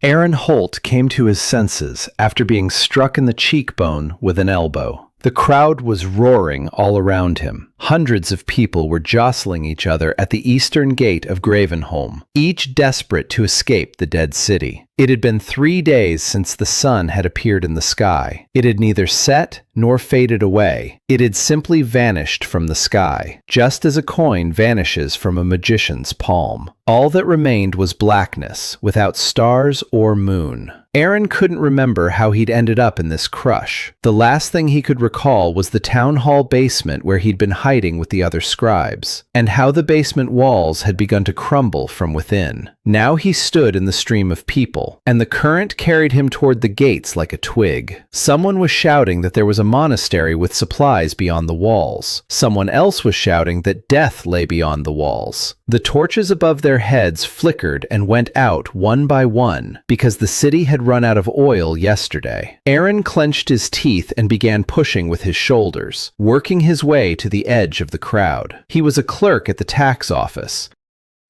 Aaron Holt came to his senses after being struck in the cheekbone with an elbow. The crowd was roaring all around him. Hundreds of people were jostling each other at the eastern gate of Gravenholm, each desperate to escape the dead city. It had been 3 days since the sun had appeared in the sky. It had neither set nor faded away. It had simply vanished from the sky, just as a coin vanishes from a magician's palm. All that remained was blackness, without stars or moon. Aaron couldn't remember how he'd ended up in this crush. The last thing he could recall was the town hall basement where he'd been hiding with the other scribes, and how the basement walls had begun to crumble from within. Now he stood in the stream of people, and the current carried him toward the gates like a twig. Someone was shouting that there was a monastery with supplies beyond the walls. Someone else was shouting that death lay beyond the walls. The torches above their heads flickered and went out one by one, because the city had run out of oil yesterday. Aaron clenched his teeth and began pushing with his shoulders, working his way to the edge of the crowd. He was a clerk at the tax office.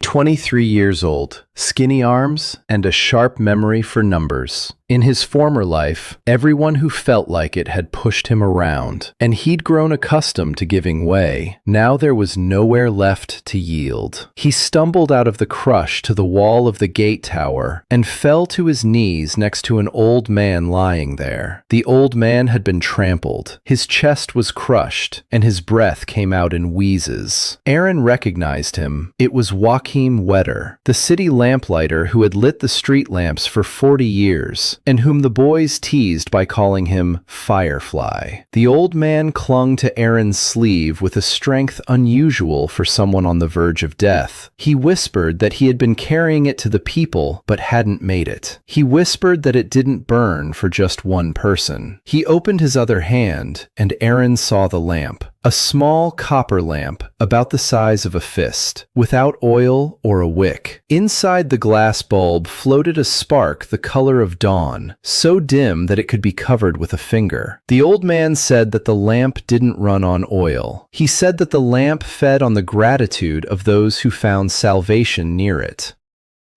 23 years old, skinny arms, and a sharp memory for numbers. In his former life, everyone who felt like it had pushed him around, and he'd grown accustomed to giving way. Now there was nowhere left to yield. He stumbled out of the crush to the wall of the gate tower and fell to his knees next to an old man lying there. The old man had been trampled. His chest was crushed, and his breath came out in wheezes. Aaron recognized him. It was Joachim Wetter, the city lamplighter who had lit the street lamps for 40 years, and whom the boys teased by calling him Firefly. The old man clung to Aaron's sleeve with a strength unusual for someone on the verge of death. He whispered that he had been carrying it to the people, but hadn't made it. He whispered that it didn't burn for just one person. He opened his other hand, and Aaron saw the lamp. A small copper lamp, about the size of a fist, without oil or a wick. Inside the glass bulb floated a spark the color of dawn, so dim that it could be covered with a finger. The old man said that the lamp didn't run on oil. He said that the lamp fed on the gratitude of those who found salvation near it.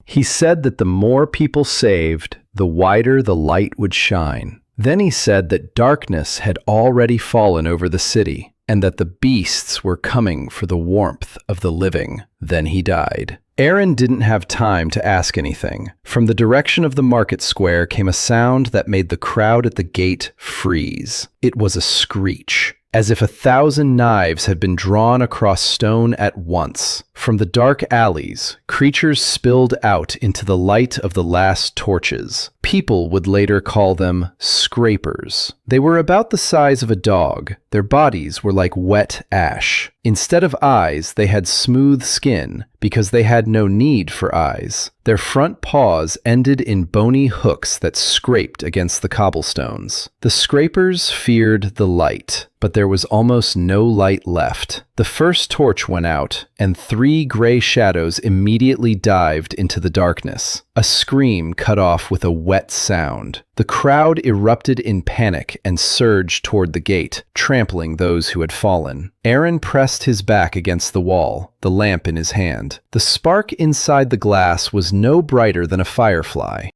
He said that the more people saved, the wider the light would shine. Then he said that darkness had already fallen over the city, and that the beasts were coming for the warmth of the living. Then he died. Aaron didn't have time to ask anything. From the direction of the market square came a sound that made the crowd at the gate freeze. It was a screech, as if 1,000 knives had been drawn across stone at once. From the dark alleys, creatures spilled out into the light of the last torches. People would later call them scrapers. They were about the size of a dog. Their bodies were like wet ash. Instead of eyes, they had smooth skin, because they had no need for eyes. Their front paws ended in bony hooks that scraped against the cobblestones. The scrapers feared the light, but there was almost no light left. The first torch went out, and 3 gray shadows immediately dived into the darkness. A scream cut off with a wet sound. The crowd erupted in panic and surged toward the gate, trampling those who had fallen. Aaron pressed his back against the wall, the lamp in his hand. The spark inside the glass was no brighter than a firefly.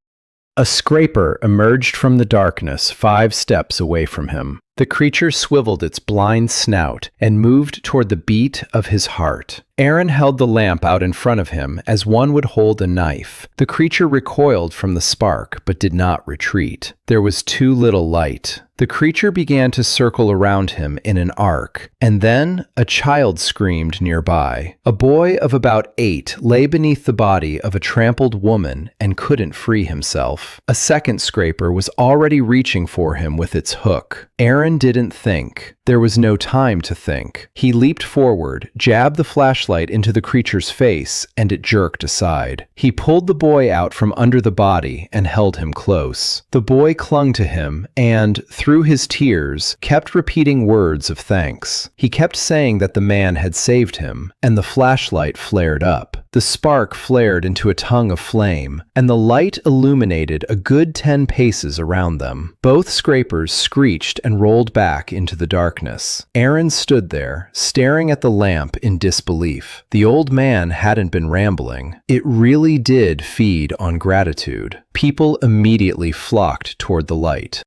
A scraper emerged from the darkness 5 steps away from him. The creature swiveled its blind snout and moved toward the beat of his heart. Aaron held the lamp out in front of him as one would hold a knife. The creature recoiled from the spark, but did not retreat. There was too little light. The creature began to circle around him in an arc, and then a child screamed nearby. A boy of about 8 lay beneath the body of a trampled woman and couldn't free himself. A second scraper was already reaching for him with its hook. Aaron didn't think. There was no time to think. He leaped forward, jabbed the flashlight into the creature's face, and it jerked aside. He pulled the boy out from under the body and held him close. The boy clung to him and, through his tears, kept repeating words of thanks. He kept saying that the man had saved him, and the flashlight flared up. The spark flared into a tongue of flame, and the light illuminated a good 10 paces around them. Both scrapers screeched and rolled back into the darkness. Aaron stood there, staring at the lamp in disbelief. The old man hadn't been rambling. It really did feed on gratitude. People immediately flocked toward the light.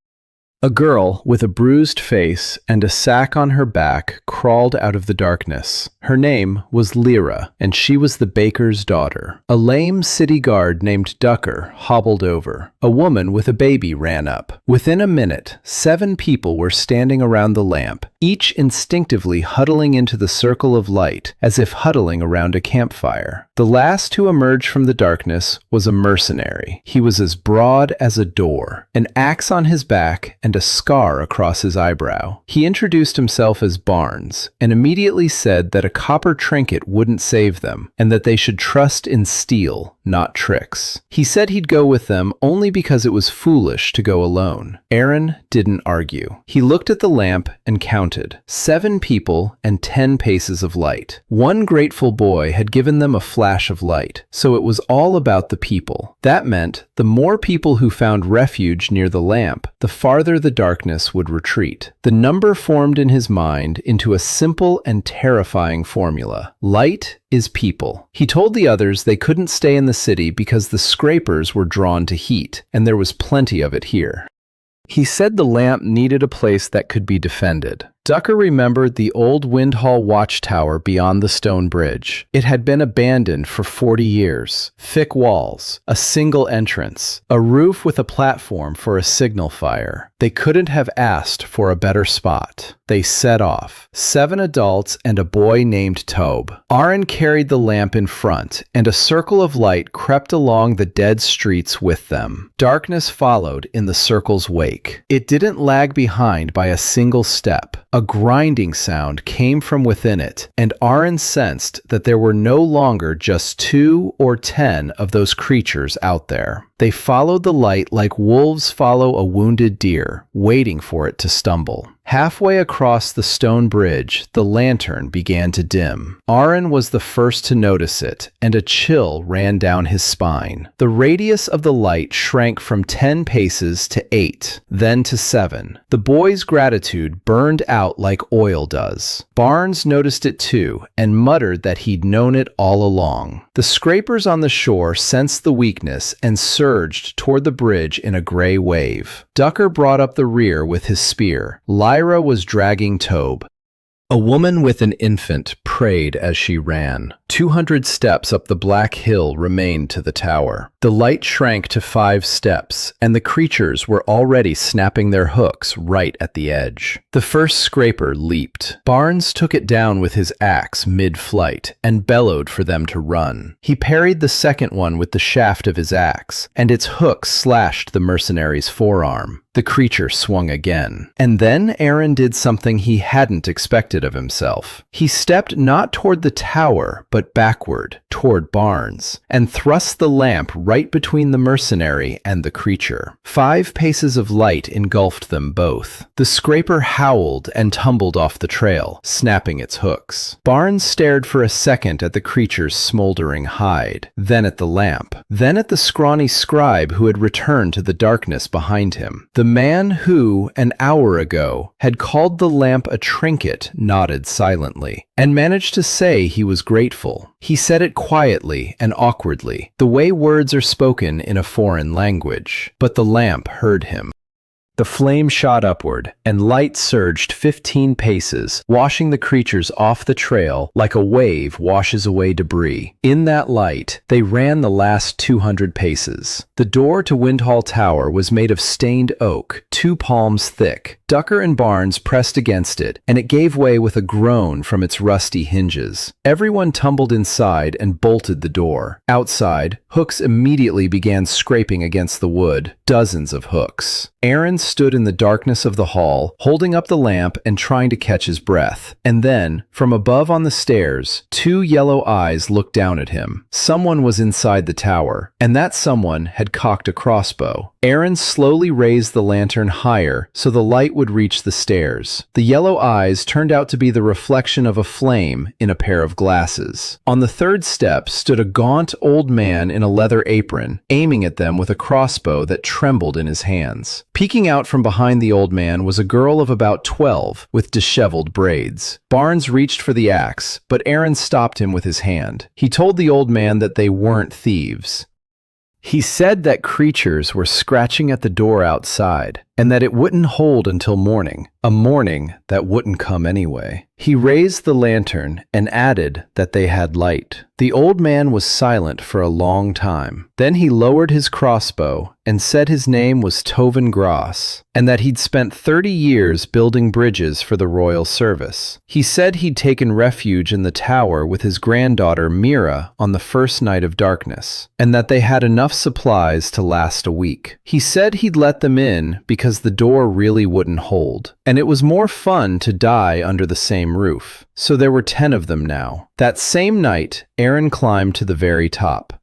A girl with a bruised face and a sack on her back crawled out of the darkness. Her name was Lyra, and she was the baker's daughter. A lame city guard named Ducker hobbled over. A woman with a baby ran up. Within a minute, 7 people were standing around the lamp, each instinctively huddling into the circle of light, as if huddling around a campfire. The last to emerge from the darkness was a mercenary. He was as broad as a door, an axe on his back, and a scar across his eyebrow. He introduced himself as Barnes, and immediately said that a copper trinket wouldn't save them, and that they should trust in steel, not tricks. He said he'd go with them only because it was foolish to go alone. Aaron didn't argue. He looked at the lamp and counted. 7 people and 10 paces of light. One grateful boy had given them a flash of light, so it was all about the people. That meant the more people who found refuge near the lamp, the farther the darkness would retreat. The number formed in his mind into a simple and terrifying formula. Light is people. He told the others they couldn't stay in the city because the scrapers were drawn to heat, and there was plenty of it here. He said the lamp needed a place that could be defended. Ducker remembered the old Windhall watchtower beyond the stone bridge. It had been abandoned for 40 years. Thick walls, a single entrance, a roof with a platform for a signal fire. They couldn't have asked for a better spot. They set off, 7 adults and a boy named Tobe. Aaron carried the lamp in front, and a circle of light crept along the dead streets with them. Darkness followed in the circle's wake. It didn't lag behind by a single step. A grinding sound came from within it, and Aaron sensed that there were no longer just 2 or 10 of those creatures out there. They followed the light like wolves follow a wounded deer, waiting for it to stumble. Halfway across the stone bridge, the lantern began to dim. Aaron was the first to notice it, and a chill ran down his spine. The radius of the light shrank from 10 paces to 8, then to 7. The boy's gratitude burned out like oil does. Barnes noticed it too, and muttered that he'd known it all along. The scrapers on the shore sensed the weakness and surged toward the bridge in a gray wave. Ducker brought up the rear with his spear. Lyra was dragging Tobe. A woman with an infant prayed as she ran. 200 steps up the black hill remained to the tower. The light shrank to 5 steps, and the creatures were already snapping their hooks right at the edge. The first scraper leaped. Barnes took it down with his axe mid-flight and bellowed for them to run. He parried the second one with the shaft of his axe, and its hook slashed the mercenary's forearm. The creature swung again. And then Aaron did something he hadn't expected of himself. He stepped not toward the tower, but backward, toward Barnes, and thrust the lamp right between the mercenary and the creature. 5 paces of light engulfed them both. The scraper howled and tumbled off the trail, snapping its hooks. Barnes stared for a second at the creature's smoldering hide, then at the lamp, then at the scrawny scribe who had returned to the darkness behind him. The man who, an hour ago, had called the lamp a trinket nodded silently, and managed to say he was grateful. He said it quietly and awkwardly, the way words are spoken in a foreign language, but the lamp heard him. The flame shot upward, and light surged 15 paces, washing the creatures off the trail like a wave washes away debris. In that light, they ran the last 200 paces. The door to Windhall Tower was made of stained oak, 2 palms thick. Ducker and Barnes pressed against it, and it gave way with a groan from its rusty hinges. Everyone tumbled inside and bolted the door. Outside, hooks immediately began scraping against the wood, dozens of hooks. Aaron stood in the darkness of the hall, holding up the lamp and trying to catch his breath. And then, from above on the stairs, 2 yellow eyes looked down at him. Someone was inside the tower, and that someone had cocked a crossbow. Aaron slowly raised the lantern higher so the light would reach the stairs. The yellow eyes turned out to be the reflection of a flame in a pair of glasses. On the third step stood a gaunt old man in a leather apron, aiming at them with a crossbow that trembled in his hands. Peeking out from behind the old man was a girl of about 12 with disheveled braids. Barnes reached for the axe, but Aaron stopped him with his hand. He told the old man that they weren't thieves. He said that creatures were scratching at the door outside, and that it wouldn't hold until morning, a morning that wouldn't come anyway. He raised the lantern and added that they had light. The old man was silent for a long time. Then he lowered his crossbow and said his name was Tovin Gross, and that he'd spent 30 years building bridges for the royal service. He said he'd taken refuge in the tower with his granddaughter Mira on the first night of darkness, and that they had enough supplies to last a week. He said he'd let them in because the door really wouldn't hold, and it was more fun to die under the same roof. So there were 10 of them now. That same night, Aaron climbed to the very top.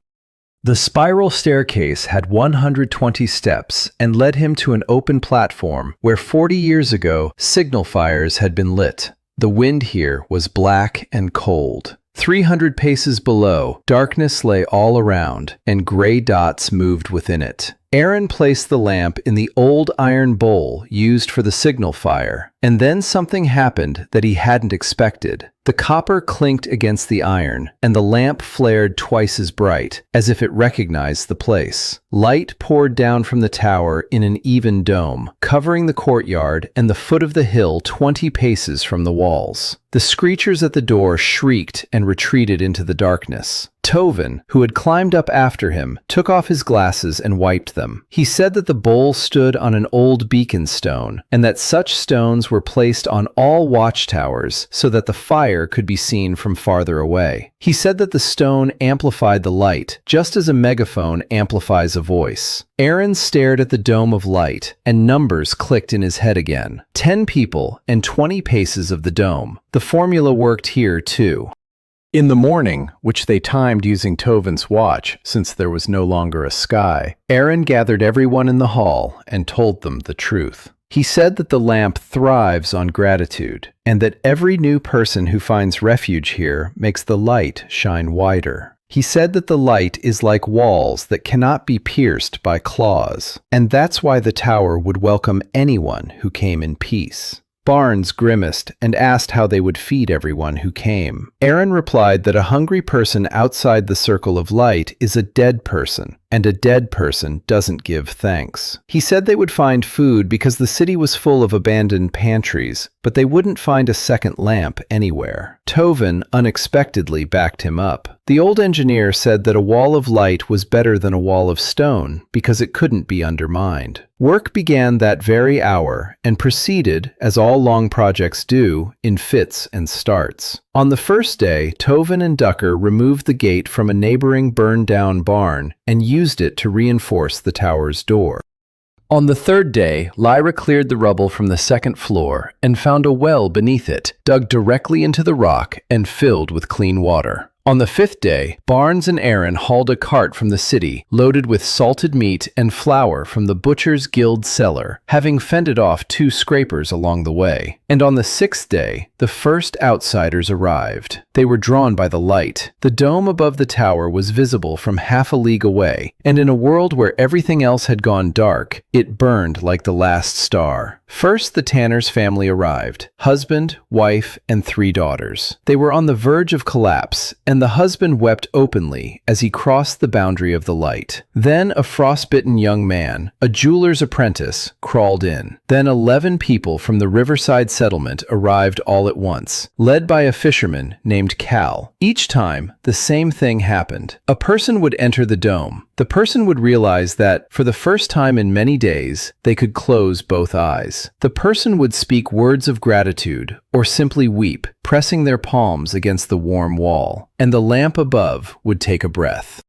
The spiral staircase had 120 steps and led him to an open platform where 40 years ago signal fires had been lit. The wind here was black and cold. 300 paces below, darkness lay all around, and gray dots moved within it. Aaron placed the lamp in the old iron bowl used for the signal fire, and then something happened that he hadn't expected. The copper clinked against the iron, and the lamp flared twice as bright, as if it recognized the place. Light poured down from the tower in an even dome, covering the courtyard and the foot of the hill 20 paces from the walls. The screechers at the door shrieked and retreated into the darkness. Tovin, who had climbed up after him, took off his glasses and wiped them. He said that the bowl stood on an old beacon stone, and that such stones were placed on all watchtowers so that the fire could be seen from farther away. He said that the stone amplified the light, just as a megaphone amplifies a voice. Aaron stared at the dome of light, and numbers clicked in his head again. 10 people and 20 paces of the dome. The formula worked here, too. In the morning, which they timed using Tovin's watch since there was no longer a sky, Aaron gathered everyone in the hall and told them the truth. He said that the lamp thrives on gratitude, and that every new person who finds refuge here makes the light shine wider. He said that the light is like walls that cannot be pierced by claws, and that's why the tower would welcome anyone who came in peace. Barnes grimaced and asked how they would feed everyone who came. Aaron replied that a hungry person outside the circle of light is a dead person, and a dead person doesn't give thanks. He said they would find food because the city was full of abandoned pantries, but they wouldn't find a second lamp anywhere. Tovin unexpectedly backed him up. The old engineer said that a wall of light was better than a wall of stone because it couldn't be undermined. Work began that very hour and proceeded, as all long projects do, in fits and starts. On the first day, Tovin and Ducker removed the gate from a neighboring burned-down barn and used it to reinforce the tower's door. On the third day, Lyra cleared the rubble from the second floor and found a well beneath it, dug directly into the rock and filled with clean water. On the fifth day, Barnes and Aaron hauled a cart from the city, loaded with salted meat and flour from the Butcher's Guild cellar, having fended off 2 scrapers along the way. And on the sixth day, the first outsiders arrived. They were drawn by the light. The dome above the tower was visible from half a league away, and in a world where everything else had gone dark, it burned like the last star. First, the Tanner's family arrived, husband, wife, and 3 daughters. They were on the verge of collapse, and the husband wept openly as he crossed the boundary of the light. Then a frostbitten young man, a jeweler's apprentice, crawled in. Then 11 people from the riverside settlement arrived all at once, led by a fisherman named Cal. Each time, the same thing happened. A person would enter the dome. The person would realize that, for the first time in many days, they could close both eyes. The person would speak words of gratitude, or simply weep, pressing their palms against the warm wall, and the lamp above would take a breath.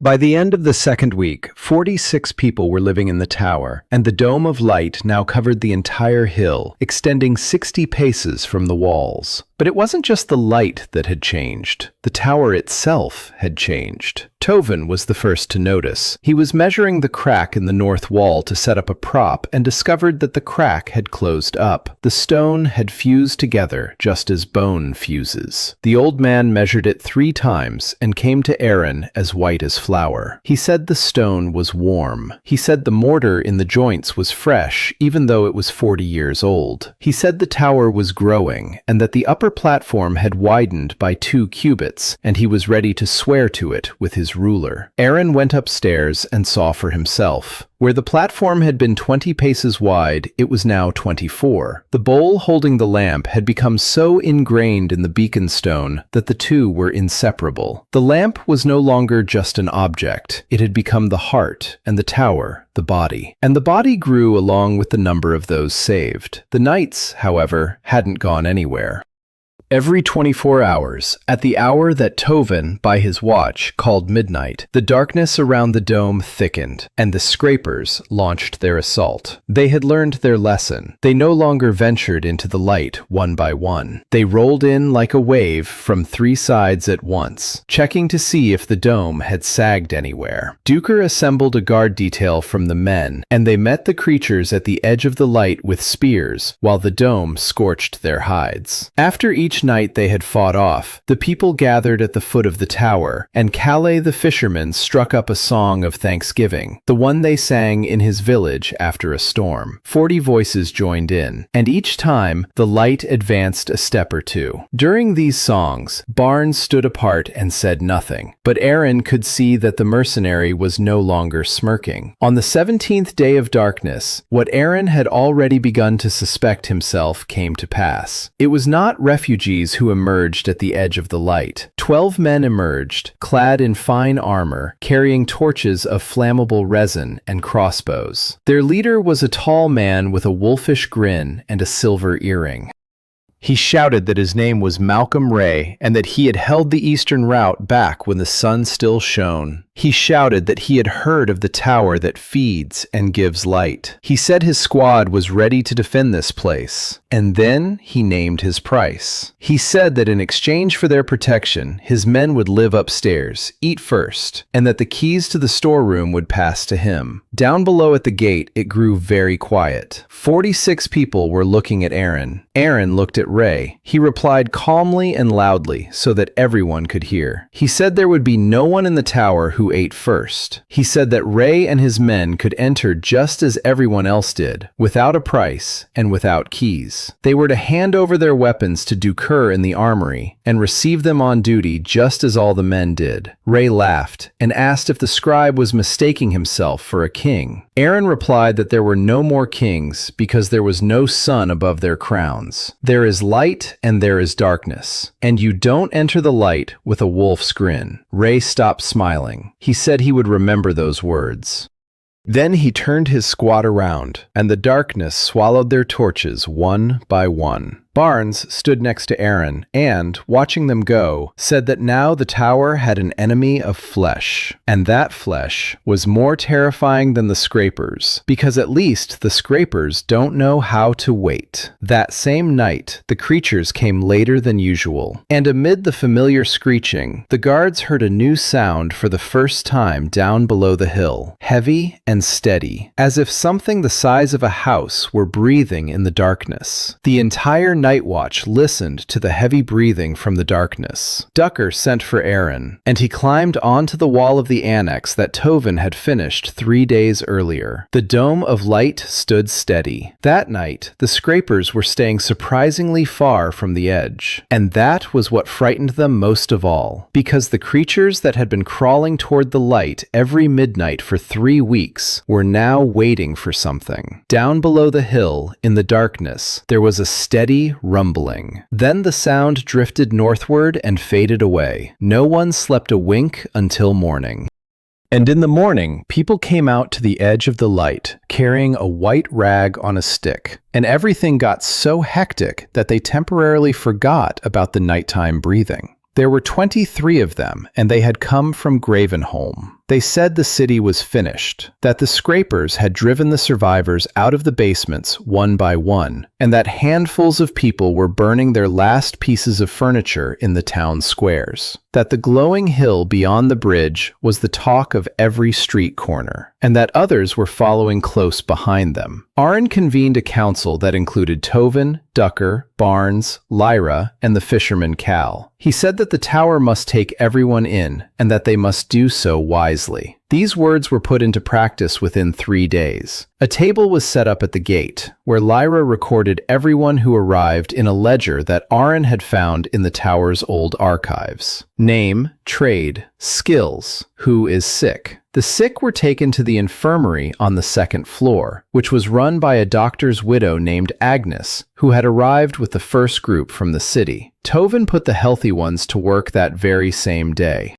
By the end of the second week, 46 people were living in the tower, and the dome of light now covered the entire hill, extending 60 paces from the walls. But it wasn't just the light that had changed. The tower itself had changed. Tovin was the first to notice. He was measuring the crack in the north wall to set up a prop and discovered that the crack had closed up. The stone had fused together just as bone fuses. The old man measured it 3 times and came to Aaron as white as flour. He said the stone was warm. He said the mortar in the joints was fresh, even though it was 40 years old. He said the tower was growing and that the upper platform had widened by 2 cubits, and he was ready to swear to it with his ruler. Aaron went upstairs and saw for himself. Where the platform had been 20 paces wide, it was now 24. The bowl holding the lamp had become so ingrained in the beacon stone that the two were inseparable. The lamp was no longer just an object. It had become the heart, and the tower, the body. And the body grew along with the number of those saved. The nights, however, hadn't gone anywhere. Every 24 hours, at the hour that Tovin, by his watch, called midnight, the darkness around the dome thickened, and the scrapers launched their assault. They had learned their lesson. They no longer ventured into the light one by one. They rolled in like a wave from 3 sides at once, checking to see if the dome had sagged anywhere. Duker assembled a guard detail from the men, and they met the creatures at the edge of the light with spears, while the dome scorched their hides. After each night they had fought off, the people gathered at the foot of the tower, and Calais the fisherman struck up a song of thanksgiving, the one they sang in his village after a storm. 40 voices joined in, and each time the light advanced a step or 2. During these songs, Barnes stood apart and said nothing, but Aaron could see that the mercenary was no longer smirking. On the 17th day of darkness, what Aaron had already begun to suspect himself came to pass. It was not refugees who emerged at the edge of the light. 12 men emerged, clad in fine armor, carrying torches of flammable resin and crossbows. Their leader was a tall man with a wolfish grin and a silver earring. He shouted that his name was Malcolm Ray and that he had held the eastern route back when the sun still shone. He shouted that he had heard of the tower that feeds and gives light. He said his squad was ready to defend this place. And then he named his price. He said that in exchange for their protection, his men would live upstairs, eat first, and that the keys to the storeroom would pass to him. Down below at the gate, it grew very quiet. 46 people were looking at Aaron. Aaron looked at Ray. He replied calmly and loudly so that everyone could hear. He said there would be no one in the tower who ate first. He said that Ray and his men could enter just as everyone else did, without a price and without keys. They were to hand over their weapons to Duker in the armory and receive them on duty just as all the men did. Ray laughed and asked if the scribe was mistaking himself for a king. Aaron replied that there were no more kings because there was no sun above their crowns. There is light and there is darkness, and you don't enter the light with a wolf's grin. Ray stopped smiling. He said he would remember those words. Then he turned his squad around, and the darkness swallowed their torches one by one. Barnes stood next to Aaron and, watching them go, said that now the tower had an enemy of flesh, and that flesh was more terrifying than the scrapers, because at least the scrapers don't know how to wait. That same night, the creatures came later than usual, and amid the familiar screeching, the guards heard a new sound for the first time down below the hill, heavy and steady, as if something the size of a house were breathing in the darkness. The entire Night Watch listened to the heavy breathing from the darkness. Ducker sent for Aaron, and he climbed onto the wall of the annex that Tovin had finished 3 days earlier. The dome of light stood steady. That night, the scrapers were staying surprisingly far from the edge, and that was what frightened them most of all, because the creatures that had been crawling toward the light every midnight for 3 weeks were now waiting for something. Down below the hill, in the darkness, there was a steady rumbling. Then the sound drifted northward and faded away. No one slept a wink until morning. And in the morning, people came out to the edge of the light, carrying a white rag on a stick. And everything got so hectic that they temporarily forgot about the nighttime breathing. There were 23 of them, and they had come from Gravenholm. They said the city was finished, that the scrapers had driven the survivors out of the basements one by one, and that handfuls of people were burning their last pieces of furniture in the town squares. That the glowing hill beyond the bridge was the talk of every street corner, and that others were following close behind them. Aron convened a council that included Tovin, Ducker, Barnes, Lyra, and the fisherman Cal. He said that the tower must take everyone in, and that they must do so wisely. These words were put into practice within 3 days. A table was set up at the gate, where Lyra recorded everyone who arrived in a ledger that Aron had found in the tower's old archives. Name, trade, skills, who is sick. The sick were taken to the infirmary on the 2nd floor, which was run by a doctor's widow named Agnes, who had arrived with the first group from the city. Tovin put the healthy ones to work that very same day.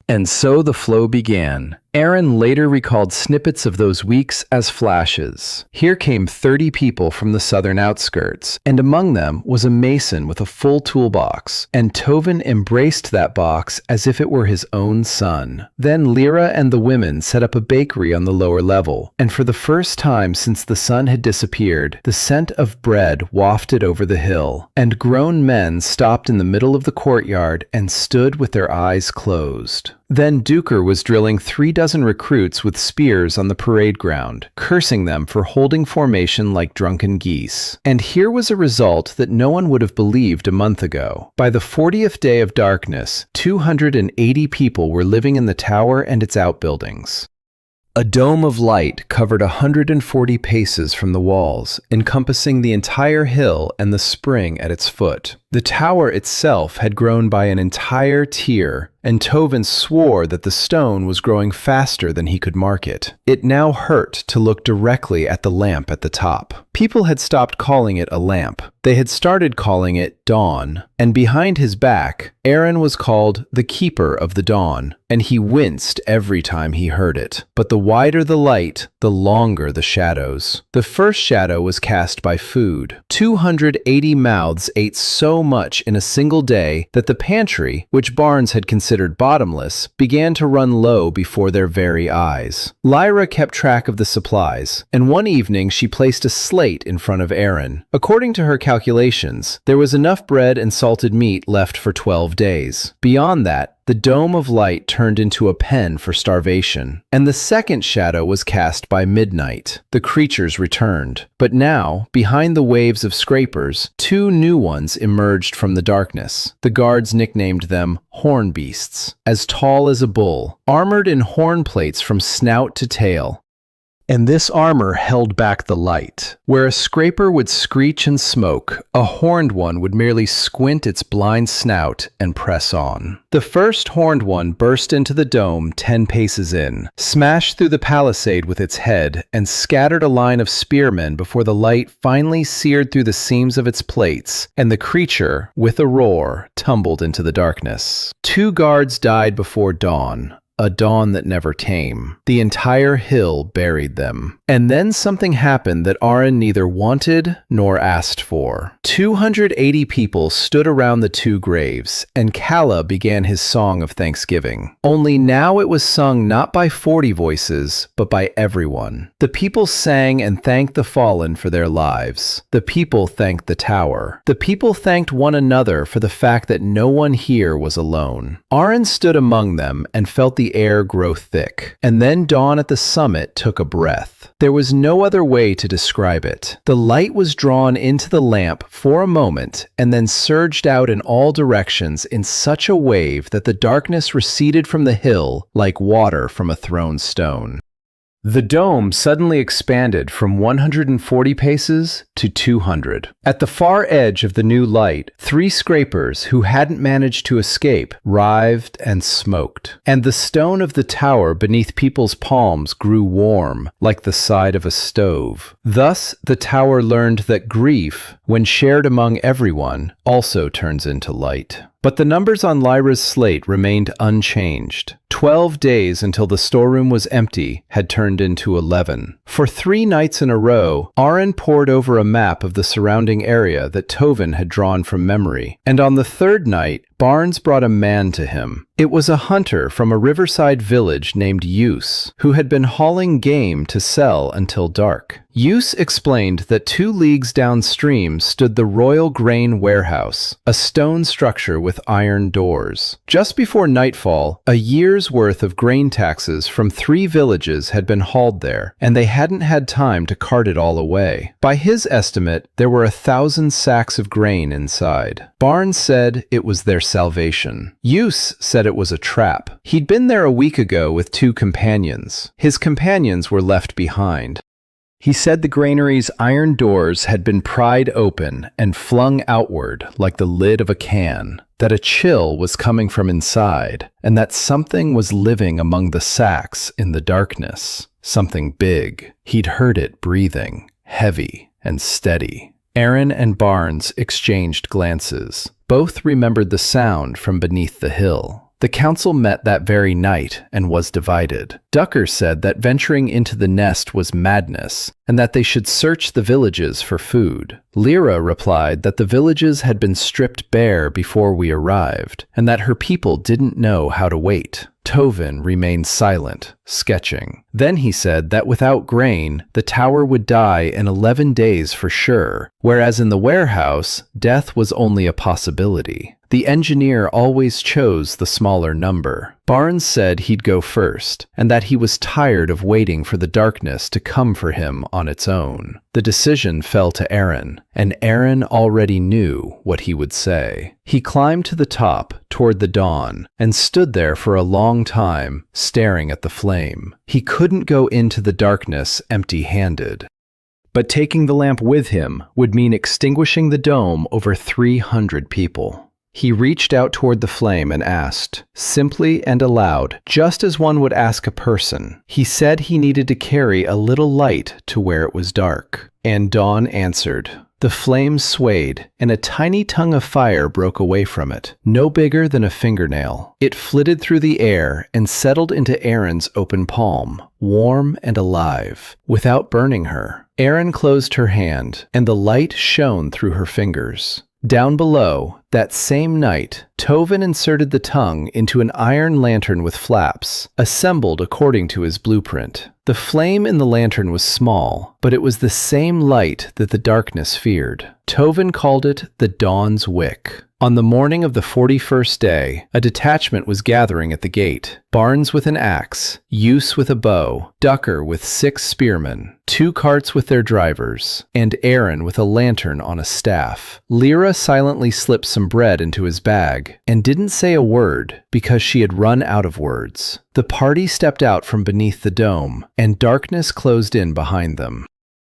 And so the flow began. Aron later recalled snippets of those weeks as flashes. Here came 30 people from the southern outskirts, and among them was a mason with a full toolbox, and Tovin embraced that box as if it were his own son. Then Lyra and the women set up a bakery on the lower level, and for the first time since the sun had disappeared, the scent of bread wafted over the hill, and grown men stopped in the middle of the courtyard and stood with their eyes closed. Then Duker was drilling 36 recruits with spears on the parade ground, cursing them for holding formation like drunken geese. And here was a result that no one would have believed a month ago. By the 40th day of darkness, 280 people were living in the tower and its outbuildings. A dome of light covered 140 paces from the walls, encompassing the entire hill and the spring at its foot. The tower itself had grown by an entire tier, and Tovin swore that the stone was growing faster than he could mark it. It now hurt to look directly at the lamp at the top. People had stopped calling it a lamp. They had started calling it Dawn, and behind his back, Aron was called the Keeper of the Dawn, and he winced every time he heard it. But the wider the light, the longer the shadows. The first shadow was cast by food. 280 mouths ate so much in a single day that the pantry, which Barnes had considered bottomless, began to run low before their very eyes. Lyra kept track of the supplies, and one evening she placed a slate in front of Aron. According to her calculations, there was enough bread and salted meat left for 12 days. Beyond that, the dome of light turned into a pen for starvation. And the second shadow was cast by midnight. The creatures returned. But now, behind the waves of scrapers, 2 new ones emerged from the darkness. The guards nicknamed them horn beasts, as tall as a bull, armored in horn plates from snout to tail. And this armor held back the light. Where a scraper would screech and smoke, a horned one would merely squint its blind snout and press on. The first horned one burst into the dome 10 paces in, smashed through the palisade with its head, and scattered a line of spearmen before the light finally seared through the seams of its plates, and the creature, with a roar, tumbled into the darkness. 2 guards died before dawn. A dawn that never came. The entire hill buried them. And then something happened that Aron neither wanted nor asked for. 280 people stood around the 2 graves, and Kala began his song of thanksgiving. Only now it was sung not by 40 voices, but by everyone. The people sang and thanked the fallen for their lives. The people thanked the tower. The people thanked one another for the fact that no one here was alone. Aron stood among them and felt the air grow thick. And then dawn at the summit took a breath. There was no other way to describe it. The light was drawn into the lamp for a moment and then surged out in all directions in such a wave that the darkness receded from the hill like water from a thrown stone. The dome suddenly expanded from 140 paces to 200. At the far edge of the new light, 3 scrapers who hadn't managed to escape writhed and smoked. And the stone of the tower beneath people's palms grew warm, like the side of a stove. Thus, the tower learned that grief, when shared among everyone, also turns into light. But the numbers on Lyra's slate remained unchanged. 12 days until the storeroom was empty had turned into 11. For 3 nights in a row, Arin pored over a map of the surrounding area that Tovin had drawn from memory. And on the 3rd night, Barnes brought a man to him. It was a hunter from a riverside village named Use, who had been hauling game to sell until dark. Use explained that 2 leagues downstream stood the Royal Grain Warehouse, a stone structure with iron doors. Just before nightfall, a year's worth of grain taxes from 3 villages had been hauled there, and they hadn't had time to cart it all away. By his estimate, there were 1,000 sacks of grain inside. Barnes said it was their salvation. Use said it was a trap. He'd been there a week ago with 2 companions. His companions were left behind. He said the granary's iron doors had been pried open and flung outward like the lid of a can, that a chill was coming from inside, and that something was living among the sacks in the darkness. Something big. He'd heard it breathing, heavy and steady. Arin and Barnes exchanged glances. Both remembered the sound from beneath the hill. The council met that very night and was divided. Ducker said that venturing into the nest was madness, and that they should search the villages for food. Lyra replied that the villages had been stripped bare before we arrived, and that her people didn't know how to wait. Tovin remained silent, sketching. Then he said that without grain, the tower would die in 11 days for sure, whereas in the warehouse, death was only a possibility. The engineer always chose the smaller number. Barnes said he'd go first, and that he was tired of waiting for the darkness to come for him on its own. The decision fell to Arin, and Arin already knew what he would say. He climbed to the top toward the dawn and stood there for a long time, staring at the flame. He couldn't go into the darkness empty-handed. But taking the lamp with him would mean extinguishing the dome over 300 people. He reached out toward the flame and asked, simply and aloud, just as one would ask a person. He said he needed to carry a little light to where it was dark. And Dawn answered. The flame swayed, and a tiny tongue of fire broke away from it, no bigger than a fingernail. It flitted through the air and settled into Arin's open palm, warm and alive, without burning her. Arin closed her hand, and the light shone through her fingers. Down below, that same night, Tovin inserted the tongue into an iron lantern with flaps, assembled according to his blueprint. The flame in the lantern was small, but it was the same light that the darkness feared. Tovin called it the Dawn's Wick. On the morning of the 41st day, a detachment was gathering at the gate. Barnes with an axe, Use with a bow, Ducker with 6 spearmen, 2 carts with their drivers, and Arin with a lantern on a staff. Lyra silently slipped some bread into his bag and didn't say a word because she had run out of words. The party stepped out from beneath the dome, and darkness closed in behind them.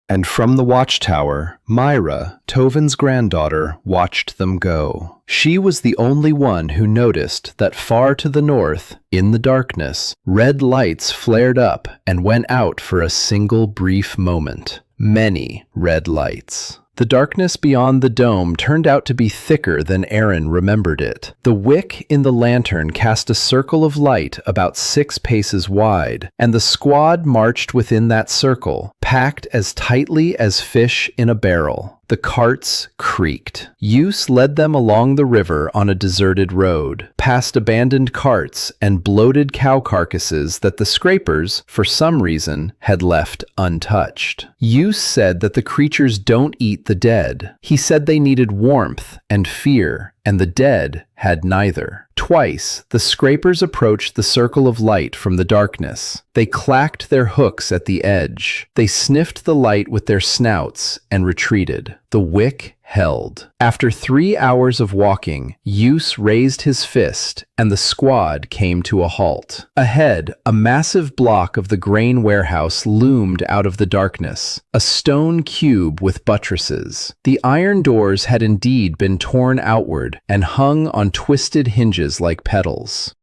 And from the watchtower, Myra, Tovin's granddaughter, watched them go. She was the only one who noticed that far to the north, in the darkness, red lights flared up and went out for a single brief moment. Many red lights. The darkness beyond the dome turned out to be thicker than Arin remembered it. The wick in the lantern cast a circle of light about 6 paces wide, and the squad marched within that circle, packed as tightly as fish in a barrel. The carts creaked. Use led them along the river on a deserted road, past abandoned carts and bloated cow carcasses that the scrapers, for some reason, had left untouched. Use said that the creatures don't eat the dead. He said they needed warmth and fear, and the dead had neither. Twice, the scrapers approached the circle of light from the darkness. They clacked their hooks at the edge. They sniffed the light with their snouts and retreated. The wick held. After 3 hours of walking, Use raised his fist, and the squad came to a halt. Ahead, a massive block of the grain warehouse loomed out of the darkness, a stone cube with buttresses. The iron doors had indeed been torn outward and hung on twisted hinges like petals.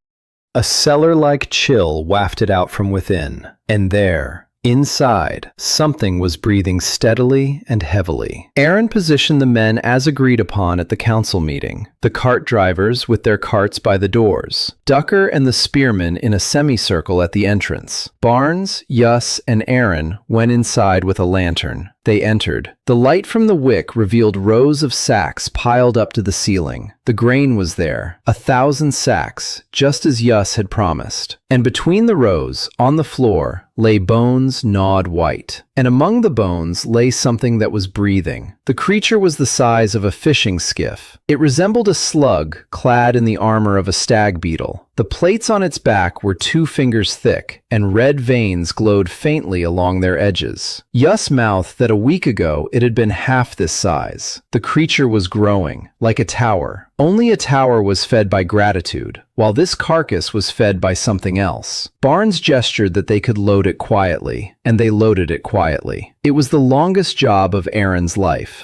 A cellar-like chill wafted out from within, and there, Inside, something was breathing steadily and heavily. Aaron positioned the men as agreed upon at the council meeting, the cart drivers with their carts by the doors, Ducker and the spearmen in a semicircle at the entrance. Barnes, Yuss, and Aaron went inside with a lantern. They entered. The light from the wick revealed rows of sacks piled up to the ceiling. The grain was there, 1,000 sacks, just as Yuss had promised. And between the rows, on the floor, lay bones gnawed white. And among the bones lay something that was breathing. The creature was the size of a fishing skiff. It resembled a slug clad in the armor of a stag beetle. The plates on its back were 2 fingers thick, and red veins glowed faintly along their edges. Yuss mouthed that a week ago it had been half this size. The creature was growing, like a tower. Only a tower was fed by gratitude, while this carcass was fed by something else. Barnes gestured that they could load it quietly, and they loaded it quietly. It was the longest job of Aaron's life.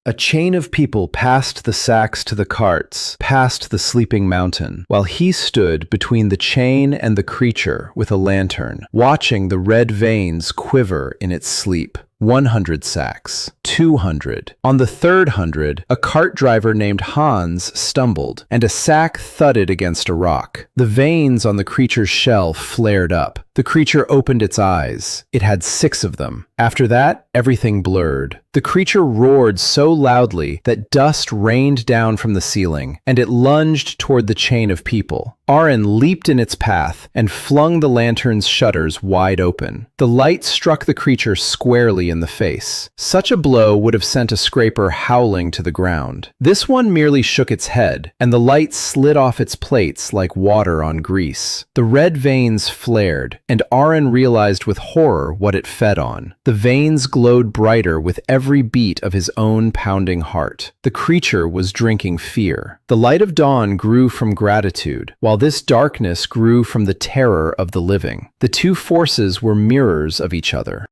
A chain of people passed the sacks to the carts, past the sleeping mountain, while he stood between the chain and the creature with a lantern, watching the red veins quiver in its sleep. 100 sacks, 200. On the 300, a cart driver named Hans stumbled, and a sack thudded against a rock. The veins on the creature's shell flared up. The creature opened its eyes. It had 6 of them. After that, everything blurred. The creature roared so loudly that dust rained down from the ceiling, and it lunged toward the chain of people. Aaron leaped in its path and flung the lantern's shutters wide open. The light struck the creature squarely in the face. Such a blow would have sent a scraper howling to the ground. This one merely shook its head, and the light slid off its plates like water on grease. The red veins flared, and Aaron realized with horror what it fed on. The veins glowed brighter with every beat of his own pounding heart. The creature was drinking fear. The light of dawn grew from gratitude, while this darkness grew from the terror of the living. The 2 forces were mirrors of each other.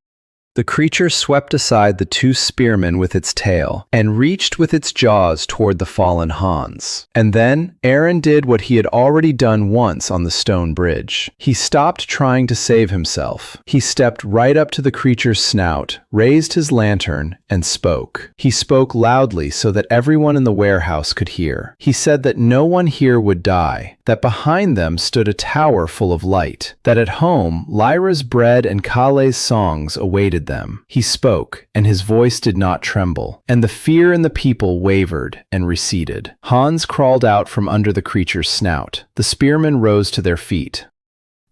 The creature swept aside the 2 spearmen with its tail and reached with its jaws toward the fallen Hans. And then Aaron did what he had already done once on the stone bridge. He stopped trying to save himself. He stepped right up to the creature's snout, raised his lantern, and spoke. He spoke loudly so that everyone in the warehouse could hear. He said that no one here would die, that behind them stood a tower full of light, that at home Lyra's bread and Kale's songs awaited them. He spoke, and his voice did not tremble, and the fear in the people wavered and receded. Hans crawled out from under the creature's snout. The spearmen rose to their feet.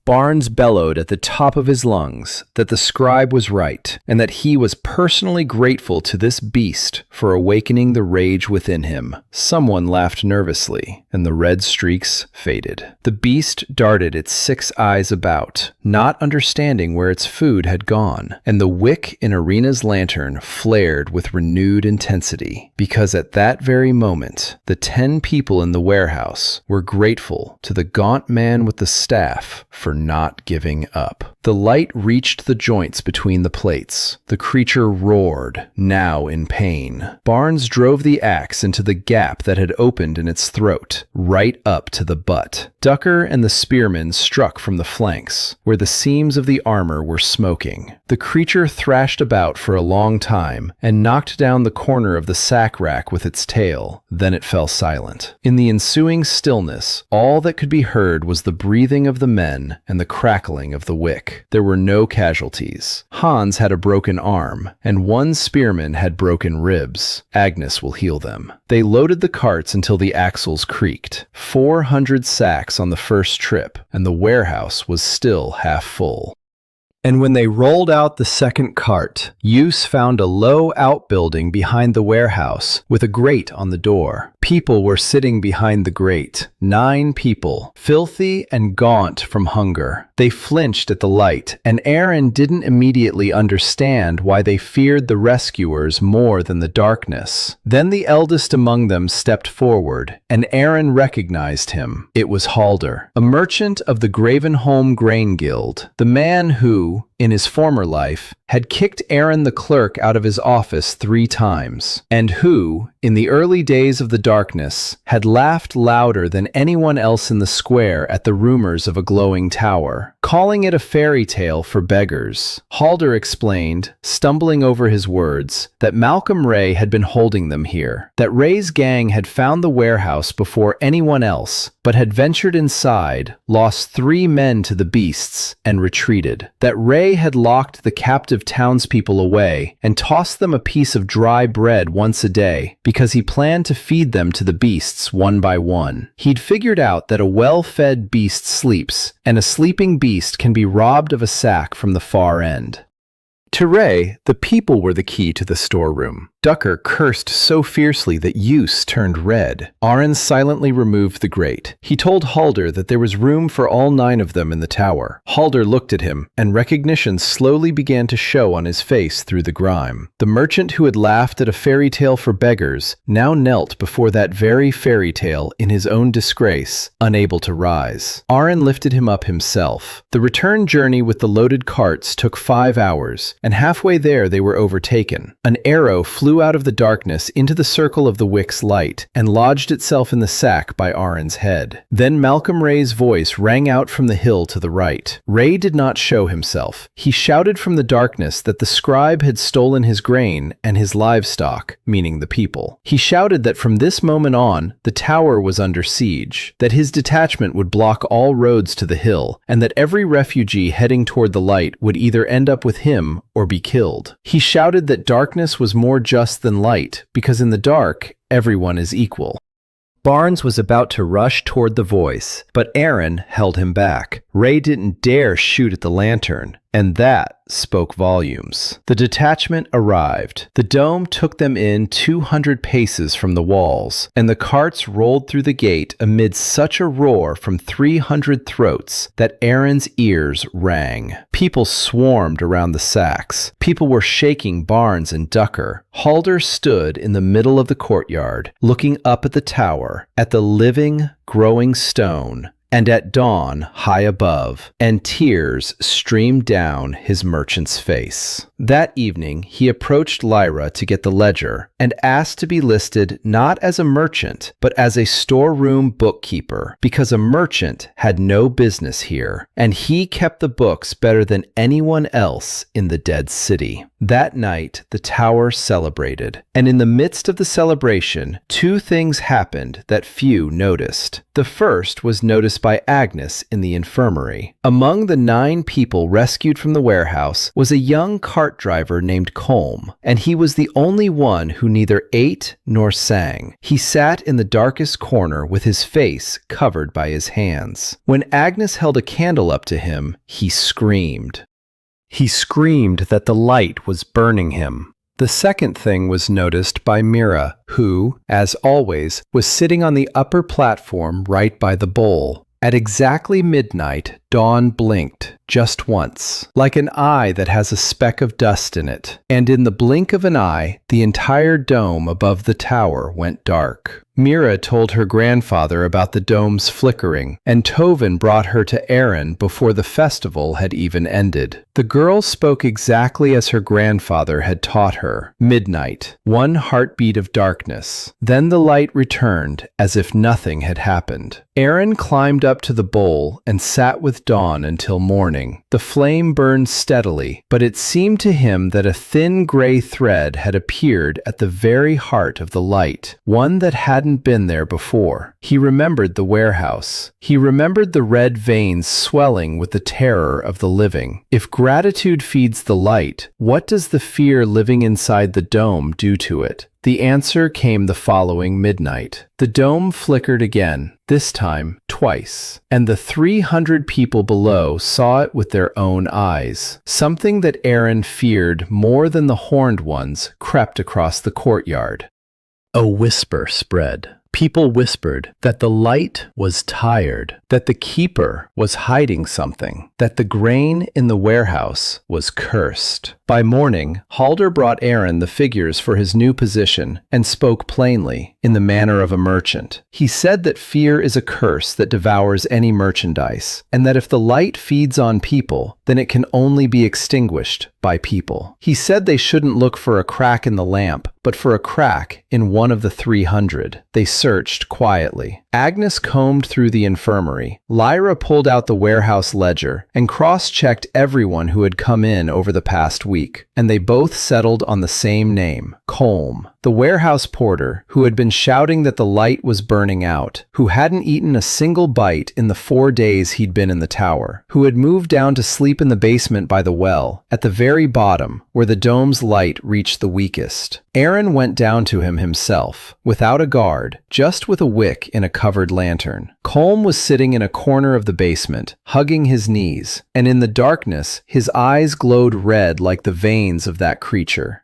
Barnes bellowed at the top of his lungs that the scribe was right, and that he was personally grateful to this beast for awakening the rage within him. Someone laughed nervously, and the red streaks faded. The beast darted its 6 eyes about, not understanding where its food had gone, and the wick in Arena's lantern flared with renewed intensity, because at that very moment, the 10 people in the warehouse were grateful to the gaunt man with the staff for not giving up. The light reached the joints between the plates. The creature roared, now in pain. Barnes drove the axe into the gap that had opened in its throat, right up to the butt. Ducker and the spearmen struck from the flanks, where the seams of the armor were smoking. The creature thrashed about for a long time and knocked down the corner of the sack rack with its tail. Then it fell silent. In the ensuing stillness, all that could be heard was the breathing of the men and the crackling of the wick. There were no casualties. Hans had a broken arm, and 1 spearman had broken ribs. Agnes will heal them. They loaded the carts until the axles creaked. 400 sacks on the first trip, and the warehouse was still half full. And when they rolled out the second cart, Yuss found a low outbuilding behind the warehouse with a grate on the door. People were sitting behind the grate. 9 people, filthy and gaunt from hunger. They flinched at the light, and Aaron didn't immediately understand why they feared the rescuers more than the darkness. Then the eldest among them stepped forward, and Aaron recognized him. It was Halder, a merchant of the Gravenholm Grain Guild, the man who, in his former life, had kicked Aaron the clerk out of his office 3 times, and who, in the early days of the darkness, had laughed louder than anyone else in the square at the rumors of a glowing tower, calling it a fairy tale for beggars. Halder explained, stumbling over his words, that Malcolm Ray had been holding them here, that Ray's gang had found the warehouse before anyone else, but had ventured inside, lost 3 men to the beasts, and retreated, that Ray had locked the captive townspeople away and tossed them a piece of dry bread once a day because he planned to feed them to the beasts one by one. He'd figured out that a well-fed beast sleeps, and a sleeping beast can be robbed of a sack from the far end. To Ray, the people were the key to the storeroom. Ducker cursed so fiercely that Use turned red. Aaron silently removed the grate. He told Halder that there was room for all 9 of them in the tower. Halder looked at him, and recognition slowly began to show on his face through the grime. The merchant who had laughed at a fairy tale for beggars now knelt before that very fairy tale in his own disgrace, unable to rise. Aaron lifted him up himself. The return journey with the loaded carts took 5 hours, and halfway there they were overtaken. An arrow flew out of the darkness into the circle of the wick's light and lodged itself in the sack by Aaron's head. Then Malcolm Ray's voice rang out from the hill to the right. Ray did not show himself. He shouted from the darkness that the scribe had stolen his grain and his livestock, meaning the people. He shouted that from this moment on, the tower was under siege, that his detachment would block all roads to the hill, and that every refugee heading toward the light would either end up with him or be killed. He shouted that darkness was more just than light, because in the dark, everyone is equal. Barnes was about to rush toward the voice, but Aaron held him back. Ray didn't dare shoot at the lantern, and that spoke volumes. The detachment arrived. The dome took them in 200 paces from the walls, and the carts rolled through the gate amid such a roar from 300 throats that Aaron's ears rang. People swarmed around the sacks. People were shaking Barnes and Ducker. Halder stood in the middle of the courtyard, looking up at the tower, at the living, growing stone, and at dawn high above, and tears streamed down his merchant's face. That evening, he approached Lyra to get the ledger and asked to be listed not as a merchant, but as a storeroom bookkeeper, because a merchant had no business here, and he kept the books better than anyone else in the dead city. That night, the tower celebrated, and in the midst of the celebration, 2 things happened that few noticed. The first was noticed by Agnes in the infirmary. Among the 9 people rescued from the warehouse was a young cart driver named Colm, and he was the only one who neither ate nor sang. He sat in the darkest corner with his face covered by his hands. When Agnes held a candle up to him, he screamed. He screamed that the light was burning him. The second thing was noticed by Mira, who, as always, was sitting on the upper platform right by the bowl. At exactly midnight, dawn blinked, just once, like an eye that has a speck of dust in it, and in the blink of an eye, the entire dome above the tower went dark. Mira told her grandfather about the dome's flickering, and Tovin brought her to Aaron before the festival had even ended. The girl spoke exactly as her grandfather had taught her. Midnight, 1 heartbeat of darkness. Then the light returned, as if nothing had happened. Aaron climbed up to the bowl and sat with Dawn until morning. The flame burned steadily, but it seemed to him that a thin gray thread had appeared at the very heart of the light, one that hadn't been there before. He remembered the warehouse. He remembered the red veins swelling with the terror of the living. If gratitude feeds the light, what does the fear living inside the dome do to it? The answer came the following midnight. The dome flickered again, this time twice, and the 300 people below saw it with their own eyes. Something that Aaron feared more than the horned ones crept across the courtyard. A whisper spread. People whispered that the light was tired, that the keeper was hiding something, that the grain in the warehouse was cursed. By morning, Halder brought Aaron the figures for his new position and spoke plainly, in the manner of a merchant. He said that fear is a curse that devours any merchandise, and that if the light feeds on people, then it can only be extinguished by people. He said they shouldn't look for a crack in the lamp, but for a crack in one of the 300. They searched quietly. Agnes combed through the infirmary. Lyra pulled out the warehouse ledger and cross-checked everyone who had come in over the past week, and they both settled on the same name, Colm. The warehouse porter, who had been shouting that the light was burning out, who hadn't eaten a single bite in the 4 days he'd been in the tower, who had moved down to sleep in the basement by the well, at the very bottom, where the dome's light reached the weakest. Aaron went down to him himself, without a guard, just with a wick in a covered lantern. Colm was sitting in a corner of the basement, hugging his knees, and in the darkness, his eyes glowed red like the veins of that creature.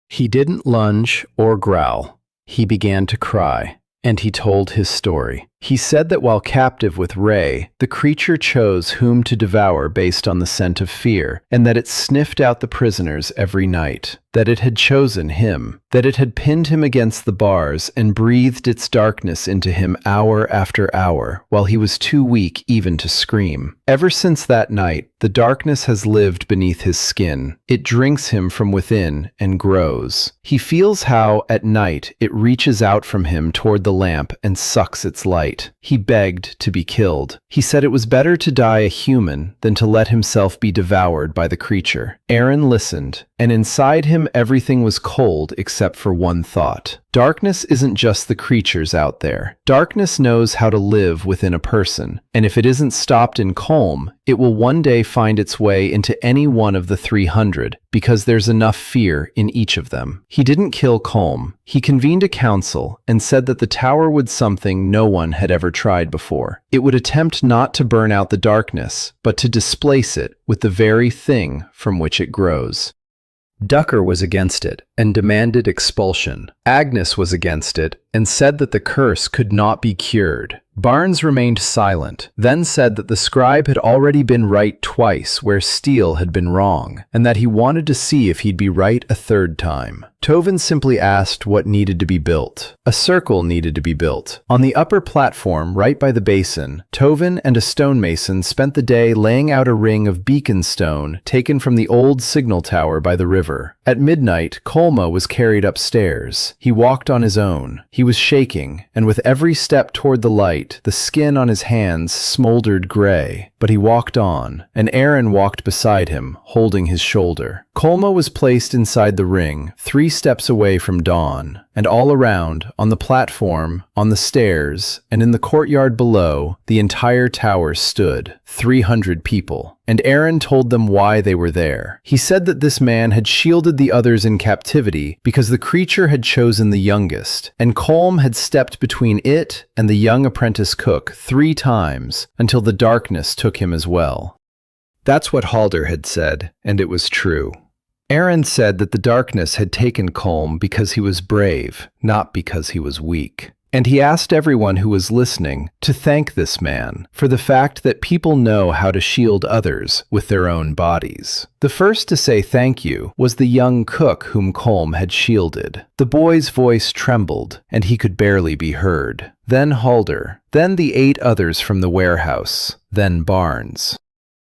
He didn't lunge or growl. He began to cry, and he told his story. He said that while captive with Ray, the creature chose whom to devour based on the scent of fear, and that it sniffed out the prisoners every night, that it had chosen him, that it had pinned him against the bars and breathed its darkness into him hour after hour, while he was too weak even to scream. Ever since that night, the darkness has lived beneath his skin. It drinks him from within and grows. He feels how, at night, it reaches out from him toward the lamp and sucks its light. He begged to be killed. He said it was better to die a human than to let himself be devoured by the creature. Aaron listened, and inside him everything was cold except for one thought. Darkness isn't just the creatures out there. Darkness knows how to live within a person, and if it isn't stopped in Colm, it will one day find its way into any one of the 300, because there's enough fear in each of them. He didn't kill Colm. He convened a council and said that the tower would something no one had ever tried before. It would attempt not to burn out the darkness, but to displace it with the very thing from which it grows. Ducker was against it and demanded expulsion. Agnes was against it and said that the curse could not be cured. Barnes remained silent, then said that the scribe had already been right twice where Steele had been wrong, and that he wanted to see if he'd be right a third time. Tovin simply asked what needed to be built. A circle needed to be built. On the upper platform, right by the basin, Tovin and a stonemason spent the day laying out a ring of beacon stone taken from the old signal tower by the river. At midnight, Colma was carried upstairs. He walked on his own. He was shaking, and with every step toward the light, the skin on his hands smoldered gray. But he walked on, and Aaron walked beside him, holding his shoulder. Colma was placed inside the ring, 3 steps away from dawn, and all around, on the platform, on the stairs, and in the courtyard below, the entire tower stood, 300 people. And Aaron told them why they were there. He said that this man had shielded the others in captivity because the creature had chosen the youngest, and Colm had stepped between it and the young apprentice cook 3 times until the darkness took him as well. That's what Halder had said, and it was true. Aaron said that the darkness had taken Colm because he was brave, not because he was weak. And he asked everyone who was listening to thank this man for the fact that people know how to shield others with their own bodies. The first to say thank you was the young cook whom Colm had shielded. The boy's voice trembled, and he could barely be heard. Then Halder, then the 8 others from the warehouse, then Barnes.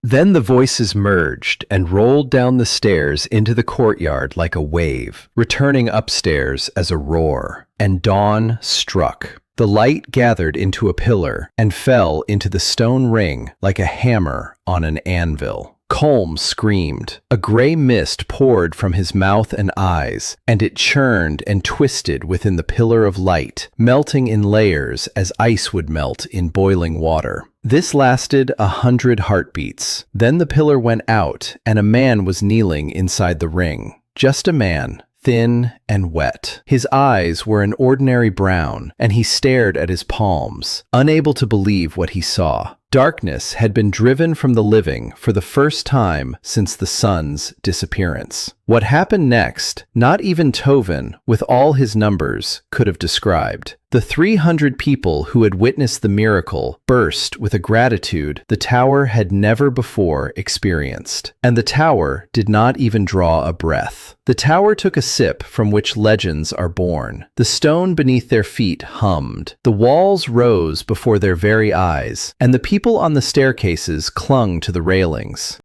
Then the voices merged and rolled down the stairs into the courtyard like a wave, returning upstairs as a roar. And dawn struck. The light gathered into a pillar and fell into the stone ring like a hammer on an anvil. Colm screamed. A gray mist poured from his mouth and eyes, and it churned and twisted within the pillar of light, melting in layers as ice would melt in boiling water. This lasted 100 heartbeats. Then the pillar went out, and a man was kneeling inside the ring. Just a man. Thin and wet. His eyes were an ordinary brown, and he stared at his palms, unable to believe what he saw. Darkness had been driven from the living for the first time since the sun's disappearance. What happened next, not even Tovin, with all his numbers, could have described. The 300 people who had witnessed the miracle burst with a gratitude the tower had never before experienced. And the tower did not even draw a breath. The tower took a sip from which legends are born. The stone beneath their feet hummed. The walls rose before their very eyes, and the people on the staircases clung to the railings.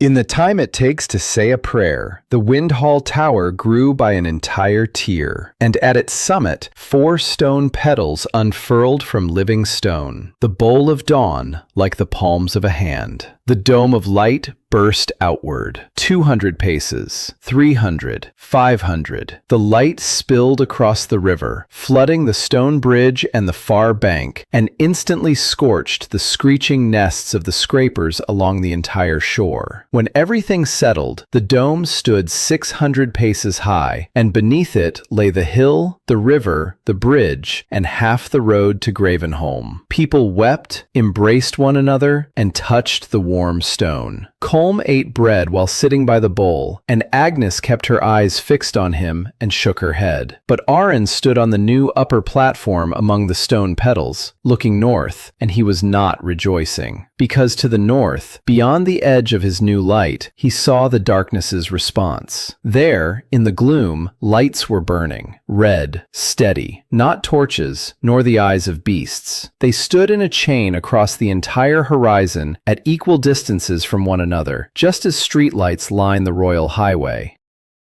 In the time it takes to say a prayer, the Windhall Tower grew by an entire tier, and at its summit, 4 stone petals unfurled from living stone, the bowl of dawn like the palms of a hand. The dome of light burst outward. 200 paces, 300, 500. The light spilled across the river, flooding the stone bridge and the far bank, and instantly scorched the screeching nests of the scrapers along the entire shore. When everything settled, the dome stood 600 paces high, and beneath it lay the hill, the river, the bridge, and half the road to Gravenholm. People wept, embraced one another, and touched the warm stone. Colm ate bread while sitting by the bowl, and Agnes kept her eyes fixed on him and shook her head. But Arryn stood on the new upper platform among the stone petals, looking north, and he was not rejoicing. Because to the north, beyond the edge of his new light, he saw the darkness's response. There, in the gloom, lights were burning, red, steady, not torches, nor the eyes of beasts. They stood in a chain across the entire horizon at equal distances from one another, just as streetlights line the royal highway.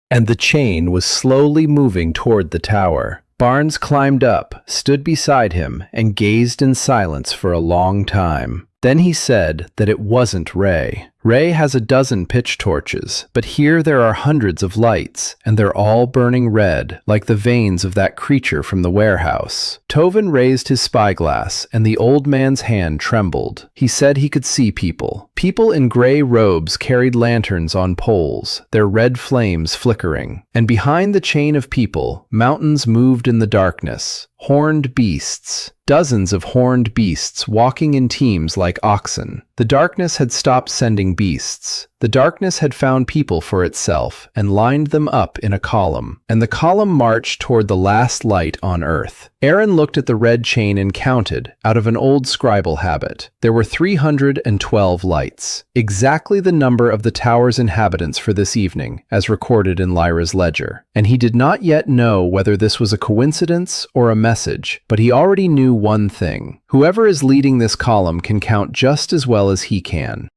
And the chain was slowly moving toward the tower. Barnes climbed up, stood beside him, and gazed in silence for a long time. Then he said that it wasn't Ray. Ray has a dozen pitch torches, but here there are hundreds of lights, and they're all burning red, like the veins of that creature from the warehouse. Tovin raised his spyglass, and the old man's hand trembled. He said he could see people. People in gray robes carried lanterns on poles, their red flames flickering. And behind the chain of people, mountains moved in the darkness. Horned beasts. Dozens of horned beasts walking in teams like oxen. The darkness had stopped sending beasts. The darkness had found people for itself and lined them up in a column, and the column marched toward the last light on Earth. Aaron looked at the red chain and counted, out of an old scribal habit. There were 312 lights, exactly the number of the tower's inhabitants for this evening, as recorded in Lyra's ledger. And he did not yet know whether this was a coincidence or a message, but he already knew one thing. Whoever is leading this column can count just as well as he can.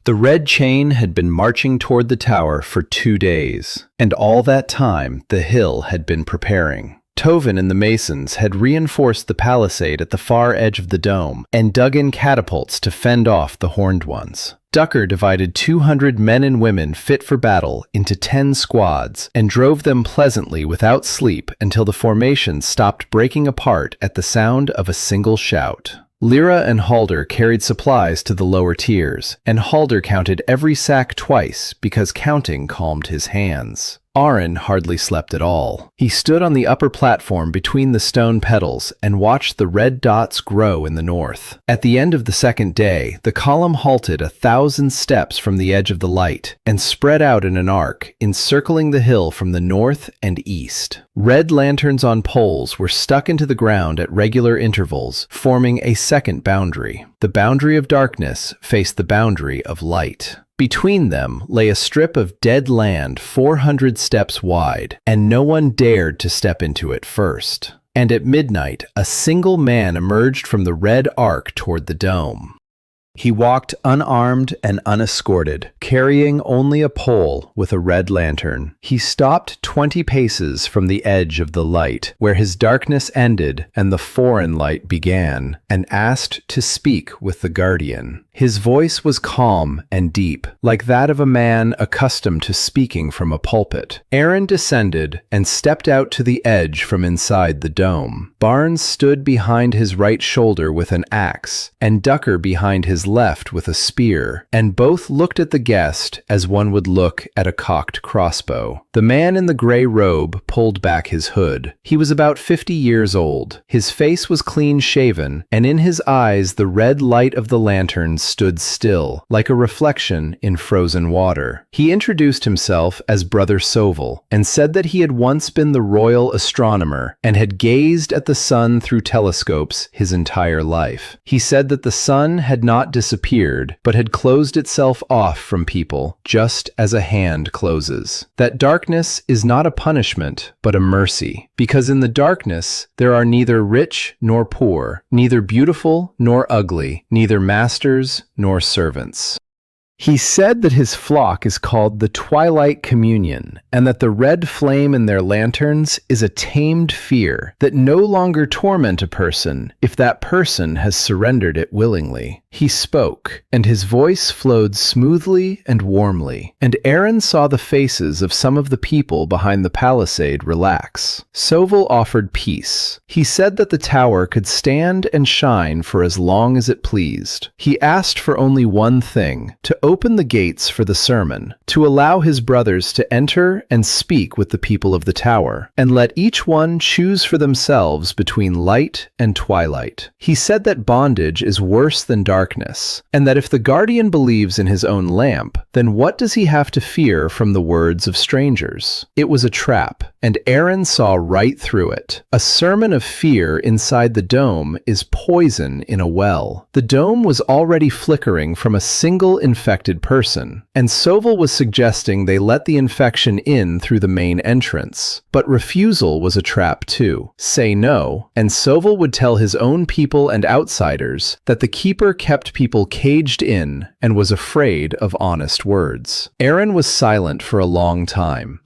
The red chain had been marching toward the tower for 2 days, and all that time the hill had been preparing. Tovin and the masons had reinforced the palisade at the far edge of the dome and dug in catapults to fend off the horned ones. Ducker divided 200 men and women fit for battle into 10 squads and drove them pleasantly without sleep until the formation stopped breaking apart at the sound of a single shout. Lyra and Halder carried supplies to the lower tiers, and Halder counted every sack twice because counting calmed his hands. Arryn hardly slept at all. He stood on the upper platform between the stone petals and watched the red dots grow in the north. At the end of the second day, the column halted 1,000 steps from the edge of the light and spread out in an arc, encircling the hill from the north and east. Red lanterns on poles were stuck into the ground at regular intervals, forming a second boundary. The boundary of darkness faced the boundary of light. Between them lay a strip of dead land 400 steps wide, and no one dared to step into it first. And at midnight, a single man emerged from the red arc toward the dome. He walked unarmed and unescorted, carrying only a pole with a red lantern. He stopped 20 paces from the edge of the light, where his darkness ended and the foreign light began, and asked to speak with the guardian. His voice was calm and deep, like that of a man accustomed to speaking from a pulpit. Aaron descended and stepped out to the edge from inside the dome. Barnes stood behind his right shoulder with an axe, and Ducker behind his left with a spear, and both looked at the guest as one would look at a cocked crossbow. The man in the gray robe pulled back his hood. He was about 50 years old. His face was clean-shaven, and in his eyes the red light of the lanterns stood still, like a reflection in frozen water. He introduced himself as Brother Soval and said that he had once been the royal astronomer and had gazed at the sun through telescopes his entire life. He said that the sun had not disappeared, but had closed itself off from people, just as a hand closes. That darkness is not a punishment, but a mercy, because in the darkness there are neither rich nor poor, neither beautiful nor ugly, neither masters nor servants. He said that his flock is called the Twilight Communion, and that the red flame in their lanterns is a tamed fear that no longer torment a person if that person has surrendered it willingly. He spoke, and his voice flowed smoothly and warmly, and Aaron saw the faces of some of the people behind the palisade relax. Soval offered peace. He said that the tower could stand and shine for as long as it pleased. He asked for only one thing: to open the gates for the sermon, to allow his brothers to enter and speak with the people of the tower, and let each one choose for themselves between light and twilight. He said that bondage is worse than darkness, and that if the guardian believes in his own lamp, then what does he have to fear from the words of strangers? It was a trap, and Aaron saw right through it. A sermon of fear inside the dome is poison in a well. The dome was already flickering from a single infected person, and Soval was suggesting they let the infection in through the main entrance. But refusal was a trap too. Say no, and Soval would tell his own people and outsiders that the keeper kept people caged in and was afraid of honest words. Aaron was silent for a long time.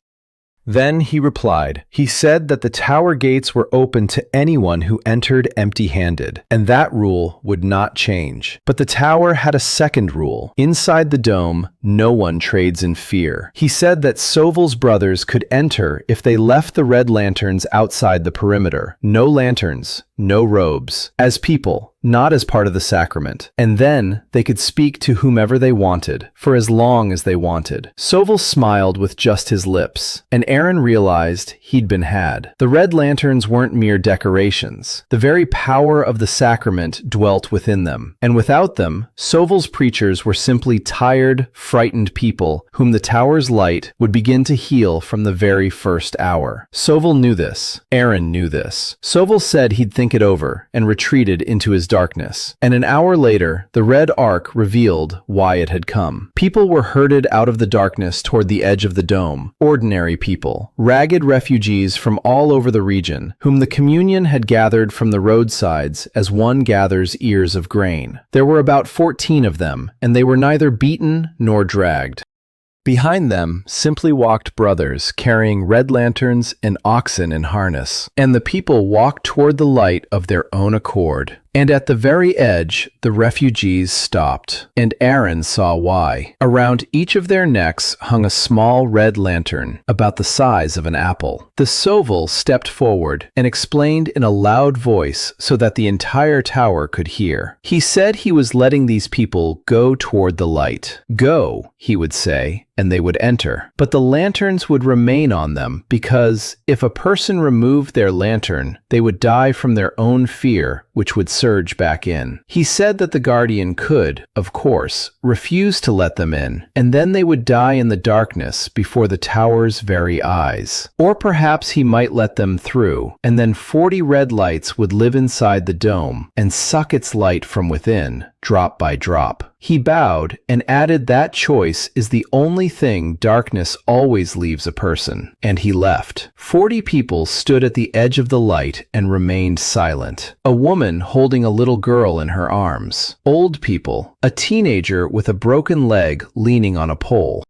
Then he replied. He said that the tower gates were open to anyone who entered empty-handed, and that rule would not change. But the tower had a second rule. Inside the dome, no one trades in fear. He said that Soval's brothers could enter if they left the red lanterns outside the perimeter. No lanterns, no robes. As people, not as part of the sacrament. And then they could speak to whomever they wanted, for as long as they wanted. Soval smiled with just his lips, and Aaron realized he'd been had. The red lanterns weren't mere decorations. The very power of the sacrament dwelt within them, and without them, Soval's preachers were simply tired, frightened people whom the tower's light would begin to heal from the very first hour. Soval knew this. Aaron knew this. Soval said he'd think it over and retreated into his darkness. And an hour later, the red arc revealed why it had come. People were herded out of the darkness toward the edge of the dome. Ordinary people, ragged refugees from all over the region, whom the communion had gathered from the roadsides as one gathers ears of grain. There were about 14 of them, and they were neither beaten nor dragged. Behind them simply walked brothers carrying red lanterns and oxen in harness, and the people walked toward the light of their own accord. And at the very edge, the refugees stopped, and Aaron saw why. Around each of their necks hung a small red lantern, about the size of an apple. The Soval stepped forward and explained in a loud voice so that the entire tower could hear. He said he was letting these people go toward the light. Go, he would say, and they would enter. But the lanterns would remain on them because if a person removed their lantern, they would die from their own fear, which would surge back in. He said that the guardian could, of course, refuse to let them in, and then they would die in the darkness before the tower's very eyes. Or perhaps he might let them through, and then 40 red lights would live inside the dome and suck its light from within, drop by drop. He bowed and added that choice is the only thing darkness always leaves a person, and he left. 40 people stood at the edge of the light and remained silent. A woman holding a little girl in her arms. Old people. A teenager with a broken leg leaning on a pole.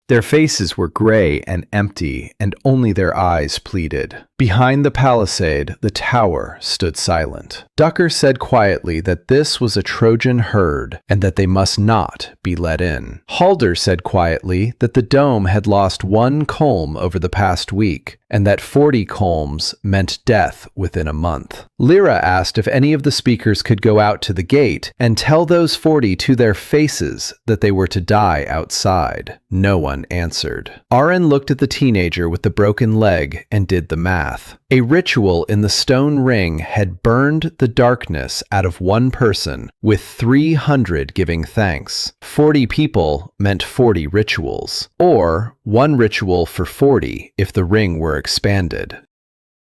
Their faces were gray and empty, and only their eyes pleaded. Behind the palisade, the tower stood silent. Ducker said quietly that this was a Trojan herd, and that they must not be let in. Halder said quietly that the dome had lost 1 colm over the past week, and that 40 colms meant death within a month. Lyra asked if any of the speakers could go out to the gate and tell those 40 to their faces that they were to die outside. No one one answered. Aaron looked at the teenager with the broken leg and did the math. A ritual in the stone ring had burned the darkness out of one person, with 300 giving thanks. 40 people meant 40 rituals, or one ritual for 40 if the ring were expanded.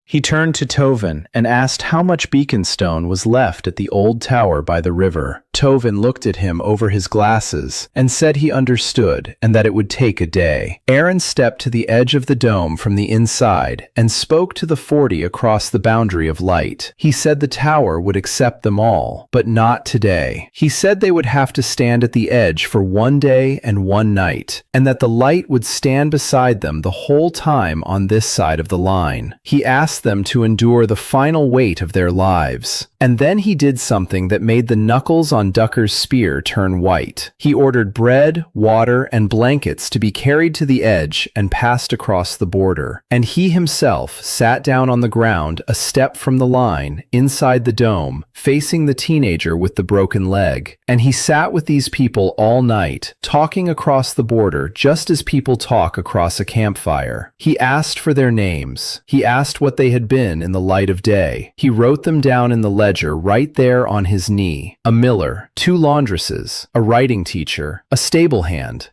He turned to Tovin and asked how much beacon stone was left at the old tower by the river. Tovin looked at him over his glasses and said he understood and that it would take a day. Aaron stepped to the edge of the dome from the inside and spoke to the 40 across the boundary of light. He said the tower would accept them all, but not today. He said they would have to stand at the edge for 1 day and 1 night, and that the light would stand beside them the whole time on this side of the line. He asked them to endure the final weight of their lives. And then he did something that made the knuckles on Ducker's spear turn white. He ordered bread, water, and blankets to be carried to the edge and passed across the border. And he himself sat down on the ground a step from the line, inside the dome, facing the teenager with the broken leg. And he sat with these people all night, talking across the border just as people talk across a campfire. He asked for their names. He asked what they had been in the light of day. He wrote them down in the ledger right there on his knee. A miller, 2 laundresses, a writing teacher, a stable hand.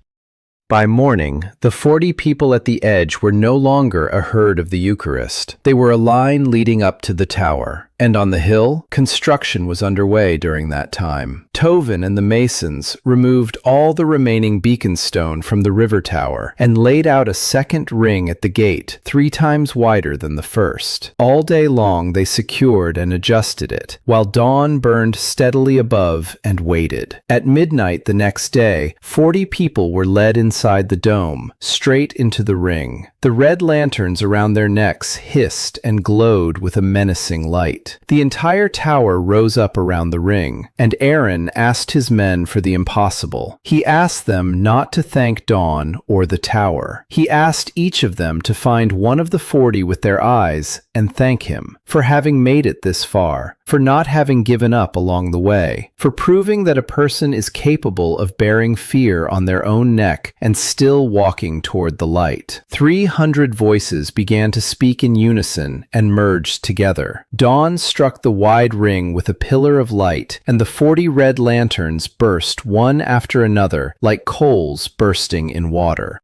By morning, the 40 people at the edge were no longer a herd of the Eucharist. They were a line leading up to the tower. And on the hill, construction was underway during that time. Tovin and the masons removed all the remaining beacon stone from the river tower and laid out a second ring at the gate, 3 times wider than the first. All day long they secured and adjusted it, while dawn burned steadily above and waited. At midnight the next day, 40 people were led inside the dome, straight into the ring. The red lanterns around their necks hissed and glowed with a menacing light. The entire tower rose up around the ring, and Aaron asked his men for the impossible. He asked them not to thank Dawn or the tower. He asked each of them to find one of the 40 with their eyes and thank him for having made it this far, for not having given up along the way, for proving that a person is capable of bearing fear on their own neck and still walking toward the light. 300 voices began to speak in unison and merged together. Dawn struck the wide ring with a pillar of light, and the 40 red lanterns burst one after another like coals bursting in water.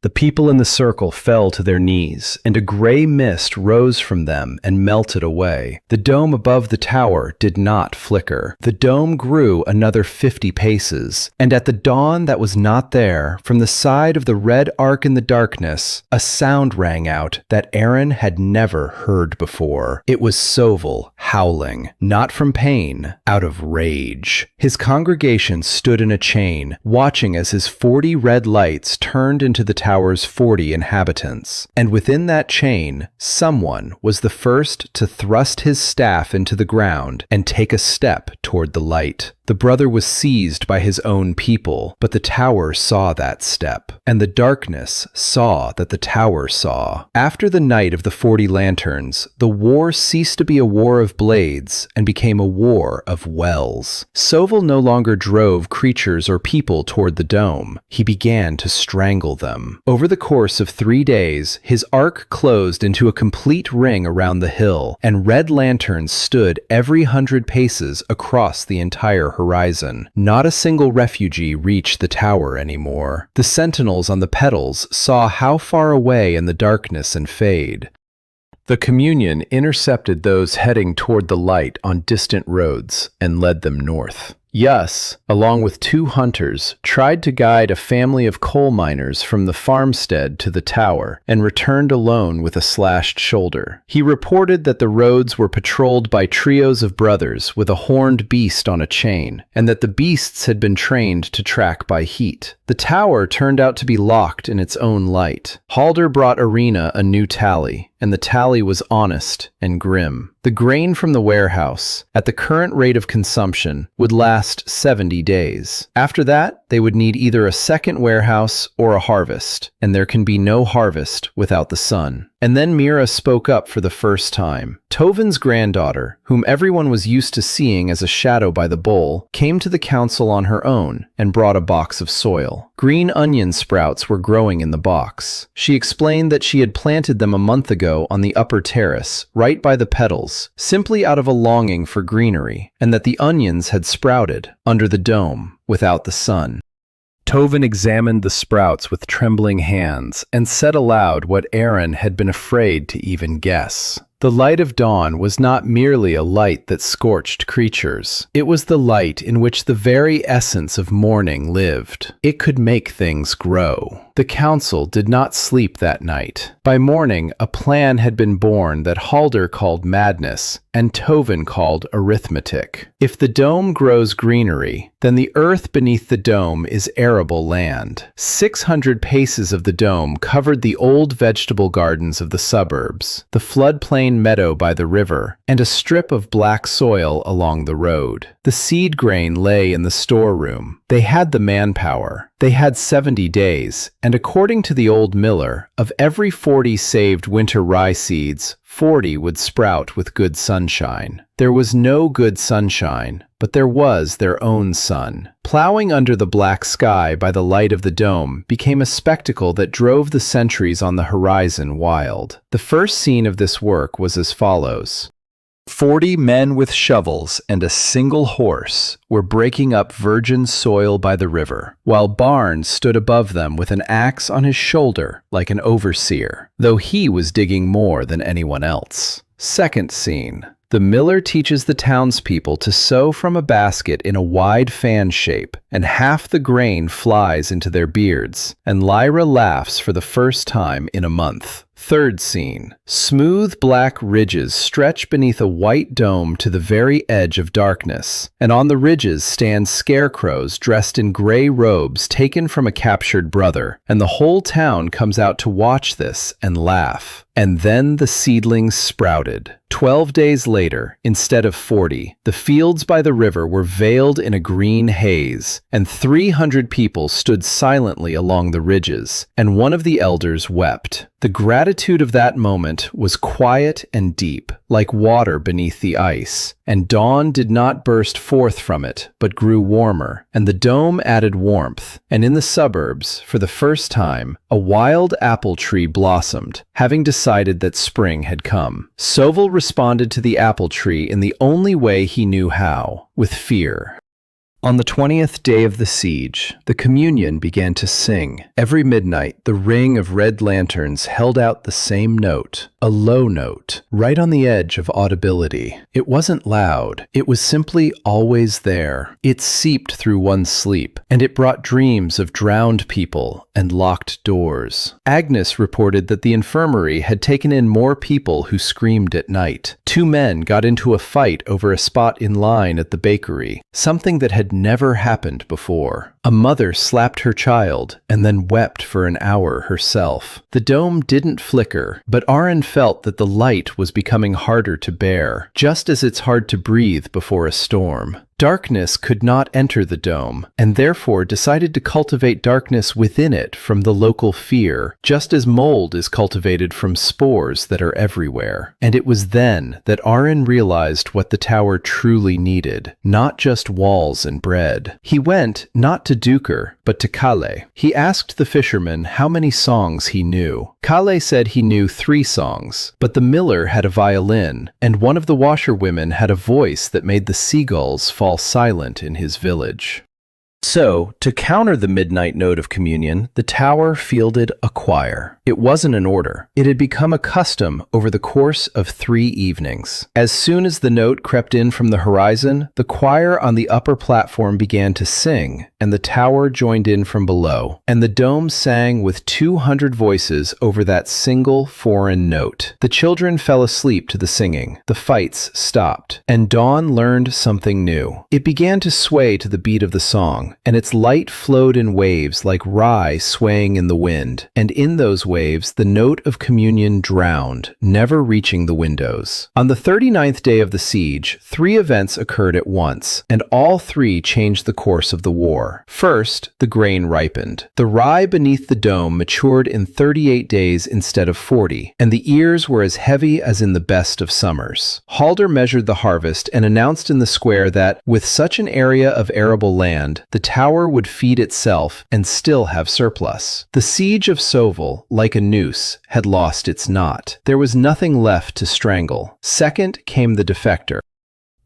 The people in the circle fell to their knees, and a gray mist rose from them and melted away. The dome above the tower did not flicker. The dome grew another 50 paces, and at the dawn that was not there, from the side of the red arc in the darkness, a sound rang out that Aaron had never heard before. It was Soval howling, not from pain, out of rage. His congregation stood in a chain, watching as his 40 red lights turned into the tower's 40 inhabitants. And within that chain, someone was the first to thrust his staff into the ground and take a step toward the light. The brother was seized by his own people, but the tower saw that step, and the darkness saw that the tower saw. After the night of the 40 lanterns, the war ceased to be a war of blades and became a war of wells. Soval no longer drove creatures or people toward the dome. He began to strangle them. Over the course of 3 days, his arc closed into a complete ring around the hill, and red lanterns stood every 100 paces across the entire horizon. Not a single refugee reached the tower anymore. The sentinels on the pedals saw how far away in the darkness and fade. The communion intercepted those heading toward the light on distant roads and led them north. Yus, along with 2 hunters, tried to guide a family of coal miners from the farmstead to the tower and returned alone with a slashed shoulder. He reported that the roads were patrolled by trios of brothers with a horned beast on a chain, and that the beasts had been trained to track by heat. The tower turned out to be locked in its own light. Halder brought Arena a new tally, and the tally was honest and grim. The grain from the warehouse, at the current rate of consumption, would last 70 days. After that, they would need either a second warehouse or a harvest, and there can be no harvest without the sun. And then Mira spoke up for the first time. Tovin's granddaughter, whom everyone was used to seeing as a shadow by the bowl, came to the council on her own and brought a box of soil. Green onion sprouts were growing in the box. She explained that she had planted them a month ago on the upper terrace, right by the petals, simply out of a longing for greenery, and that the onions had sprouted under the dome without the sun. Tovin examined the sprouts with trembling hands and said aloud what Aaron had been afraid to even guess. The light of dawn was not merely a light that scorched creatures. It was the light in which the very essence of morning lived. It could make things grow. The council did not sleep that night. By morning, a plan had been born that Halder called madness and Tovin called arithmetic. If the dome grows greenery, then the earth beneath the dome is arable land. 600 paces of the dome covered the old vegetable gardens of the suburbs, the floodplain meadow by the river, and a strip of black soil along the road. The seed grain lay in the storeroom. They had the manpower. They had 70 days, and according to the old miller, of every 40 saved winter rye seeds, 40 would sprout with good sunshine. There was no good sunshine, but there was their own sun. Plowing under the black sky by the light of the dome became a spectacle that drove the sentries on the horizon wild. The first scene of this work was as follows. 40 men with shovels and a single horse were breaking up virgin soil by the river, while Barnes stood above them with an axe on his shoulder like an overseer, though he was digging more than anyone else. Second scene. The miller teaches the townspeople to sow from a basket in a wide fan shape, and half the grain flies into their beards, and Lyra laughs for the first time in a month. Third scene. Smooth black ridges stretch beneath a white dome to the very edge of darkness, and on the ridges stand scarecrows dressed in gray robes taken from a captured brother, and the whole town comes out to watch this and laugh. And then the seedlings sprouted. 12 days later, instead of 40, the fields by the river were veiled in a green haze, and 300 people stood silently along the ridges, and one of the elders wept. The gratitude of that moment was quiet and deep, like water beneath the ice, and dawn did not burst forth from it, but grew warmer, and the dome added warmth, and in the suburbs, for the first time, a wild apple tree blossomed, having decided that spring had come. Soval responded to the apple tree in the only way he knew how, with fear. On the 20th day of the siege, the communion began to sing. Every midnight, the ring of red lanterns held out the same note, a low note, right on the edge of audibility. It wasn't loud. It was simply always there. It seeped through one's sleep, and it brought dreams of drowned people and locked doors. Agnes reported that the infirmary had taken in more people who screamed at night. 2 men got into a fight over a spot in line at the bakery, something that had never happened before. A mother slapped her child and then wept for an hour herself. The dome didn't flicker, but Aaron felt that the light was becoming harder to bear, just as it's hard to breathe before a storm. Darkness could not enter the dome, and therefore decided to cultivate darkness within it from the local fear, just as mold is cultivated from spores that are everywhere. And it was then that Aaron realized what the tower truly needed, not just walls and bread. He went, not to Duker, but to Kale. He asked the fisherman how many songs he knew. Kale said he knew 3 songs, but the miller had a violin, and one of the washerwomen had a voice that made the seagulls fall silent in his village. So, to counter the midnight note of communion, the tower fielded a choir. It wasn't an order. It had become a custom over the course of 3 evenings. As soon as the note crept in from the horizon, the choir on the upper platform began to sing, and the tower joined in from below, and the dome sang with 200 voices over that single foreign note. The children fell asleep to the singing. The fights stopped, and dawn learned something new. It began to sway to the beat of the song, and its light flowed in waves like rye swaying in the wind, and in those waves the note of communion drowned, never reaching the windows. On the 39th day of the siege, 3 events occurred at once, and all 3 changed the course of the war. tower. First, the grain ripened. The rye beneath the dome matured in 38 days instead of 40, and the ears were as heavy as in the best of summers. Halder measured the harvest and announced in the square that, with such an area of arable land, the tower would feed itself and still have surplus. The siege of Sovil, like a noose, had lost its knot. There was nothing left to strangle. Second came the defector.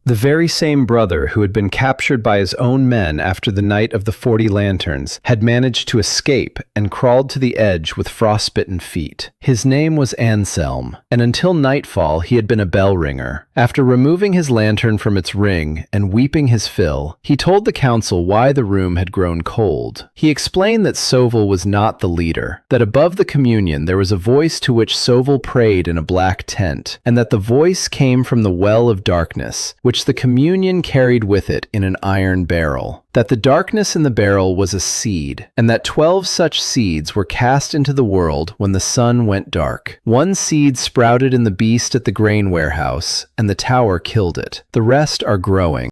The very same brother who had been captured by his own men after the night of the 40 lanterns had managed to escape and crawled to the edge with frostbitten feet. His name was Anselm, and until nightfall he had been a bell ringer. After removing his lantern from its ring and weeping his fill, he told the council why the room had grown cold. He explained that Sovil was not the leader, that above the communion there was a voice to which Sovil prayed in a black tent, and that the voice came from the well of darkness, which the communion carried with it in an iron barrel, that the darkness in the barrel was a seed, and that 12 such seeds were cast into the world when the sun went dark. One seed sprouted in the beast at the grain warehouse, and the tower killed it. The rest are growing.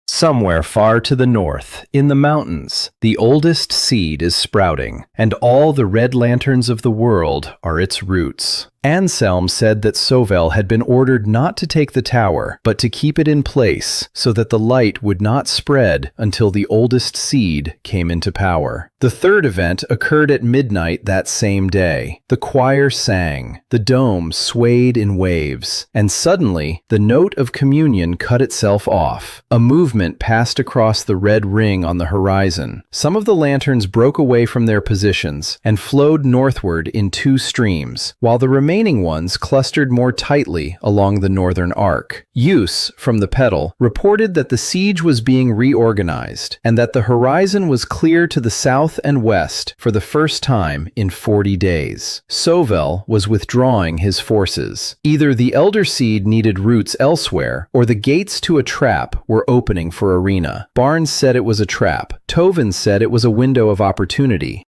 Somewhere far to the north, in the mountains, the oldest seed is sprouting, and all the red lanterns of the world are its roots. Anselm said that Sovil had been ordered not to take the tower, but to keep it in place so that the light would not spread until the oldest seed came into power. The third event occurred at midnight that same day. The choir sang, the dome swayed in waves, and suddenly the note of communion cut itself off. A movement passed across the red ring on the horizon. Some of the lanterns broke away from their positions and flowed northward in 2 streams, while the remaining ones clustered more tightly along the northern arc. Use, from the pedal, reported that the siege was being reorganized, and that the horizon was clear to the south and west for the first time in 40 days. Sovil was withdrawing his forces. Either the elder seed needed roots elsewhere, or the gates to a trap were opening for Arena. Barnes said it was a trap. Tovin said it was a window of opportunity.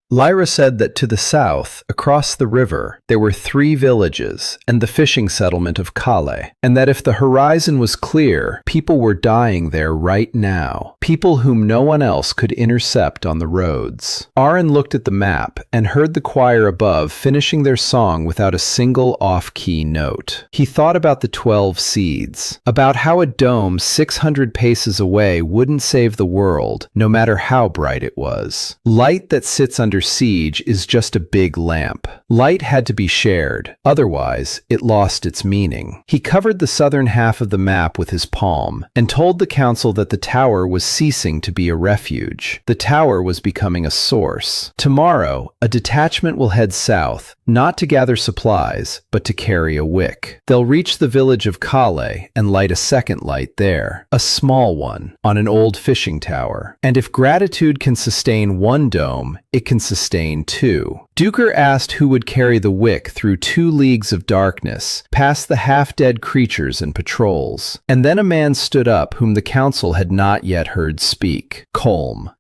Lyra said that to the south, across the river, there were 3 villages and the fishing settlement of Kale, and that if the horizon was clear, people were dying there right now, people whom no one else could intercept on the roads. Aron looked at the map and heard the choir above finishing their song without a single off-key note. He thought about the 12 seeds, about how a dome 600 paces away wouldn't save the world, no matter how bright it was. Light that sits under siege is just a big lamp. Light had to be shared, otherwise it lost its meaning. He covered the southern half of the map with his palm and told the council that the tower was ceasing to be a refuge. The tower was becoming a source. Tomorrow, a detachment will head south, not to gather supplies, but to carry a wick. They'll reach the village of Kale and light a second light there, a small one, on an old fishing tower. And if gratitude can sustain one dome, it can sustain 2. Duker asked who would carry the wick through 2 leagues of darkness, past the half-dead creatures and patrols. And then a man stood up whom the council had not yet heard speak. Colm.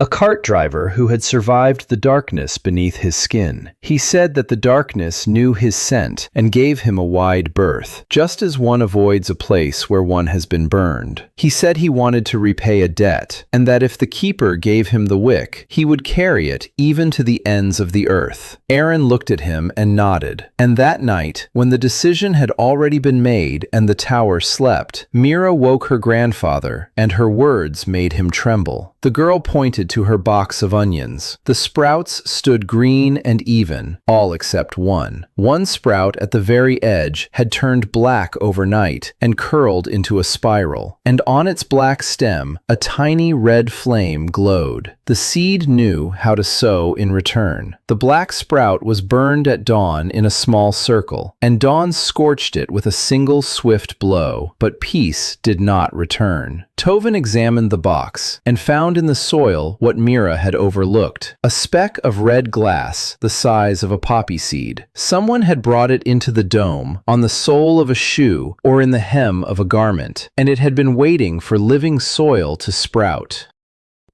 A cart driver who had survived the darkness beneath his skin. He said that the darkness knew his scent and gave him a wide berth, just as one avoids a place where one has been burned. He said he wanted to repay a debt, and that if the keeper gave him the wick, he would carry it even to the ends of the earth. Aaron looked at him and nodded. And that night, when the decision had already been made and the tower slept, Mira woke her grandfather, and her words made him tremble. The girl pointed to her box of onions. The sprouts stood green and even, all except one. One sprout at the very edge had turned black overnight and curled into a spiral, and on its black stem, a tiny red flame glowed. The seed knew how to sow in return. The black sprout was burned at dawn in a small circle, and dawn scorched it with a single swift blow, but peace did not return. Tovin examined the box and found in the soil what Mira had overlooked, a speck of red glass the size of a poppy seed. Someone had brought it into the dome, on the sole of a shoe or in the hem of a garment, and it had been waiting for living soil to sprout.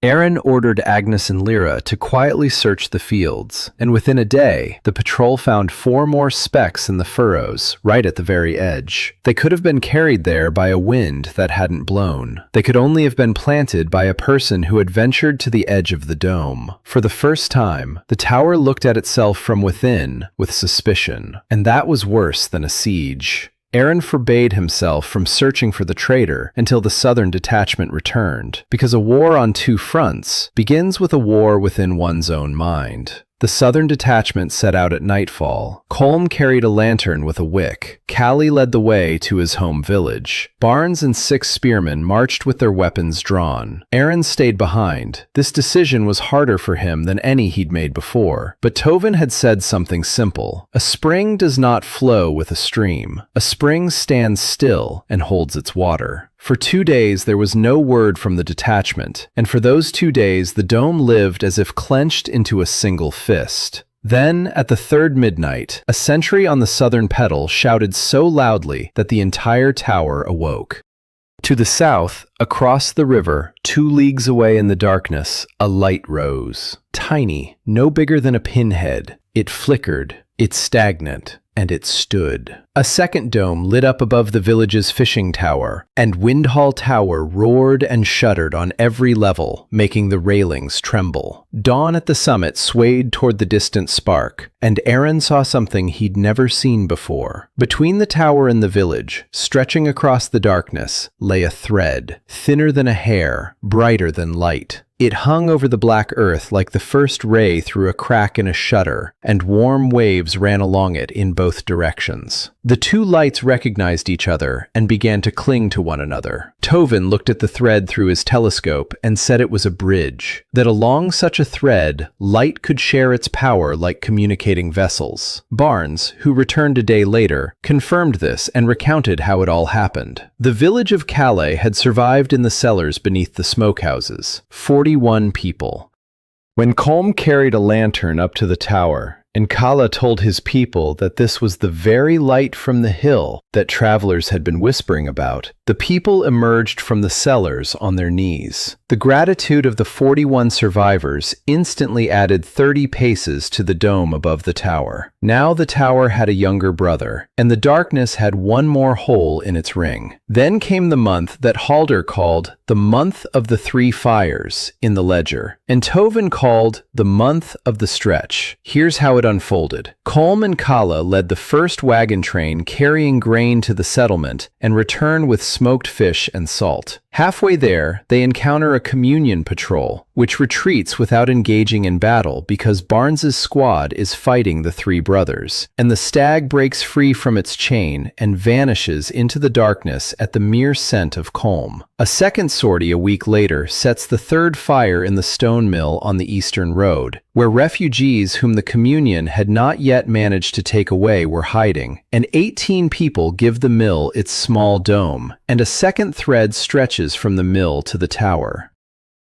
Aaron ordered Agnes and Lyra to quietly search the fields, and within a day, the patrol found 4 more specks in the furrows, right at the very edge. They could have been carried there by a wind that hadn't blown. They could only have been planted by a person who had ventured to the edge of the dome. For the first time, the tower looked at itself from within with suspicion, and that was worse than a siege. Aaron forbade himself from searching for the traitor until the southern detachment returned, because a war on 2 fronts begins with a war within one's own mind. The southern detachment set out at nightfall. Colm carried a lantern with a wick. Callie led the way to his home village. Barnes and 6 spearmen marched with their weapons drawn. Aaron stayed behind. This decision was harder for him than any he'd made before. But Tovin had said something simple. A spring does not flow with a stream. A spring stands still and holds its water. For 2 days there was no word from the detachment, and for those 2 days the dome lived as if clenched into a single fist. Then, at the 3rd midnight, a sentry on the southern pedal shouted so loudly that the entire tower awoke. To the south, across the river, 2 leagues away in the darkness, a light rose. Tiny, no bigger than a pinhead. It flickered, it stagnant, and it stood. A second dome lit up above the village's fishing tower, and Windhall Tower roared and shuddered on every level, making the railings tremble. Dawn at the summit swayed toward the distant spark, and Aaron saw something he'd never seen before. Between the tower and the village, stretching across the darkness, lay a thread, thinner than a hair, brighter than light. It hung over the black earth like the first ray through a crack in a shutter, and warm waves ran along it in both directions. The 2 lights recognized each other and began to cling to one another. Tovin looked at the thread through his telescope and said it was a bridge, that along such a thread, light could share its power like communicating vessels. Barnes, who returned a day later, confirmed this and recounted how it all happened. The village of Calais had survived in the cellars beneath the smokehouses. 41 people. When Colm carried a lantern up to the tower, and Kala told his people that this was the very light from the hill that travelers had been whispering about, the people emerged from the cellars on their knees. The gratitude of the 41 survivors instantly added 30 paces to the dome above the tower. Now the tower had a younger brother, and the darkness had one more hole in its ring. Then came the month that Halder called the Month of the 3 Fires in the ledger, and Tovin called the Month of the Stretch. Here's how it unfolded. Colm and Kala led the first wagon train carrying grain to the settlement and return with smoked fish and salt. Halfway there, they encounter a communion patrol, which retreats without engaging in battle because Barnes's squad is fighting the 3 brothers, and the stag breaks free from its chain and vanishes into the darkness at the mere scent of Colm. A second sortie a week later sets the 3rd fire in the stone mill on the eastern road, where refugees whom the communion had not yet managed to take away were hiding, and 18 people give the mill its small dome, and a second thread stretches from the mill to the tower.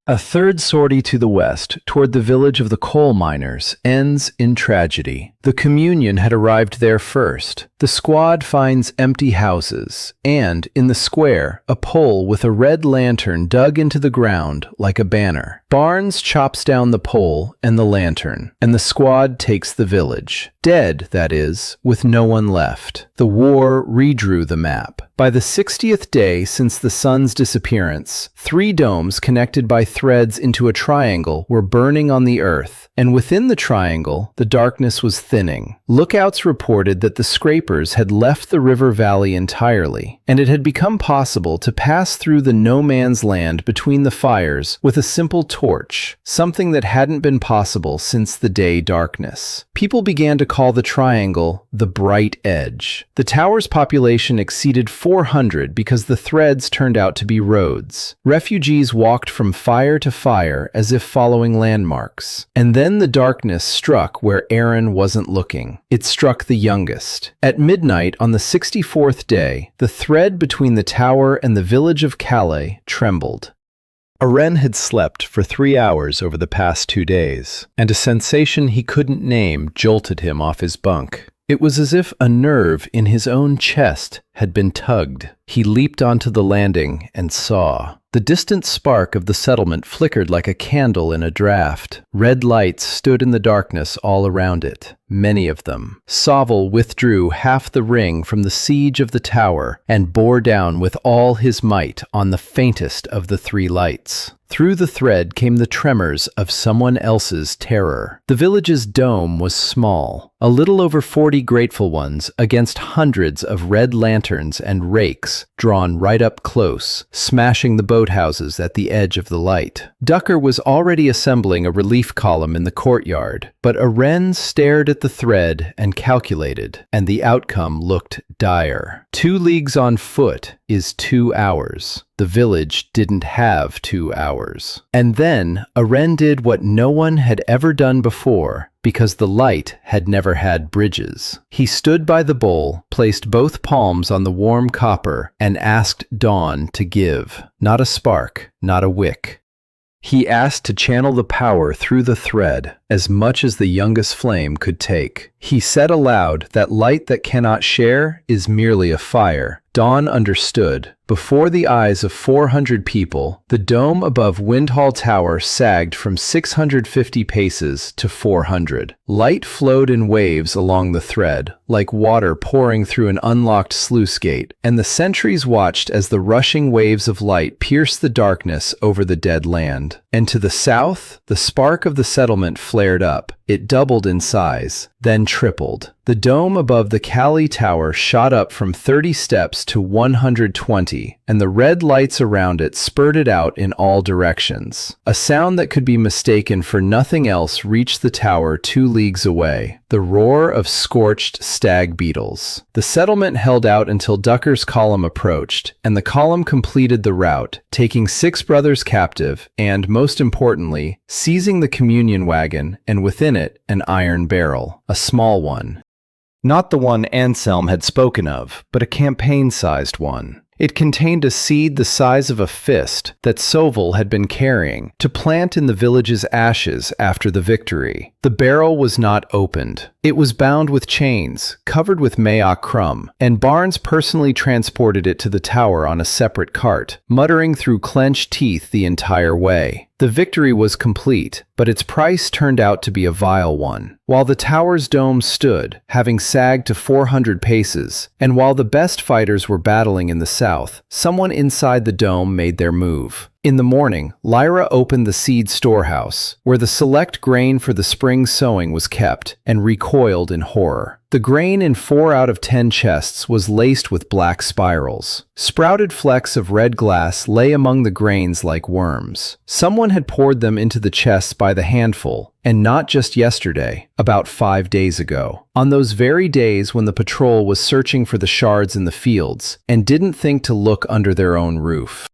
A third sortie to the west, toward the village of the coal miners, ends in tragedy. The communion had arrived there first. The squad finds empty houses, and, in the square, a pole with a red lantern dug into the ground like a banner. Barnes chops down the pole and the lantern, and the squad takes the village. Dead, that is, with no one left. The war redrew the map. By the 60th day since the sun's disappearance, 3 domes connected by threads into a triangle were burning on the earth, and within the triangle, the darkness was thinning. Lookouts reported that the scrapers had left the river valley entirely, and it had become possible to pass through the no-man's land between the fires with a simple torch, something that hadn't been possible since the day darkness. People began to call the triangle the Bright Edge. The tower's population exceeded 400 because the threads turned out to be roads. Refugees walked from fire to fire as if following landmarks. And then the darkness struck where Aaron wasn't looking. It struck the youngest. At midnight on the 64th day, the thread between the tower and the village of Calais trembled. Aren had slept for 3 hours over the past 2 days, and a sensation he couldn't name jolted him off his bunk. It was as if a nerve in his own chest had been tugged. He leaped onto the landing and saw. The distant spark of the settlement flickered like a candle in a draught. Red lights stood in the darkness all around it, many of them. Sovel withdrew half the ring from the siege of the tower and bore down with all his might on the faintest of the three lights. Through the thread came the tremors of someone else's terror. The village's dome was small, a little over 40 grateful ones against hundreds of red lanterns and rakes drawn right up close, smashing the boathouses at the edge of the light. Ducker was already assembling a relief column in the courtyard, but Aren stared at the thread and calculated, and the outcome looked dire. 2 leagues on foot is 2 hours. The village didn't have 2 hours. And then Aren did what no one had ever done before, because the light had never had bridges. He stood by the bowl, placed both palms on the warm copper, and asked dawn to give. Not a spark, not a wick. He asked to channel the power through the thread, as much as the youngest flame could take. He said aloud that light that cannot share is merely a fire. Dawn understood. Before the eyes of 400 people, the dome above Windhall Tower sagged from 650 paces to 400. Light flowed in waves along the thread, like water pouring through an unlocked sluice gate, and the sentries watched as the rushing waves of light pierced the darkness over the dead land. And to the south, the spark of the settlement flared up. It doubled in size, then tripled. The dome above the Cali Tower shot up from 30 steps to 120, and the red lights around it spurted out in all directions. A sound that could be mistaken for nothing else reached the tower 2 leagues away, the roar of scorched stag beetles. The settlement held out until Ducker's column approached, and the column completed the route, taking 6 brothers captive and, most importantly, seizing the communion wagon and within it an iron barrel, a small one. Not the one Anselm had spoken of, but a campaign-sized one. It contained a seed the size of a fist that Sovel had been carrying to plant in the village's ashes after the victory. The barrel was not opened. It was bound with chains, covered with mayock crumb, and Barnes personally transported it to the tower on a separate cart, muttering through clenched teeth the entire way. The victory was complete, but its price turned out to be a vile one. While the tower's dome stood, having sagged to 400 paces, and while the best fighters were battling in the south, someone inside the dome made their move. In the morning, Lyra opened the seed storehouse, where the select grain for the spring sowing was kept, and recoiled in horror. The grain in 4 out of 10 chests was laced with black spirals. Sprouted flecks of red glass lay among the grains like worms. Someone had poured them into the chests by the handful, and not just yesterday, about 5 days ago. On those very days when the patrol was searching for the shards in the fields, and didn't think to look under their own roof.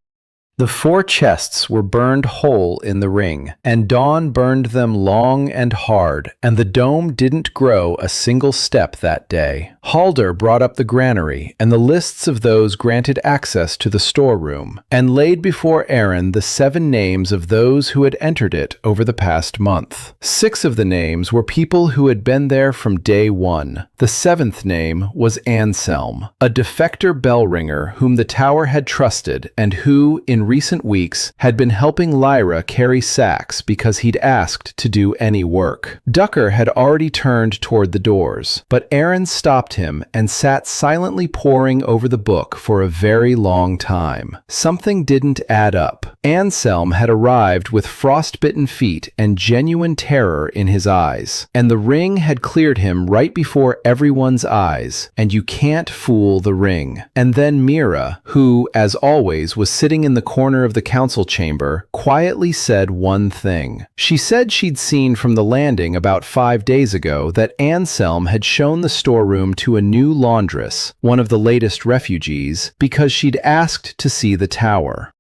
The 4 chests were burned whole in the ring, and dawn burned them long and hard, and the dome didn't grow a single step that day. Halder brought up the granary and the lists of those granted access to the storeroom, and laid before Aaron the 7 names of those who had entered it over the past month. 6 of the names were people who had been there from day 1. The 7th name was Anselm, a defector bell ringer whom the tower had trusted and who, in recent weeks, had been helping Lyra carry sacks because he'd asked to do any work. Ducker had already turned toward the doors, but Aaron stopped him and sat silently poring over the book for a very long time. Something didn't add up. Anselm had arrived with frostbitten feet and genuine terror in his eyes, and the ring had cleared him right before everyone's eyes, and you can't fool the ring. And then Mira, who, as always, was sitting in the corner of the council chamber, quietly said one thing. She said she'd seen from the landing about 5 days ago that Anselm had shown the storeroom to a new laundress, one of the latest refugees, because she'd asked to see the tower.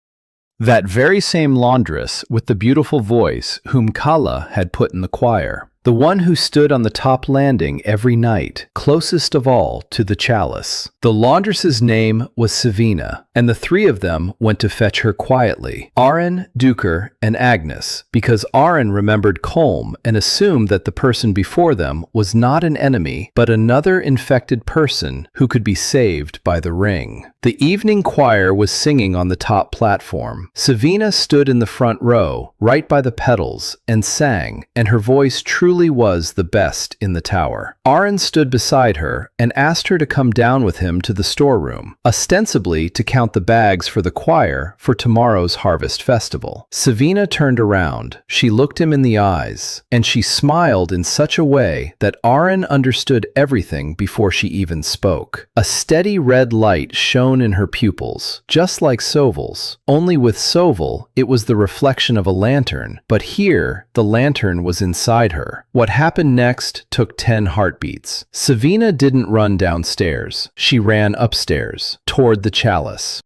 That very same laundress with the beautiful voice whom Kala had put in the choir. the one who stood on the top landing every night, closest of all to the chalice. The laundress's name was Savina, and the three of them went to fetch her quietly, Aron, Duker, and Agnes, because Aron remembered Colm and assumed that the person before them was not an enemy, but another infected person who could be saved by the ring. The evening choir was singing on the top platform. Savina stood in the front row, right by the pedals, and sang, and her voice truly was the best in the tower. Aron stood beside her and asked her to come down with him to the storeroom, ostensibly to count the bags for the choir for tomorrow's harvest festival. Savina turned around. She looked him in the eyes, and she smiled in such a way that Aron understood everything before she even spoke. A steady red light shone in her pupils, just like Soval's. Only with Soval, it was the reflection of a lantern, but here, the lantern was inside her. What happened next took 10 heartbeats. Savina didn't run downstairs. She ran upstairs, toward the chalice.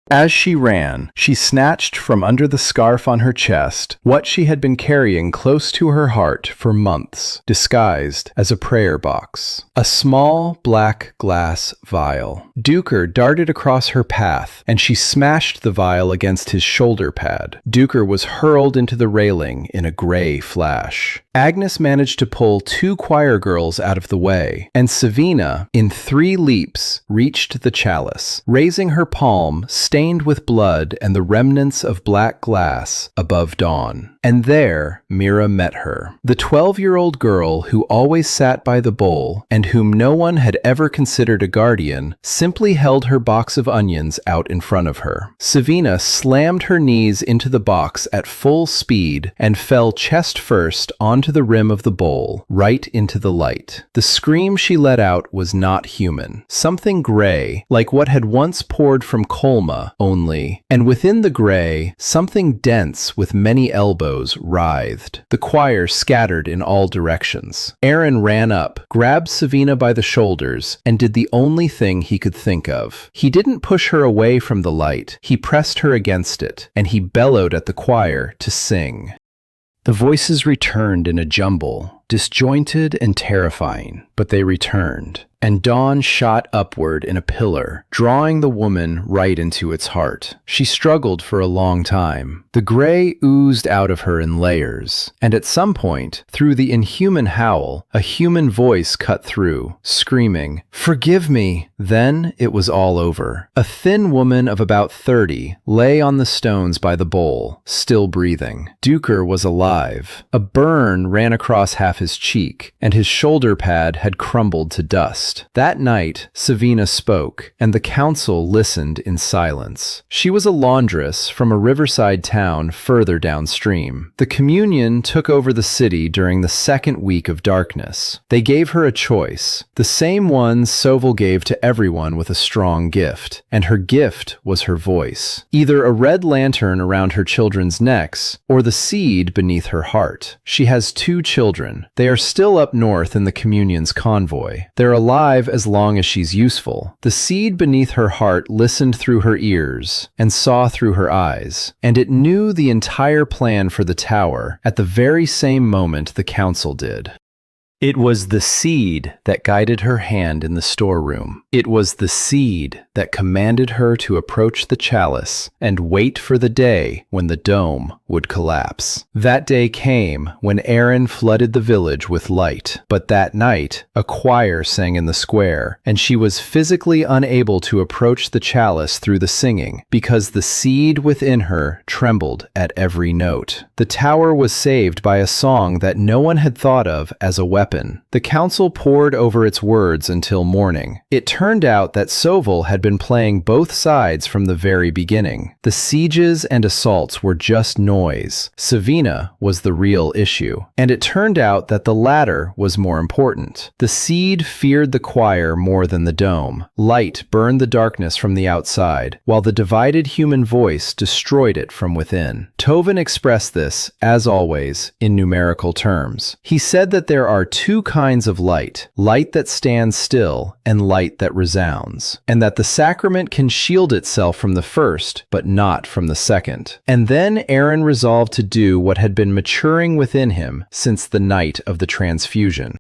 As she ran, she snatched from under the scarf on her chest what she had been carrying close to her heart for months, disguised as a prayer box. A small black glass vial. Duker darted across her path, and she smashed the vial against his shoulder pad. Duker was hurled into the railing in a gray flash. Agnes managed to pull 2 choir girls out of the way, and Savina, in 3 leaps, reached the chalice, raising her palm, stained with blood and the remnants of black glass, above Dawn. And there, Mira met her. The 12-year-old girl who always sat by the bowl, and whom no one had ever considered a guardian, simply held her box of onions out in front of her. Savina slammed her knees into the box at full speed and fell chest first onto the rim of the bowl, right into the light. The scream she let out was not human. Something gray, like what had once poured from Colma, only. And within the gray, something dense with many elbows writhed. The choir scattered in all directions. Aron ran up, grabbed Savina by the shoulders, and did the only thing he could think of. He didn't push her away from the light. He pressed her against it, and he bellowed at the choir to sing. The voices returned in a jumble, disjointed and terrifying, but they returned. And Dawn shot upward in a pillar, drawing the woman right into its heart. She struggled for a long time. The gray oozed out of her in layers, and at some point, through the inhuman howl, a human voice cut through, screaming, "Forgive me!" Then it was all over. A thin woman of about 30 lay on the stones by the bowl, still breathing. Duker was alive. A burn ran across half his cheek, and his shoulder pad had crumbled to dust. That night, Savina spoke, and the council listened in silence. She was a laundress from a riverside town further downstream. The communion took over the city during the second week of darkness. They gave her a choice, the same one Soval gave to everyone with a strong gift, and her gift was her voice. Either a red lantern around her children's necks, or the seed beneath her heart. She has 2 children. They are still up north in the communion's convoy. They're alive as long as she's useful. The seed beneath her heart listened through her ears and saw through her eyes, and it knew the entire plan for the tower at the very same moment the council did. It was the seed that guided her hand in the storeroom. It was the seed that commanded her to approach the chalice and wait for the day when the dome would collapse. That day came when Aron flooded the village with light. But that night, a choir sang in the square, and she was physically unable to approach the chalice through the singing because the seed within her trembled at every note. The tower was saved by a song that no one had thought of as a weapon. The council pored over its words until morning. It turned out that Soval had been playing both sides from the very beginning. The sieges and assaults were just noise. Savina was the real issue. And it turned out that the latter was more important. The seed feared the choir more than the dome. Light burned the darkness from the outside, while the divided human voice destroyed it from within. Tovin expressed this, as always, in numerical terms. He said that there are two kinds of light, light that stands still and light that resounds, and that the sacrament can shield itself from the first, but not from the second. And then Aaron resolved to do what had been maturing within him since the night of the transfusion.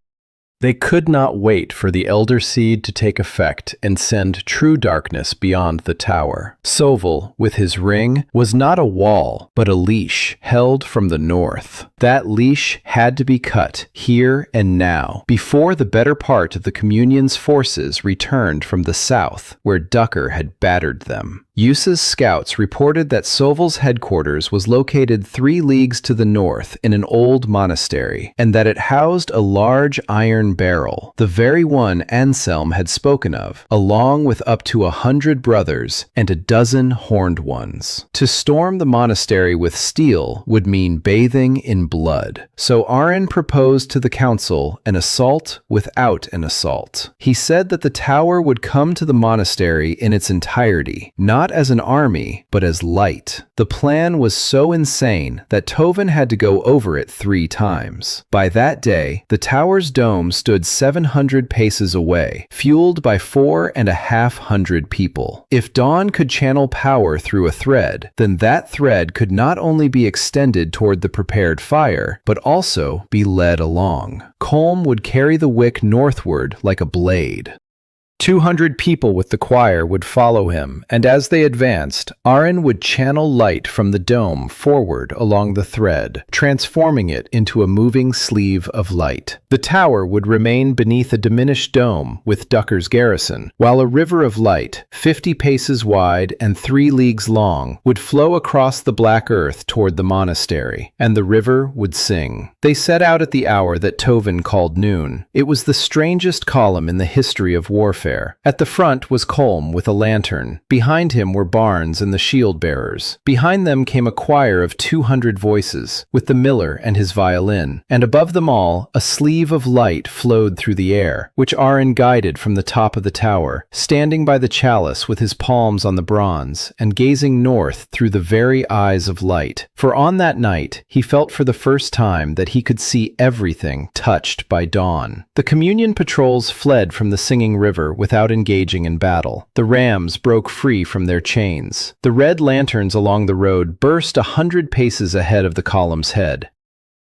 They could not wait for the elder seed to take effect and send true darkness beyond the tower. Soval, with his ring, was not a wall, but a leash held from the north. That leash had to be cut, here and now, before the better part of the Communion's forces returned from the south, where Ducker had battered them. Yusa's scouts reported that Soval's headquarters was located 3 leagues to the north in an old monastery, and that it housed a large iron barrel, the very one Anselm had spoken of, along with up to 100 brothers and a dozen horned ones. To storm the monastery with steel would mean bathing in blood, so Aaron proposed to the council an assault without an assault. He said that the tower would come to the monastery in its entirety, not as an army, but as light. The plan was so insane that Tovin had to go over it 3 times. By that day, the tower's dome stood 700 paces away, fueled by 4,500 people. If Dawn could channel power through a thread, then that thread could not only be extended toward the prepared fire, but also be led along. Colm would carry the wick northward like a blade. 200 people with the choir would follow him, and as they advanced, Aaron would channel light from the dome forward along the thread, transforming it into a moving sleeve of light. The tower would remain beneath a diminished dome with Ducker's garrison, while a river of light, 50 paces wide and 3 leagues long, would flow across the black earth toward the monastery, and the river would sing. They set out at the hour that Tovin called noon. It was the strangest column in the history of warfare. At the front was Colm with a lantern. Behind him were Barnes and the shield-bearers. Behind them came a choir of 200 voices, with the miller and his violin. And above them all, a sleeve of light flowed through the air, which Aaron guided from the top of the tower, standing by the chalice with his palms on the bronze, and gazing north through the very eyes of light. For on that night, he felt for the first time that he could see everything touched by dawn. The Communion patrols fled from the singing river without engaging in battle. The rams broke free from their chains. The red lanterns along the road burst 100 paces ahead of the column's head.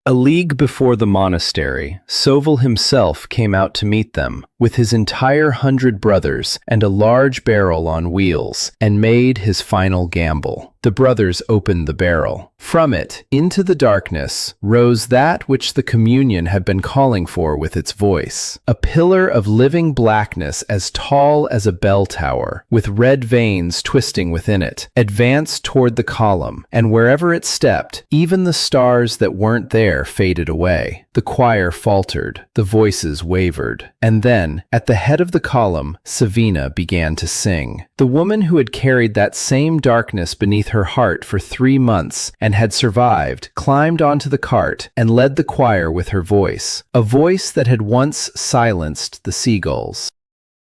A league before the monastery, Soval himself came out to meet them, with his entire 100 brothers and a large barrel on wheels, and made his final gamble. The brothers opened the barrel. From it, into the darkness, rose that which the Communion had been calling for with its voice. A pillar of living blackness as tall as a bell tower, with red veins twisting within it, advanced toward the column, and wherever it stepped, even the stars that weren't there faded away. The choir faltered, the voices wavered, and then, at the head of the column, Savina began to sing. The woman who had carried that same darkness beneath her heart for 3 months and had survived, climbed onto the cart and led the choir with her voice, a voice that had once silenced the seagulls.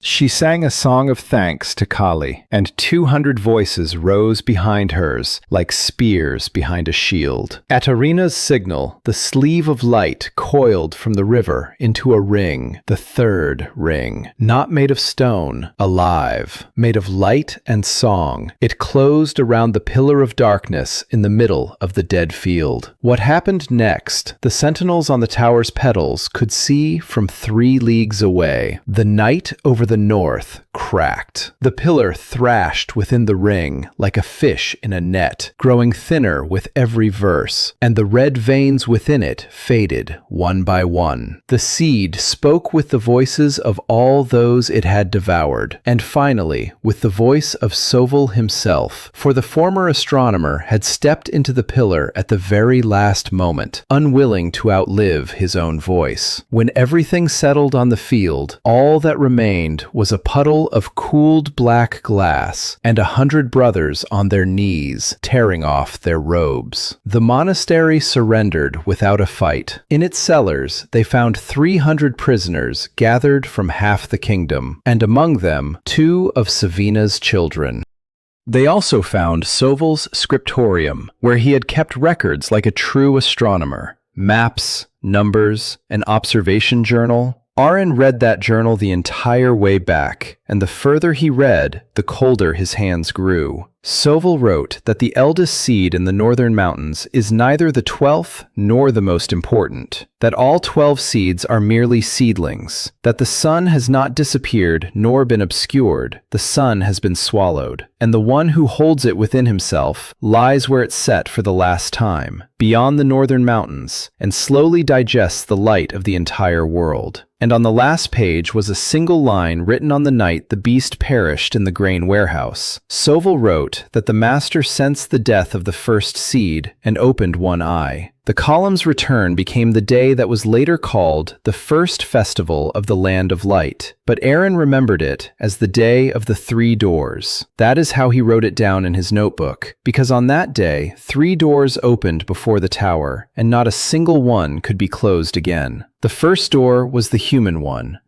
She sang a song of thanks to Kali, and 200 voices rose behind hers, like spears behind a shield. At Arina's signal, the sleeve of light coiled from the river into a ring, the 3rd ring, not made of stone, alive, made of light and song. It closed around the pillar of darkness in the middle of the dead field. What happened next, the sentinels on the tower's petals could see from 3 leagues away. The night over the north cracked. The pillar thrashed within the ring like a fish in a net, growing thinner with every verse, and the red veins within it faded one by one. The seed spoke with the voices of all those it had devoured, and finally with the voice of Soval himself, for the former astronomer had stepped into the pillar at the very last moment, unwilling to outlive his own voice. When everything settled on the field, all that remained was a puddle of cooled black glass and 100 brothers on their knees, tearing off their robes. The monastery surrendered without a fight. In its cellars, they found 300 prisoners gathered from half the kingdom, and among them 2 of Savina's children. They also found Soval's scriptorium, where he had kept records like a true astronomer. maps, numbers, an observation journal. Aaron read that journal the entire way back, and the further he read, the colder his hands grew. Soval wrote that the eldest seed in the northern mountains is neither the 12th nor the most important, that all 12 seeds are merely seedlings, that the sun has not disappeared nor been obscured, the sun has been swallowed, and the one who holds it within himself lies where it set for the last time, beyond the northern mountains, and slowly digests the light of the entire world. And on the last page was a single line written on the night the beast perished in the grain warehouse. Soval wrote that the master sensed the death of the first seed and opened one eye. The column's return became the day that was later called the first festival of the Land of Light, but Aaron remembered it as the Day of the Three Doors. That is how he wrote it down in his notebook, because on that day, 3 doors opened before the tower, and not a single one could be closed again. The first door was the human one.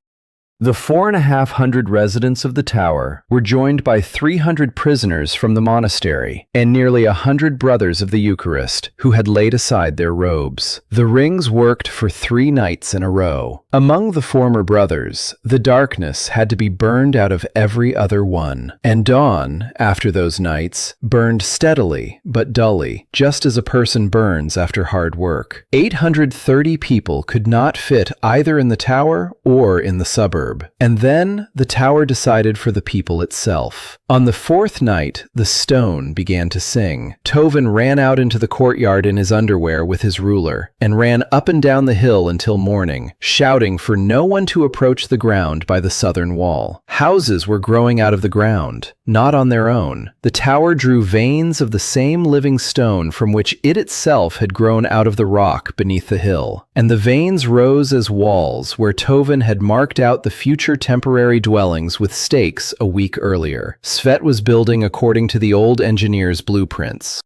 The 4,500 residents of the tower were joined by 300 prisoners from the monastery and nearly 100 brothers of the Eucharist who had laid aside their robes. The rings worked for 3 nights in a row. Among the former brothers, the darkness had to be burned out of every other one, and dawn, after those nights, burned steadily but dully, just as a person burns after hard work. 830 people could not fit either in the tower or in the suburb. And then the tower decided for the people itself. On the 4th night, the stone began to sing. Tovin ran out into the courtyard in his underwear with his ruler, and ran up and down the hill until morning, shouting for no one to approach the ground by the southern wall. Houses were growing out of the ground, not on their own. The tower drew veins of the same living stone from which it itself had grown out of the rock beneath the hill, and the veins rose as walls where Tovin had marked out the future temporary dwellings with stakes a week earlier. Svet was building according to the old engineer's blueprints.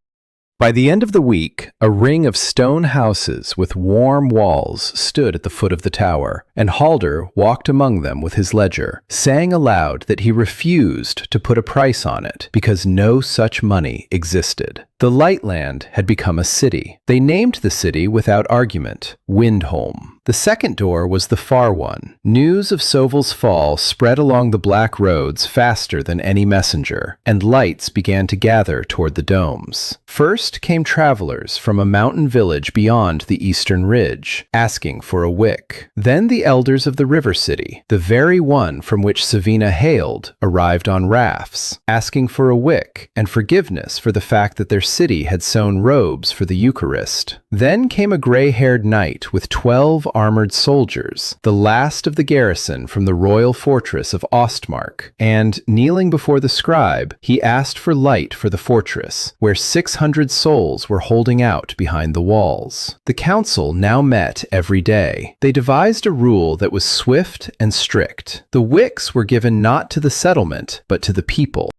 By the end of the week, a ring of stone houses with warm walls stood at the foot of the tower, and Halder walked among them with his ledger, saying aloud that he refused to put a price on it because no such money existed. The Lightland had become a city. They named the city without argument, Windholm. The second door was the far one. News of Soval's fall spread along the black roads faster than any messenger, and lights began to gather toward the domes. First came travelers from a mountain village beyond the eastern ridge, asking for a wick. Then the elders of the river city, the very one from which Savina hailed, arrived on rafts, asking for a wick and forgiveness for the fact that their city had sewn robes for the Eucharist. Then came a gray-haired knight with 12 armored soldiers, the last of the garrison from the royal fortress of Ostmark, and, kneeling before the scribe, he asked for light for the fortress, where 600 souls were holding out behind the walls. The council now met every day. They devised a rule that was swift and strict. The wicks were given not to the settlement, but to the people.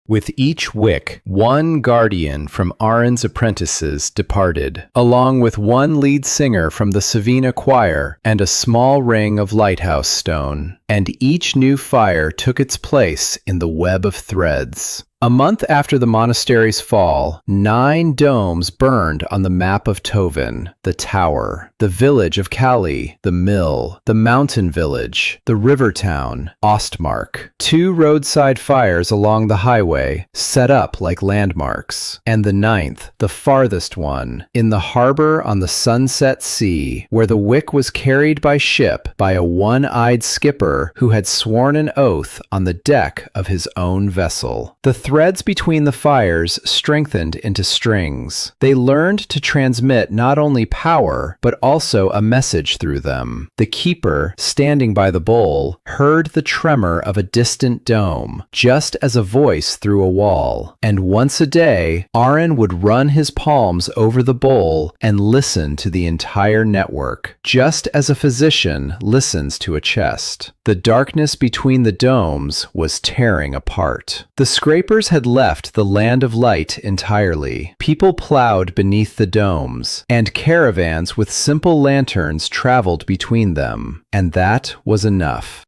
With each wick, one guardian from Aaron's apprentices departed, along with one lead singer from the Savina choir and a small ring of lighthouse stone, and each new fire took its place in the web of threads. A month after the monastery's fall, 9 domes burned on the map of Tovin: the tower, the village of Kali, the mill, the mountain village, the river town, Ostmark. 2 roadside fires along the highway, set up like landmarks. And the 9th, the farthest one, in the harbor on the Sunset Sea, where the wick was carried by ship by a one-eyed skipper who had sworn an oath on the deck of his own vessel. The threads between the fires strengthened into strings. They learned to transmit not only power, but also a message through them. The keeper, standing by the bowl, heard the tremor of a distant dome, just as a voice through a wall. And once a day, Aaron would run his palms over the bowl and listen to the entire network, just as a physician listens to a chest. The darkness between the domes was tearing apart. The scrapers had left the land of light entirely. People plowed beneath the domes, and caravans with simple lanterns traveled between them, and that was enough.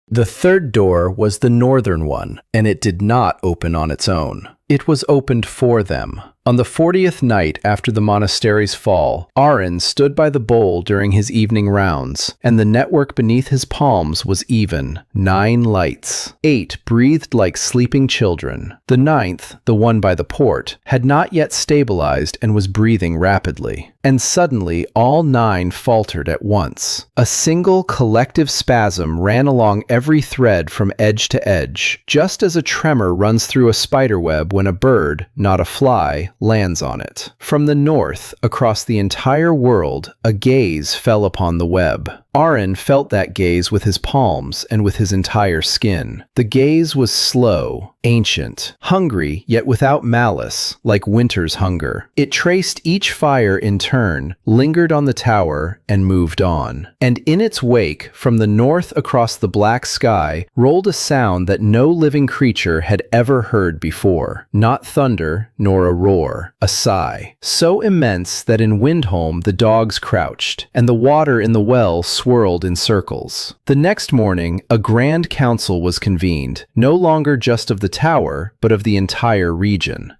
The third door was the northern one, and it did not open on its own. It was opened for them. On the 40th night after the monastery's fall, Arin stood by the bowl during his evening rounds, and the network beneath his palms was even, 9 lights. 8 breathed like sleeping children. The 9th, the one by the port, had not yet stabilized and was breathing rapidly. And suddenly all 9 faltered at once. A single collective spasm ran along every thread from edge to edge, just as a tremor runs through a spiderweb when a bird, not a fly, lands on it. From the north, across the entire world, a gaze fell upon the web. Arin felt that gaze with his palms and with his entire skin. The gaze was slow, ancient, hungry, yet without malice, like winter's hunger. It traced each fire in turn, lingered on the tower, and moved on. And in its wake, from the north across the black sky, rolled a sound that no living creature had ever heard before. Not thunder, nor a roar, a sigh. So immense that in Windholm the dogs crouched, and the water in the well swirled in circles. The next morning, a grand council was convened, no longer just of the tower, but of the entire region.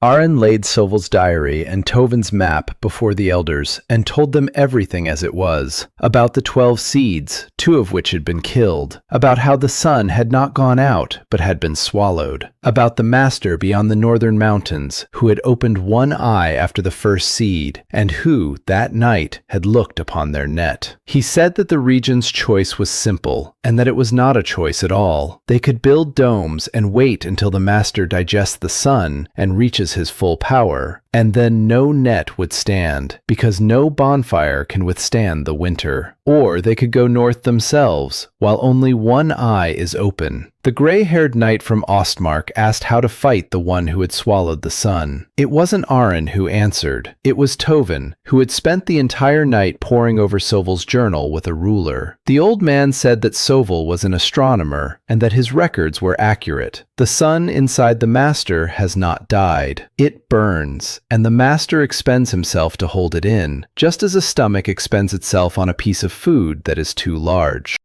Arin laid Soval's diary and Tovin's map before the elders and told them everything as it was, about the 12 seeds, 2 of which had been killed, about how the sun had not gone out but had been swallowed, about the master beyond the northern mountains who had opened one eye after the first seed and who, that night, had looked upon their net. He said that the region's choice was simple and that it was not a choice at all. They could build domes and wait until the master digests the sun and reaches his full power, and then no net would stand, because no bonfire can withstand the winter. Or they could go north themselves, while only one eye is open. The gray-haired knight from Ostmark asked how to fight the one who had swallowed the sun. It wasn't Arin who answered. It was Tovin, who had spent the entire night poring over Soval's journal with a ruler. The old man said that Soval was an astronomer, and that his records were accurate. The sun inside the master has not died. It burns, and the master expends himself to hold it in, just as a stomach expends itself on a piece of food that is too large.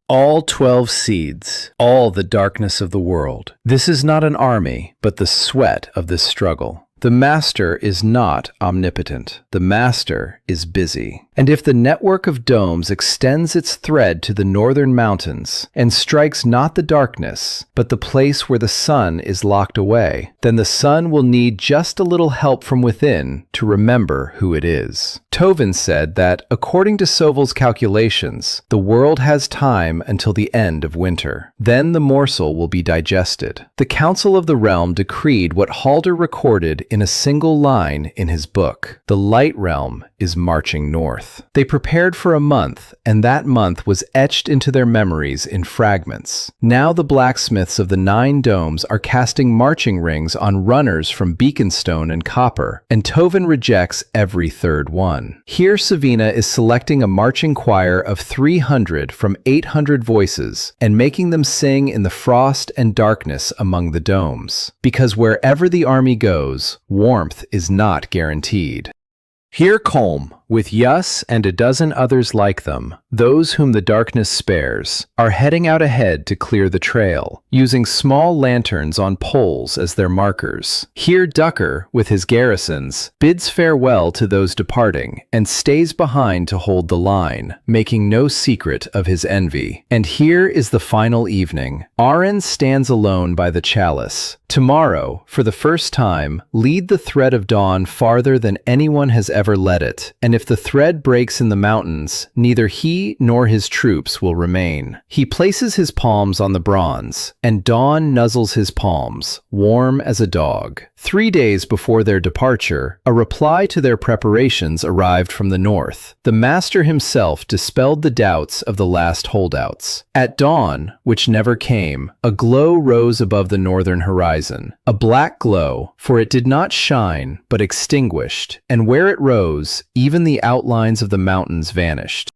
All 12 seeds, all the darkness of the world. This is not an army, but the sweat of this struggle. The master is not omnipotent. The master is busy. And if the network of domes extends its thread to the northern mountains and strikes not the darkness, but the place where the sun is locked away, then the sun will need just a little help from within to remember who it is. Tovin said that, according to Soval's calculations, the world has time until the end of winter. Then the morsel will be digested. The Council of the Realm decreed what Halder recorded in a single line in his book. The Light Realm is marching north. They prepared for a month, and that month was etched into their memories in fragments. Now the blacksmiths of the 9 domes are casting marching rings on runners from beaconstone and copper, and Tovin rejects every third one. Here Savina is selecting a marching choir of 300 from 800 voices and making them sing in the frost and darkness among the domes. Because wherever the army goes, warmth is not guaranteed. Here Colm, with Yus and a dozen others like them, those whom the darkness spares, are heading out ahead to clear the trail, using small lanterns on poles as their markers. Here Ducker, with his garrisons, bids farewell to those departing and stays behind to hold the line, making no secret of his envy. And here is the final evening. Arin stands alone by the chalice. Tomorrow, for the first time, lead the thread of dawn farther than anyone has ever led it, and if the thread breaks in the mountains, neither he nor his troops will remain. He places his palms on the bronze, and dawn nuzzles his palms, warm as a dog. 3 days before their departure, a reply to their preparations arrived from the north. The master himself dispelled the doubts of the last holdouts. At dawn, which never came, a glow rose above the northern horizon. A black glow, for it did not shine, but extinguished, and where it rose, even the outlines of the mountains vanished.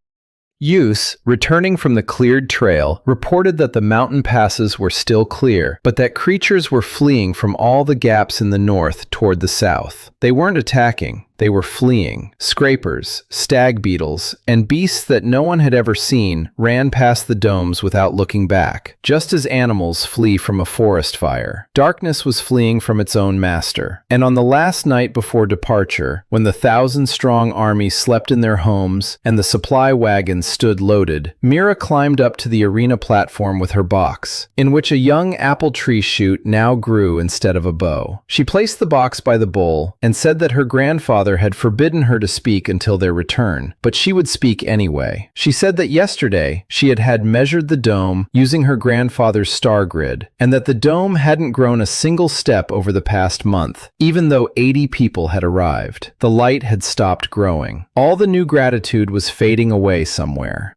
Yus, returning from the cleared trail, reported that the mountain passes were still clear, but that creatures were fleeing from all the gaps in the north toward the south. They weren't attacking. They were fleeing. Scrapers, stag beetles, and beasts that no one had ever seen ran past the domes without looking back, just as animals flee from a forest fire. Darkness was fleeing from its own master. And on the last night before departure, when the 1,000-strong army slept in their homes and the supply wagons stood loaded, Mira climbed up to the arena platform with her box, in which a young apple tree shoot now grew instead of a bow. She placed the box by the bowl and said that her grandfather had forbidden her to speak until their return, but she would speak anyway. She said that yesterday she had measured the dome using her grandfather's star grid, and that the dome hadn't grown a single step over the past month, even though 80 people had arrived. The light had stopped growing. All the new gratitude was fading away somewhere.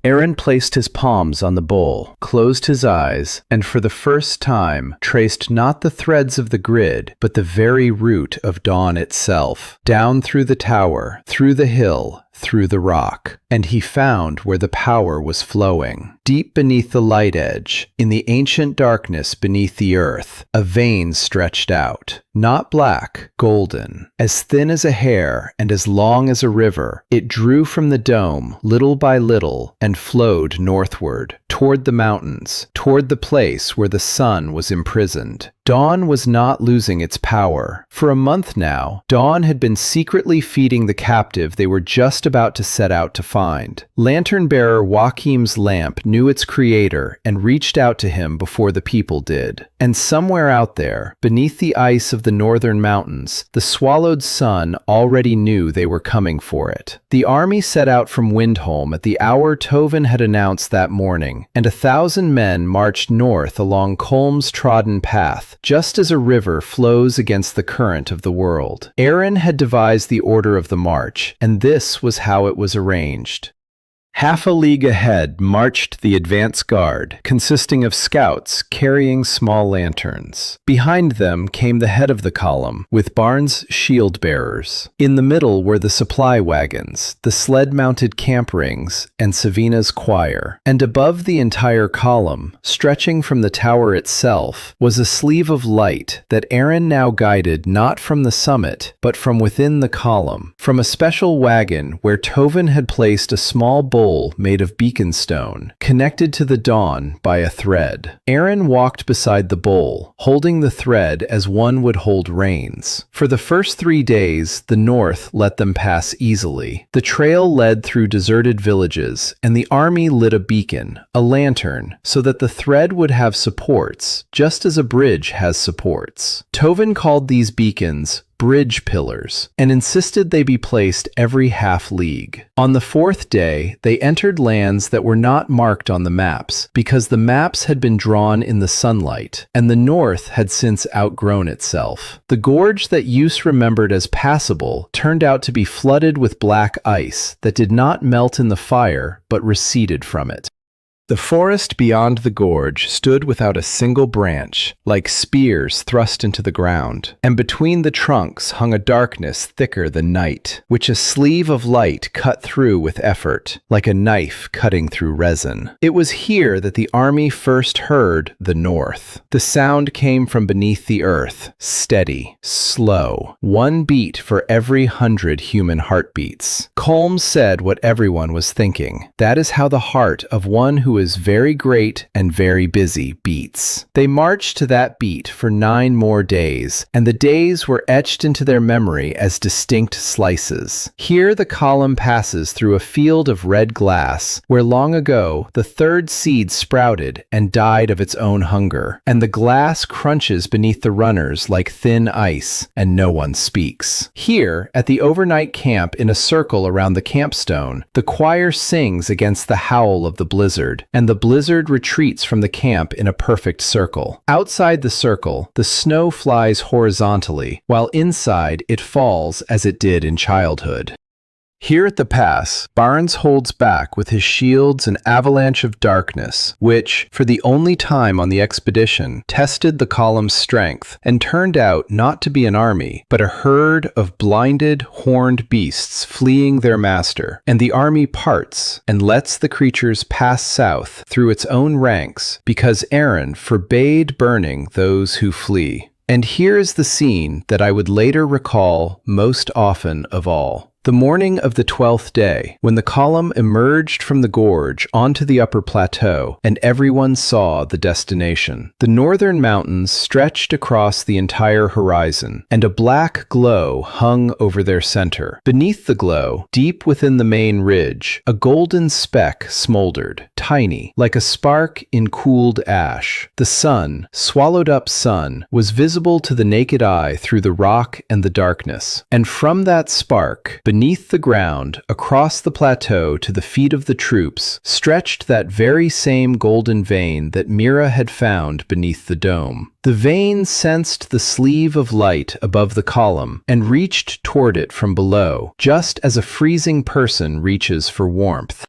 Aaron placed his palms on the bowl, closed his eyes, and for the first time traced not the threads of the grid, but the very root of dawn itself, down through the tower, through the hill, through the rock. And he found where the power was flowing. Deep beneath the light edge, in the ancient darkness beneath the earth, a vein stretched out. Not black, golden. As thin as a hair and as long as a river, it drew from the dome, little by little, and flowed northward, toward the mountains, toward the place where the sun was imprisoned. Dawn was not losing its power. For a month now, Dawn had been secretly feeding the captive they were just about to set out to find. Lantern-bearer Joachim's lamp knew its creator and reached out to him before the people did. And somewhere out there, beneath the ice of the northern mountains, the swallowed sun already knew they were coming for it. The army set out from Windholm at the hour Tovin had announced that morning, and 1,000 men marched north along Colm's trodden path, just as a river flows against the current of the world. Aaron had devised the order of the march, and this was how it was arranged. Half a league ahead marched the advance guard, consisting of scouts carrying small lanterns. Behind them came the head of the column, with Barnes' shield bearers. In the middle were the supply wagons, the sled-mounted camp rings, and Savina's choir. And above the entire column, stretching from the tower itself, was a sleeve of light that Aaron now guided not from the summit, but from within the column, from a special wagon where Tovin had placed a small bowl made of beacon stone, connected to the dawn by a thread. Aaron walked beside the bowl, holding the thread as one would hold reins. For the first 3 days, the north let them pass easily. The trail led through deserted villages, and the army lit a beacon, a lantern, so that the thread would have supports, just as a bridge has supports. Tovin called these beacons bridge pillars, and insisted they be placed every half league. On the 4th day, they entered lands that were not marked on the maps, because the maps had been drawn in the sunlight, and the north had since outgrown itself. The gorge that use remembered as passable turned out to be flooded with black ice that did not melt in the fire, but receded from it. The forest beyond the gorge stood without a single branch, like spears thrust into the ground, and between the trunks hung a darkness thicker than night, which a sleeve of light cut through with effort, like a knife cutting through resin. It was here that the army first heard the north. The sound came from beneath the earth, steady, slow, 1 beat for every 100 human heartbeats. Colm said what everyone was thinking. That is how the heart of one who is very great and very busy beats. They marched to that beat for 9 more days, and the days were etched into their memory as distinct slices. Here the column passes through a field of red glass, where long ago the 3rd seed sprouted and died of its own hunger, and the glass crunches beneath the runners like thin ice, and no one speaks. Here, at the overnight camp in a circle around the campstone, the choir sings against the howl of the blizzard, and the blizzard retreats from the camp in a perfect circle. Outside the circle, the snow flies horizontally, while inside it falls as it did in childhood. Here at the pass, Barnes holds back with his shields an avalanche of darkness, which, for the only time on the expedition, tested the column's strength, and turned out not to be an army, but a herd of blinded, horned beasts fleeing their master. And the army parts, and lets the creatures pass south through its own ranks, because Aaron forbade burning those who flee. And here's the scene that I would later recall most often of all. The morning of the 12th day, when the column emerged from the gorge onto the upper plateau, and everyone saw the destination. The northern mountains stretched across the entire horizon, and a black glow hung over their center. Beneath the glow, deep within the main ridge, a golden speck smoldered, tiny, like a spark in cooled ash. The sun, swallowed up sun, was visible to the naked eye through the rock and the darkness. And from that spark, beneath the ground, across the plateau to the feet of the troops, stretched that very same golden vein that Mira had found beneath the dome. The vein sensed the sleeve of light above the column and reached toward it from below, just as a freezing person reaches for warmth.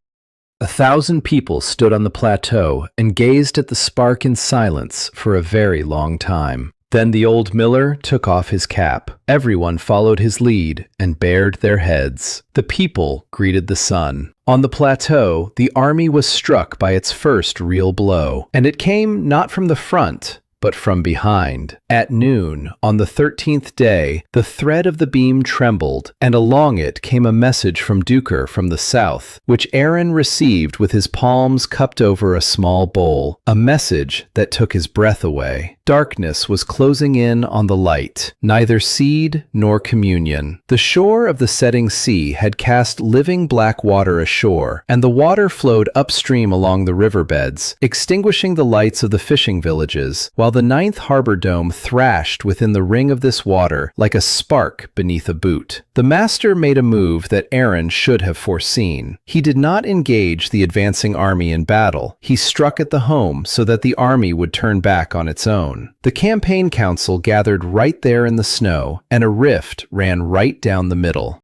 1,000 people stood on the plateau and gazed at the spark in silence for a very long time. Then the old miller took off his cap. Everyone followed his lead and bared their heads. The people greeted the sun. On the plateau, the army was struck by its first real blow, and it came not from the front, but from behind. At noon, on the 13th day, the thread of the beam trembled, and along it came a message from Duker from the south, which Aaron received with his palms cupped over a small bowl, a message that took his breath away. Darkness was closing in on the light, neither seed nor communion. The shore of the setting sea had cast living black water ashore, and the water flowed upstream along the riverbeds, extinguishing the lights of the fishing villages, while the 9th harbor dome thrashed within the ring of this water like a spark beneath a boot. The master made a move that Aaron should have foreseen. He did not engage the advancing army in battle. He struck at the home so that the army would turn back on its own. The campaign council gathered right there in the snow, and a rift ran right down the middle.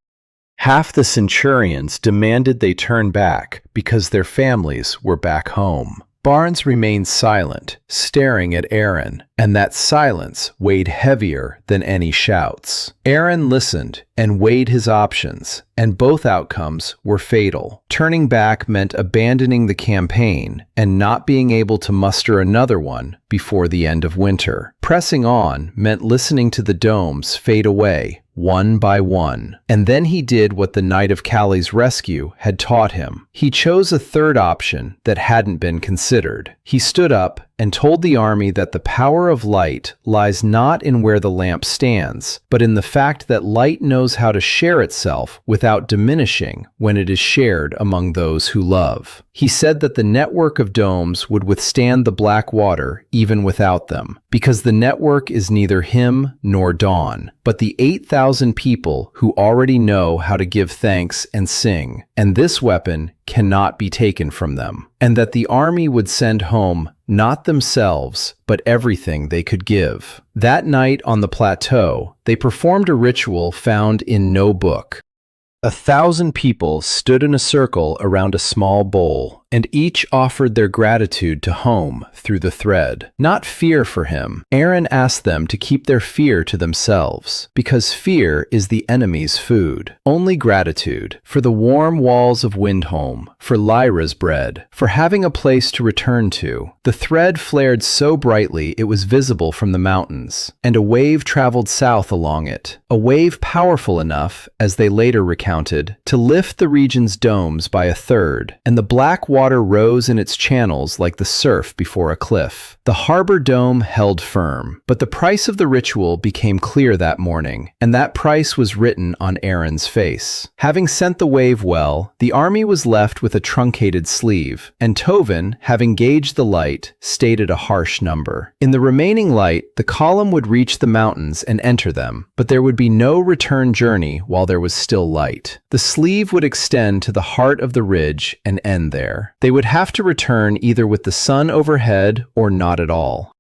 Half the centurions demanded they turn back because their families were back home. Barnes remained silent, staring at Aaron, and that silence weighed heavier than any shouts. Aaron listened and weighed his options, and both outcomes were fatal. Turning back meant abandoning the campaign and not being able to muster another one before the end of winter. Pressing on meant listening to the domes fade away, one by one. And then he did what the night of Callie's rescue had taught him. He chose a third option that hadn't been considered. He stood up and told the army that the power of light lies not in where the lamp stands, but in the fact that light knows how to share itself without diminishing when it is shared among those who love. He said that the network of domes would withstand the black water even without them, because the network is neither him nor Dawn, but the 8,000 people who already know how to give thanks and sing, and this weapon cannot be taken from them, and that the army would send home not themselves, but everything they could give. That night on the plateau, they performed a ritual found in no book. 1,000 people stood in a circle around a small bowl, and each offered their gratitude to Home through the thread. Not fear for him. Aaron asked them to keep their fear to themselves, because fear is the enemy's food. Only gratitude for the warm walls of Windholm, for Lyra's bread, for having a place to return to. The thread flared so brightly it was visible from the mountains, and a wave traveled south along it, a wave powerful enough, as they later recounted, to lift the region's domes by a third, and the black water rose in its channels like the surf before a cliff. The harbor dome held firm, but the price of the ritual became clear that morning, and that price was written on Aaron's face. Having sent the wave well, the army was left with a truncated sleeve, and Tovin, having gauged the light, stated a harsh number. In the remaining light, the column would reach the mountains and enter them, but there would be no return journey while there was still light. The sleeve would extend to the heart of the ridge and end there. They would have to return either with the sun overhead or not at all.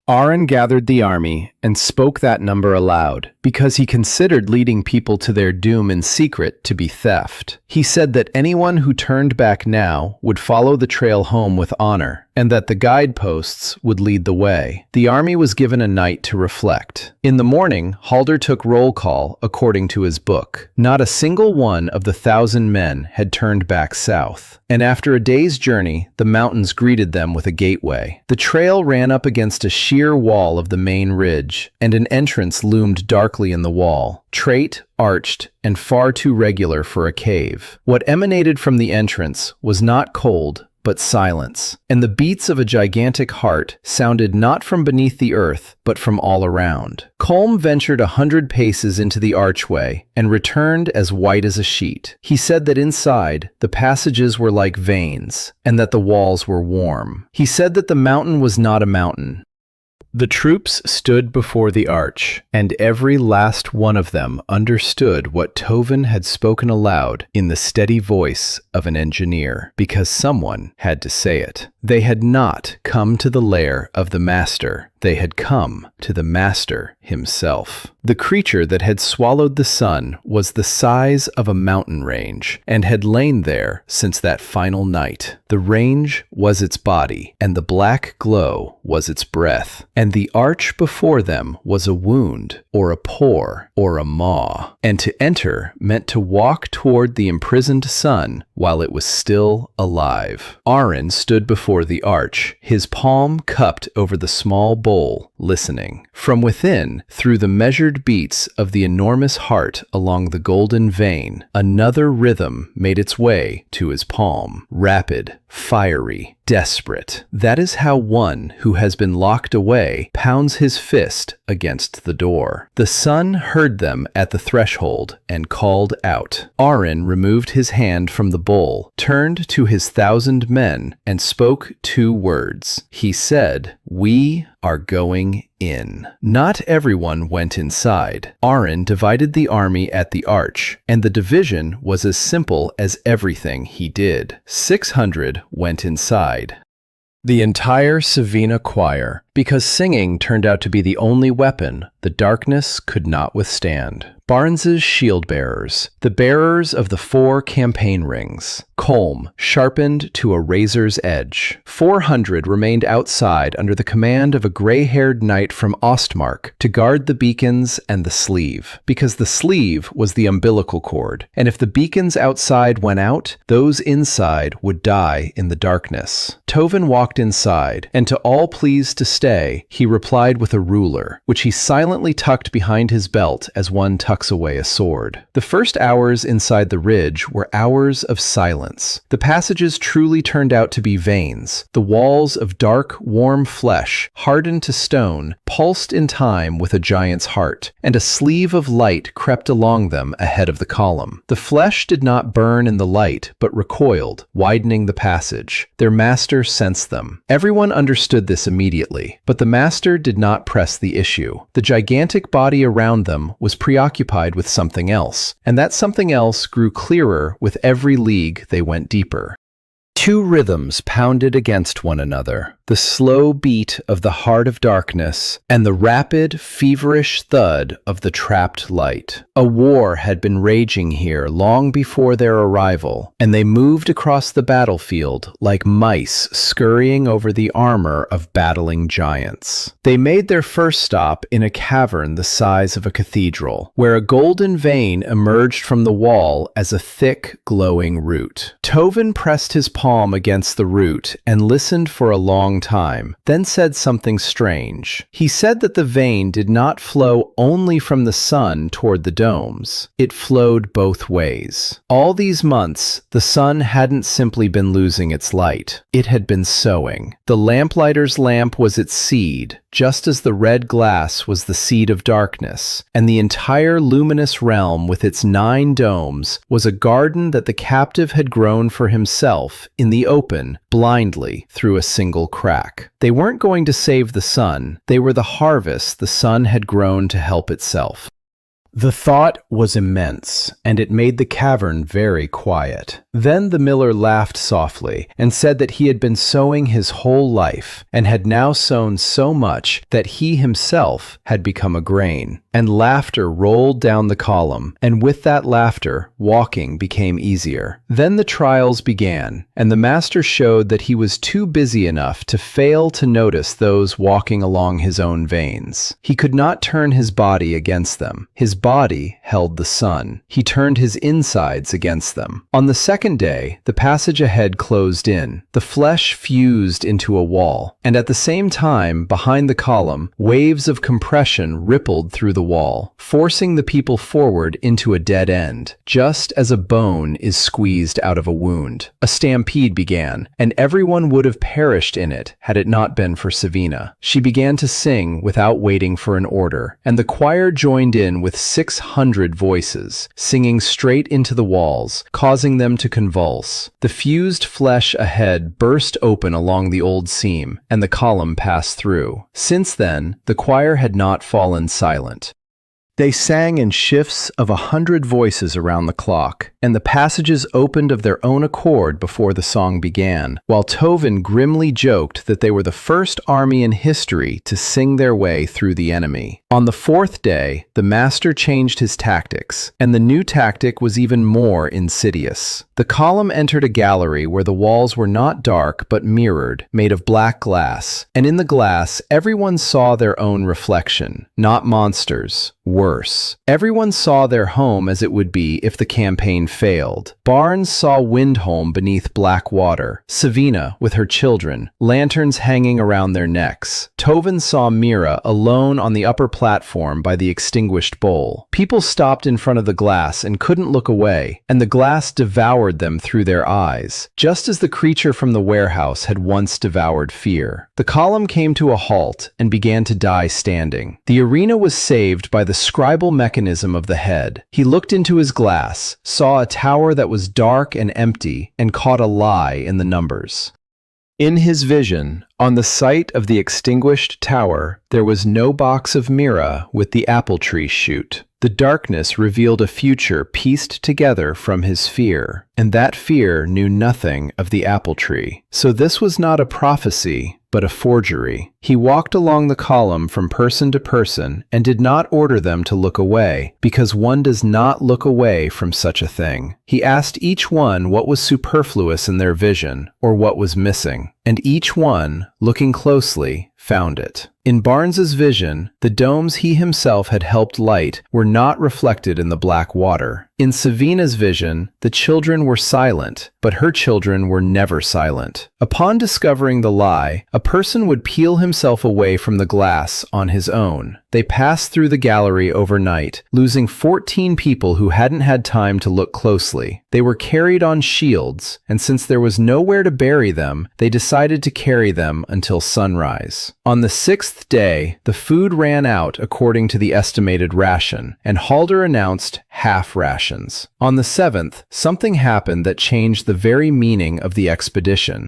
Aaron gathered the army and spoke that number aloud, because he considered leading people to their doom in secret to be theft. He said that anyone who turned back now would follow the trail home with honor, and that the guideposts would lead the way. The army was given a night to reflect. In the morning, Halder took roll call according to his book. Not a single one of the 1,000 men had turned back south, and after a day's journey, the mountains greeted them with a gateway. The trail ran up against a sheer sheer wall of the main ridge, and an entrance loomed darkly in the wall, straight, arched, and far too regular for a cave. What emanated from the entrance was not cold, but silence, and the beats of a gigantic heart sounded not from beneath the earth, but from all around. Colm ventured 100 paces into the archway and returned as white as a sheet. He said that inside, the passages were like veins, and that the walls were warm. He said that the mountain was not a mountain. The troops stood before the arch, and every last one of them understood what Tovin had spoken aloud in the steady voice of an engineer, because someone had to say it. They had not come to the lair of the master. They had come to the master himself. The creature that had swallowed the sun was the size of a mountain range, and had lain there since that final night. The range was its body, and the black glow was its breath, and the arch before them was a wound, or a pore, or a maw, and to enter meant to walk toward the imprisoned sun while it was still alive. Arin stood before the arch, his palm cupped over the small bowl, listening. From within, through the measured beats of the enormous heart along the golden vein, another rhythm made its way to his palm. Rapid, fiery, desperate. That is how one who has been locked away pounds his fist against the door. The sun heard them at the threshold and called out. Arin removed his hand from the bowl, turned to his 1,000 men, and spoke 2 words. He said, "We are going in." Not everyone went inside. Arin divided the army at the arch, and the division was as simple as everything he did. 600 went inside. The entire Savina choir, because singing turned out to be the only weapon the darkness could not withstand. Barnes's shield bearers, the bearers of the 4 campaign rings, Colm, sharpened to a razor's edge. 400 remained outside under the command of a gray-haired knight from Ostmark to guard the beacons and the sleeve, because the sleeve was the umbilical cord, and if the beacons outside went out, those inside would die in the darkness. Tovin walked inside, and to all pleased to stay, he replied with a ruler, which he silently tucked behind his belt as one tucks away a sword. The first hours inside the ridge were hours of silence. The passages truly turned out to be veins. The walls of dark, warm flesh, hardened to stone, pulsed in time with a giant's heart, and a sleeve of light crept along them ahead of the column. The flesh did not burn in the light, but recoiled, widening the passage. Their master sensed them. Everyone understood this immediately, but the master did not press the issue. The gigantic body around them was preoccupied with something else, and that something else grew clearer with every league they went deeper. 2 rhythms pounded against one another, the slow beat of the heart of darkness and the rapid, feverish thud of the trapped light. A war had been raging here long before their arrival, and they moved across the battlefield like mice scurrying over the armor of battling giants. They made their first stop in a cavern the size of a cathedral, where a golden vein emerged from the wall as a thick, glowing root. Tovin pressed his palm against the root and listened for a long time, then said something strange. He said that the vein did not flow only from the sun toward the domes. It flowed both ways. All these months, the sun hadn't simply been losing its light. It had been sowing. The lamplighter's lamp was its seed, just as the red glass was the seed of darkness, and the entire luminous realm with its 9 domes was a garden that the captive had grown for himself in the open, blindly, through a single crack. They weren't going to save the sun. They were the harvest the sun had grown to help itself. The thought was immense, and it made the cavern very quiet. Then the miller laughed softly and said that he had been sowing his whole life, and had now sown so much that he himself had become a grain. And laughter rolled down the column, and with that laughter, walking became easier. Then the trials began, and the master showed that he was too busy enough to fail to notice those walking along his own veins. He could not turn his body against them. His body held the sun. He turned his insides against them. On the second day, the passage ahead closed in. The flesh fused into a wall, and at the same time, behind the column, waves of compression rippled through the wall, forcing the people forward into a dead end, just as a bone is squeezed out of a wound. A stampede began, and everyone would have perished in it had it not been for Savina. She began to sing without waiting for an order, and the choir joined in with 600 voices, singing straight into the walls, causing them to convulse. The fused flesh ahead burst open along the old seam, and the column passed through. Since then, the choir had not fallen silent. They sang in shifts of 100 voices around the clock, and the passages opened of their own accord before the song began, while Tovin grimly joked that they were the first army in history to sing their way through the enemy. On the fourth day, the master changed his tactics, and the new tactic was even more insidious. The column entered a gallery where the walls were not dark but mirrored, made of black glass, and in the glass everyone saw their own reflection, not monsters. Worse, everyone saw their home as it would be if the campaign failed. Barnes saw Windholm beneath black water, Savina with her children, lanterns hanging around their necks. Tovin saw Mira alone on the upper platform by the extinguished bowl. People stopped in front of the glass and couldn't look away, and the glass devoured them through their eyes, just as the creature from the warehouse had once devoured fear. The column came to a halt and began to die standing. The arena was saved by the scribal mechanism of the head. He looked into his glass, saw a tower that was dark and empty, and caught a lie in the numbers. In his vision, on the site of the extinguished tower, there was no box of Mira with the apple tree shoot. The darkness revealed a future pieced together from his fear, and that fear knew nothing of the apple tree. So this was not a prophecy, but a forgery. He walked along the column from person to person and did not order them to look away, because one does not look away from such a thing. He asked each one what was superfluous in their vision, or what was missing, and each one, looking closely, found it. In Barnes's vision, the domes he himself had helped light were not reflected in the black water. In Savina's vision, the children were silent, but her children were never silent. Upon discovering the lie, a person would peel himself away from the glass on his own. They passed through the gallery overnight, losing 14 people who hadn't had time to look closely. They were carried on shields, and since there was nowhere to bury them, they decided to carry them until sunrise. On the sixth day, the food ran out according to the estimated ration, and Halder announced half rations. On the seventh, something happened that changed the very meaning of the expedition.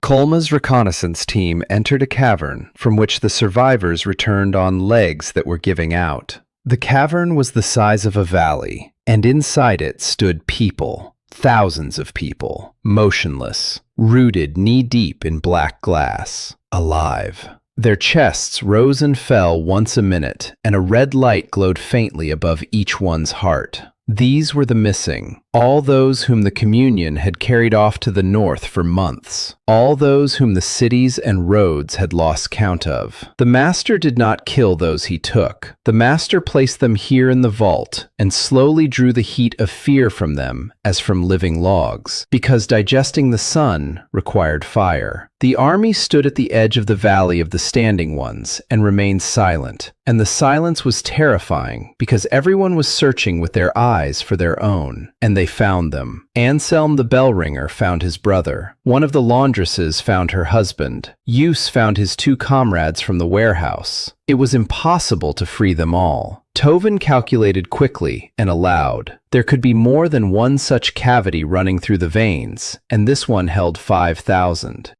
Kolma's reconnaissance team entered a cavern from which the survivors returned on legs that were giving out. The cavern was the size of a valley, and inside it stood people, thousands of people, motionless, rooted knee-deep in black glass, alive. Their chests rose and fell once a minute, and a red light glowed faintly above each one's heart. These were the missing, all those whom the communion had carried off to the north for months, all those whom the cities and roads had lost count of. The master did not kill those he took. The master placed them here in the vault and slowly drew the heat of fear from them as from living logs, because digesting the sun required fire. The army stood at the edge of the valley of the standing ones and remained silent, and the silence was terrifying because everyone was searching with their eyes for their own, and they found them. Anselm the bell-ringer found his brother. One of the laundresses found her husband. Use found his 2 comrades from the warehouse. It was impossible to free them all. Tovin calculated quickly and aloud. There could be more than one such cavity running through the veins, and this one held 5,000.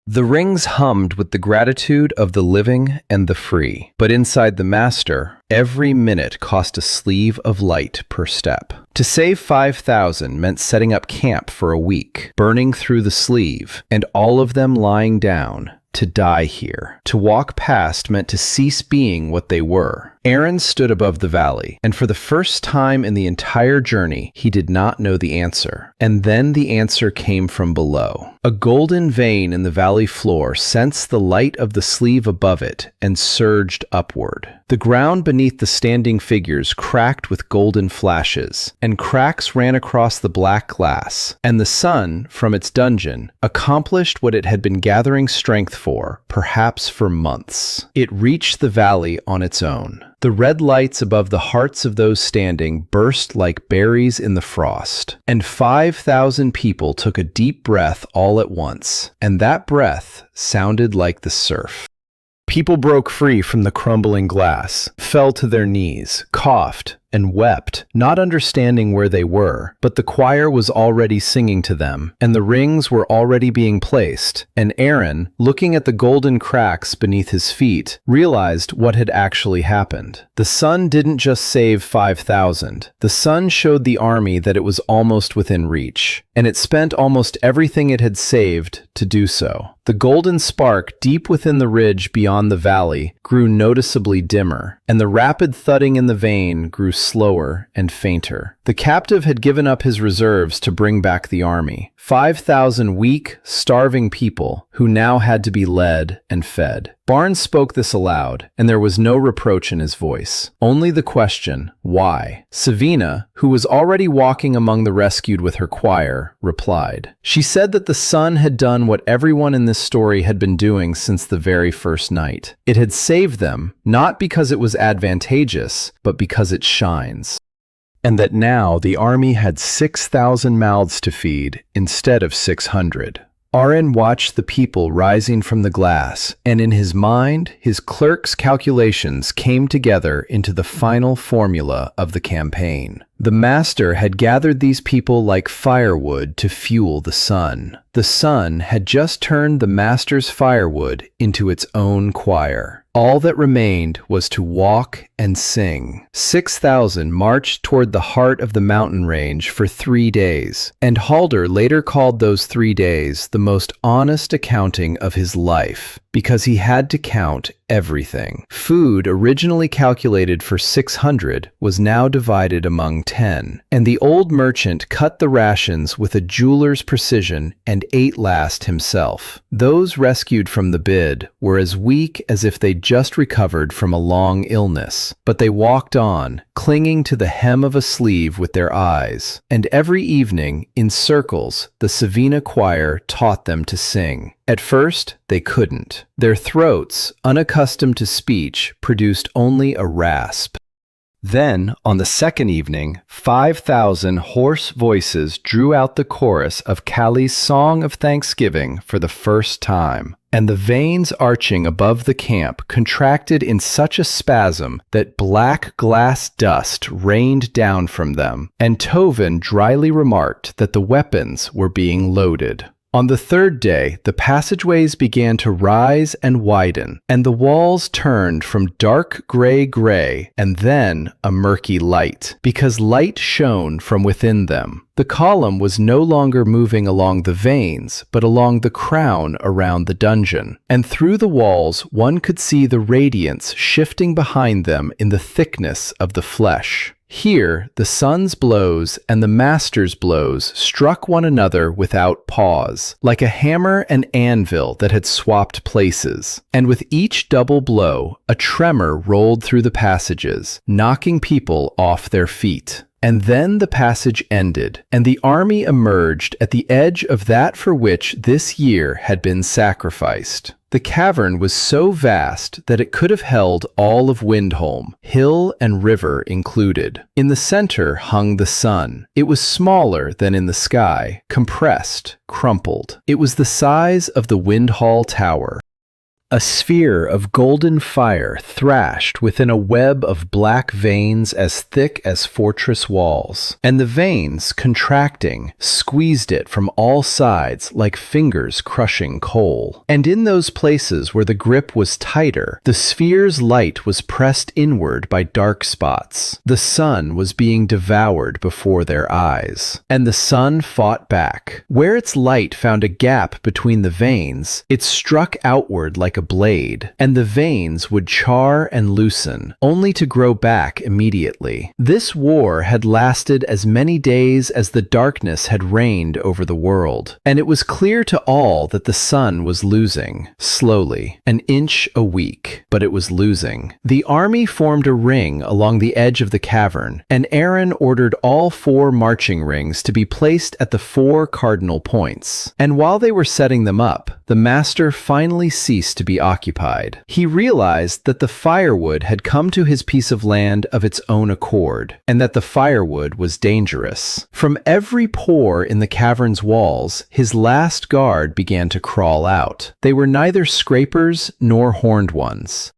The rings hummed with the gratitude of the living and the free, but inside the master, every minute cost a sleeve of light per step. To save 5,000 meant setting up camp for a week, burning through the sleeve, and all of them lying down, to die here. To walk past meant to cease being what they were. Aaron stood above the valley, and for the first time in the entire journey, he did not know the answer. And then the answer came from below. A golden vein in the valley floor sensed the light of the sleeve above it and surged upward. The ground beneath the standing figures cracked with golden flashes, and cracks ran across the black glass, and the sun, from its dungeon, accomplished what it had been gathering strength for, perhaps for months. It reached the valley on its own. The red lights above the hearts of those standing burst like berries in the frost, and 5,000 people took a deep breath all at once, and that breath sounded like the surf. People broke free from the crumbling glass, fell to their knees, coughed, and wept, not understanding where they were, but the choir was already singing to them, and the rings were already being placed, and Aaron, looking at the golden cracks beneath his feet, realized what had actually happened. The sun didn't just save 5,000. The sun showed the army that it was almost within reach, and it spent almost everything it had saved to do so. The golden spark deep within the ridge beyond the valley grew noticeably dimmer, and the rapid thudding in the vein grew slower and fainter. The captive had given up his reserves to bring back the army. 5,000 weak, starving people who now had to be led and fed. Barnes spoke this aloud, and there was no reproach in his voice. Only the question, why? Savina, who was already walking among the rescued with her choir, replied. She said that the sun had done what everyone in this story had been doing since the very first night. It had saved them, not because it was advantageous, but because it shines. And that now the army had 6,000 mouths to feed instead of 600. Aaron watched the people rising from the glass, and in his mind, his clerk's calculations came together into the final formula of the campaign. The master had gathered these people like firewood to fuel the sun. The sun had just turned the master's firewood into its own choir. All that remained was to walk and sing. 6,000 marched toward the heart of the mountain range for 3 days, and Halder later called those 3 days the most honest accounting of his life, because he had to count everything. Food originally calculated for 600 was now divided among 10, and the old merchant cut the rations with a jeweler's precision and ate last himself. Those rescued from the bid were as weak as if they'd just recovered from a long illness, but they walked on, clinging to the hem of a sleeve with their eyes, and every evening, in circles, the Savina choir taught them to sing. At first, they couldn't. Their throats, unaccustomed to speech, produced only a rasp. Then, on the second evening, 5,000 hoarse voices drew out the chorus of Kali's Song of Thanksgiving for the first time, and the veins arching above the camp contracted in such a spasm that black glass dust rained down from them, and Tovin dryly remarked that the weapons were being loaded. On the third day, the passageways began to rise and widen, and the walls turned from dark gray and then a murky light, because light shone from within them. The column was no longer moving along the veins, but along the crown around the dungeon, and through the walls one could see the radiance shifting behind them in the thickness of the flesh. Here, the sun's blows and the master's blows struck one another without pause, like a hammer and anvil that had swapped places. And with each double blow, a tremor rolled through the passages, knocking people off their feet. And then the passage ended, and the army emerged at the edge of that for which this year had been sacrificed. The cavern was so vast that it could have held all of Windholm, hill and river included. In the center hung the sun. It was smaller than in the sky, compressed, crumpled. It was the size of the Windhall Tower. A sphere of golden fire thrashed within a web of black veins as thick as fortress walls, and the veins, contracting, squeezed it from all sides like fingers crushing coal. And in those places where the grip was tighter, the sphere's light was pressed inward by dark spots. The sun was being devoured before their eyes, and the sun fought back. Where its light found a gap between the veins, it struck outward like a blade, and the veins would char and loosen, only to grow back immediately. This war had lasted as many days as the darkness had reigned over the world, and it was clear to all that the sun was losing, slowly, an inch a week, but it was losing. The army formed a ring along the edge of the cavern, and Aaron ordered all 4 marching rings to be placed at the 4 cardinal points. And while they were setting them up, the master finally ceased to be occupied. He realized that the firewood had come to his piece of land of its own accord, and that the firewood was dangerous. From every pore in the cavern's walls, his last guard began to crawl out. They were neither scrapers nor horned ones.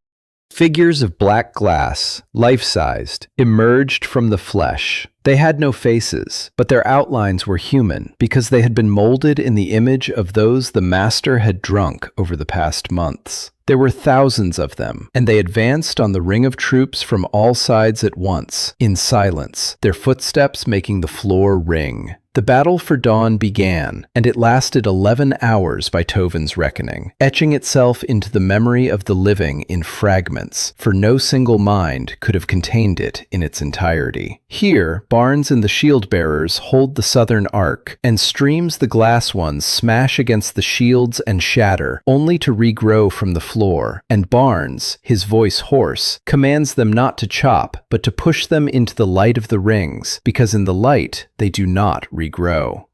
Figures of black glass, life-sized, emerged from the flesh. They had no faces, but their outlines were human because they had been molded in the image of those the master had drunk over the past months. There were thousands of them, and they advanced on the ring of troops from all sides at once, in silence, their footsteps making the floor ring. The battle for dawn began, and it lasted 11 hours by Tovin's reckoning, etching itself into the memory of the living in fragments, for no single mind could have contained it in its entirety. Here, Barnes and the shield-bearers hold the southern arc, and streams the glass ones smash against the shields and shatter, only to regrow from the floor, and Barnes, his voice hoarse, commands them not to chop, but to push them into the light of the rings, because in the light they do not regrow.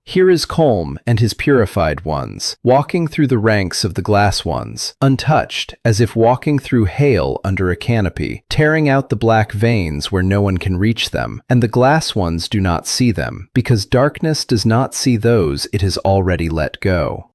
Here is Colm and his purified ones, walking through the ranks of the glass ones, untouched, as if walking through hail under a canopy, tearing out the black veins where no one can reach them, and the glass ones do not see them, because darkness does not see those it has already let go.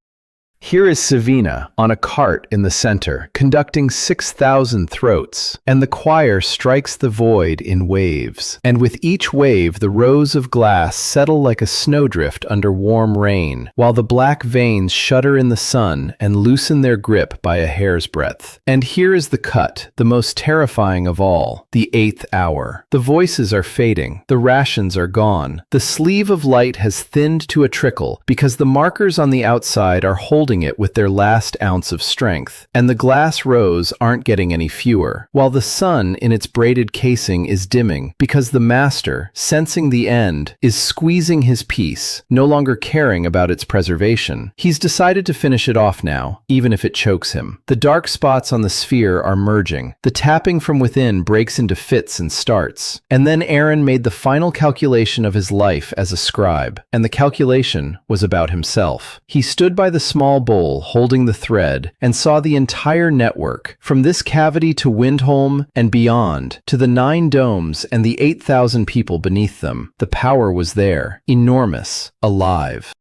Here is Savina on a cart in the center, conducting 6,000 throats, and the choir strikes the void in waves. And with each wave the rows of glass settle like a snowdrift under warm rain, while the black veins shudder in the sun and loosen their grip by a hair's breadth. And here is the cut, the most terrifying of all, the 8th hour. The voices are fading, the rations are gone, the sleeve of light has thinned to a trickle, because the markers on the outside are holding it with their last ounce of strength, and the glass rows aren't getting any fewer, while the sun in its braided casing is dimming, because the master, sensing the end, is squeezing his piece, no longer caring about its preservation. He's decided to finish it off now, even if it chokes him. The dark spots on the sphere are merging. The tapping from within breaks into fits and starts. And then Aaron made the final calculation of his life as a scribe, and the calculation was about himself. He stood by the small bowl holding the thread and saw the entire network, from this cavity to Windholm and beyond, to the 9 domes and the 8,000 people beneath them. The power was there, enormous, alive.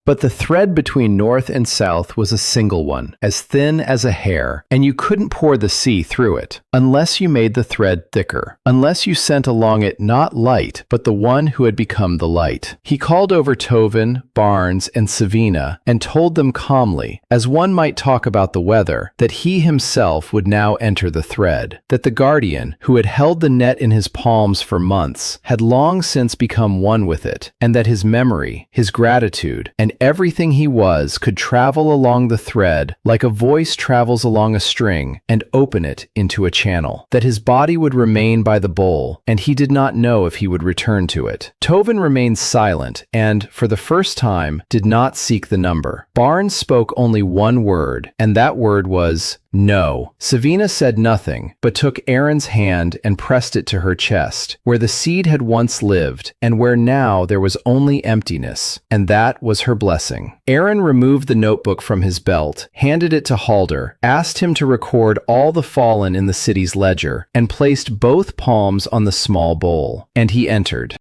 But the thread between north and south was a single one, as thin as a hair, and you couldn't pour the sea through it, unless you made the thread thicker, unless you sent along it not light, but the one who had become the light. He called over Tovin, Barnes, and Savina, and told them calmly, as one might talk about the weather, that he himself would now enter the thread, that the guardian, who had held the net in his palms for months, had long since become one with it, and that his memory, his gratitude, and everything he was could travel along the thread like a voice travels along a string and open it into a channel, that his body would remain by the bowl, and he did not know if he would return to it. Tovin remained silent and, for the first time, did not seek the number. Barnes spoke only one word, and that word was no. Savina said nothing, but took Aaron's hand and pressed it to her chest, where the seed had once lived, and where now there was only emptiness, and that was her blessing. Aaron removed the notebook from his belt, handed it to Halder, asked him to record all the fallen in the city's ledger, and placed both palms on the small bowl. And he entered.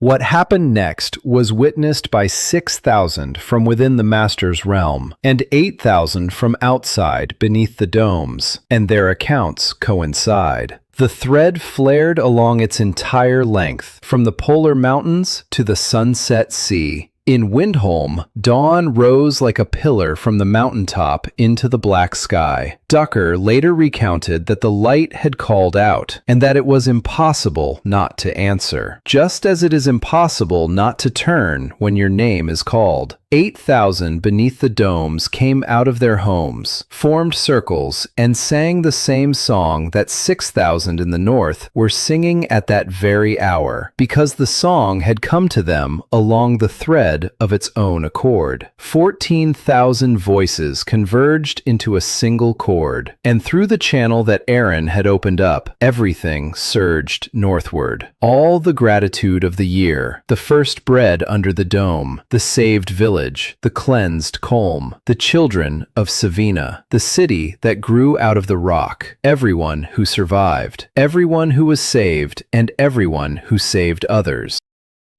What happened next was witnessed by 6,000 from within the master's realm, and 8,000 from outside beneath the domes, and their accounts coincide. The thread flared along its entire length, from the polar mountains to the sunset sea. In Windholm, dawn rose like a pillar from the mountaintop into the black sky. Ducker later recounted that the light had called out, and that it was impossible not to answer, just as it is impossible not to turn when your name is called. 8,000 beneath the domes came out of their homes, formed circles, and sang the same song that 6,000 in the north were singing at that very hour, because the song had come to them along the thread of its own accord. 14,000 voices converged into a single chord, and through the channel that Aaron had opened up, everything surged northward. All the gratitude of the year, the first bread under the dome, the saved village, the cleansed Colm, the children of Savina, the city that grew out of the rock, everyone who survived, everyone who was saved, and everyone who saved others.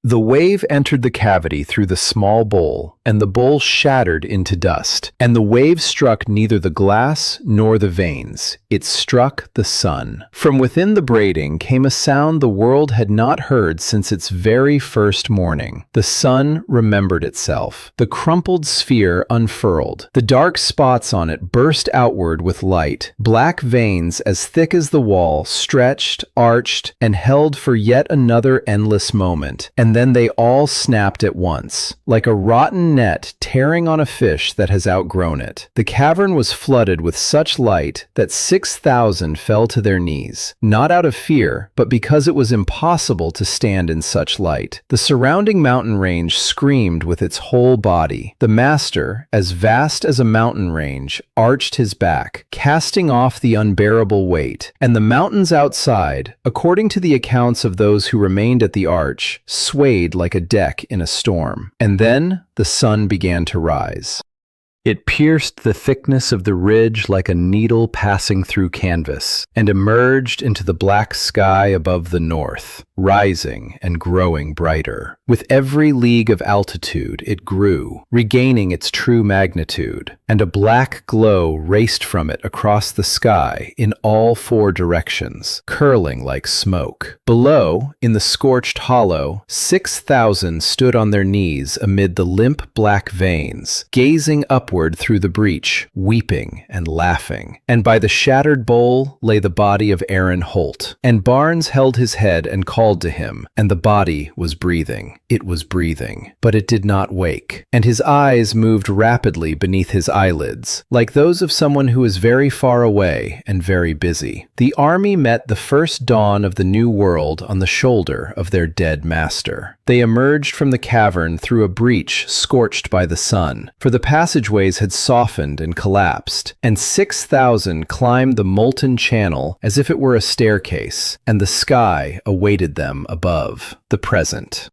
The wave entered the cavity through the small bowl, and the bowl shattered into dust, and the wave struck neither the glass nor the veins. It struck the sun. From within the braiding came a sound the world had not heard since its very first morning. The sun remembered itself. The crumpled sphere unfurled. The dark spots on it burst outward with light. Black veins as thick as the wall stretched, arched, and held for yet another endless moment. And then they all snapped at once, like a rotten net tearing on a fish that has outgrown it. The cavern was flooded with such light that 6,000 fell to their knees, not out of fear, but because it was impossible to stand in such light. The surrounding mountain range screamed with its whole body. The master, as vast as a mountain range, arched his back, casting off the unbearable weight, and the mountains outside, according to the accounts of those who remained at the arch, swayed like a deck in a storm. And then the sun began to rise. It pierced the thickness of the ridge like a needle passing through canvas, and emerged into the black sky above the north, rising and growing brighter. With every league of altitude, it grew, regaining its true magnitude, and a black glow raced from it across the sky in all four directions, curling like smoke. Below, in the scorched hollow, 6,000 stood on their knees amid the limp black veins, gazing upward through the breach, weeping and laughing. And by the shattered bowl lay the body of Aaron Holt. And Barnes held his head and called to him, and the body was breathing. It was breathing, but it did not wake. And his eyes moved rapidly beneath his eyelids, like those of someone who is very far away and very busy. The army met the first dawn of the new world on the shoulder of their dead master. They emerged from the cavern through a breach scorched by the sun, for the passageways had softened and collapsed, and 6,000 climbed the molten channel as if it were a staircase, and the sky awaited them above. The present.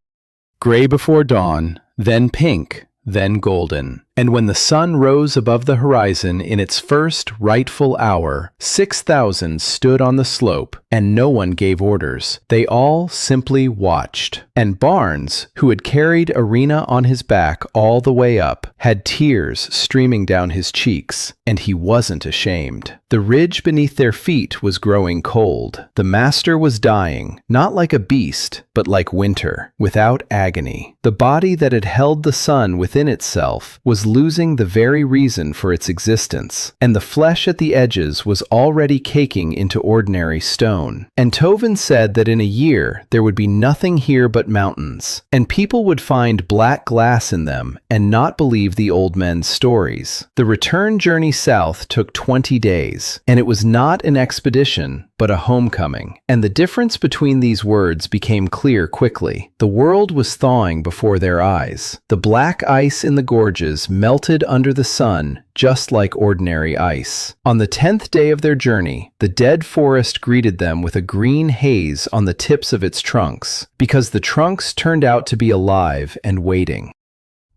Gray before dawn, then pink, then golden. And when the sun rose above the horizon in its first rightful hour, 6,000 stood on the slope, and no one gave orders. They all simply watched. And Barnes, who had carried Arena on his back all the way up, had tears streaming down his cheeks, and he wasn't ashamed. The ridge beneath their feet was growing cold. The master was dying, not like a beast, but like winter, without agony. The body that had held the sun within itself was losing the very reason for its existence, and the flesh at the edges was already caking into ordinary stone. And Tovin said that in a year there would be nothing here but mountains, and people would find black glass in them and not believe the old men's stories. The return journey south took 20 days, and it was not an expedition, but a homecoming. And the difference between these words became clear quickly. The world was thawing before their eyes. The black ice in the gorges melted under the sun, just like ordinary ice. On the 10th day of their journey, the dead forest greeted them with a green haze on the tips of its trunks, because the trunks turned out to be alive and waiting.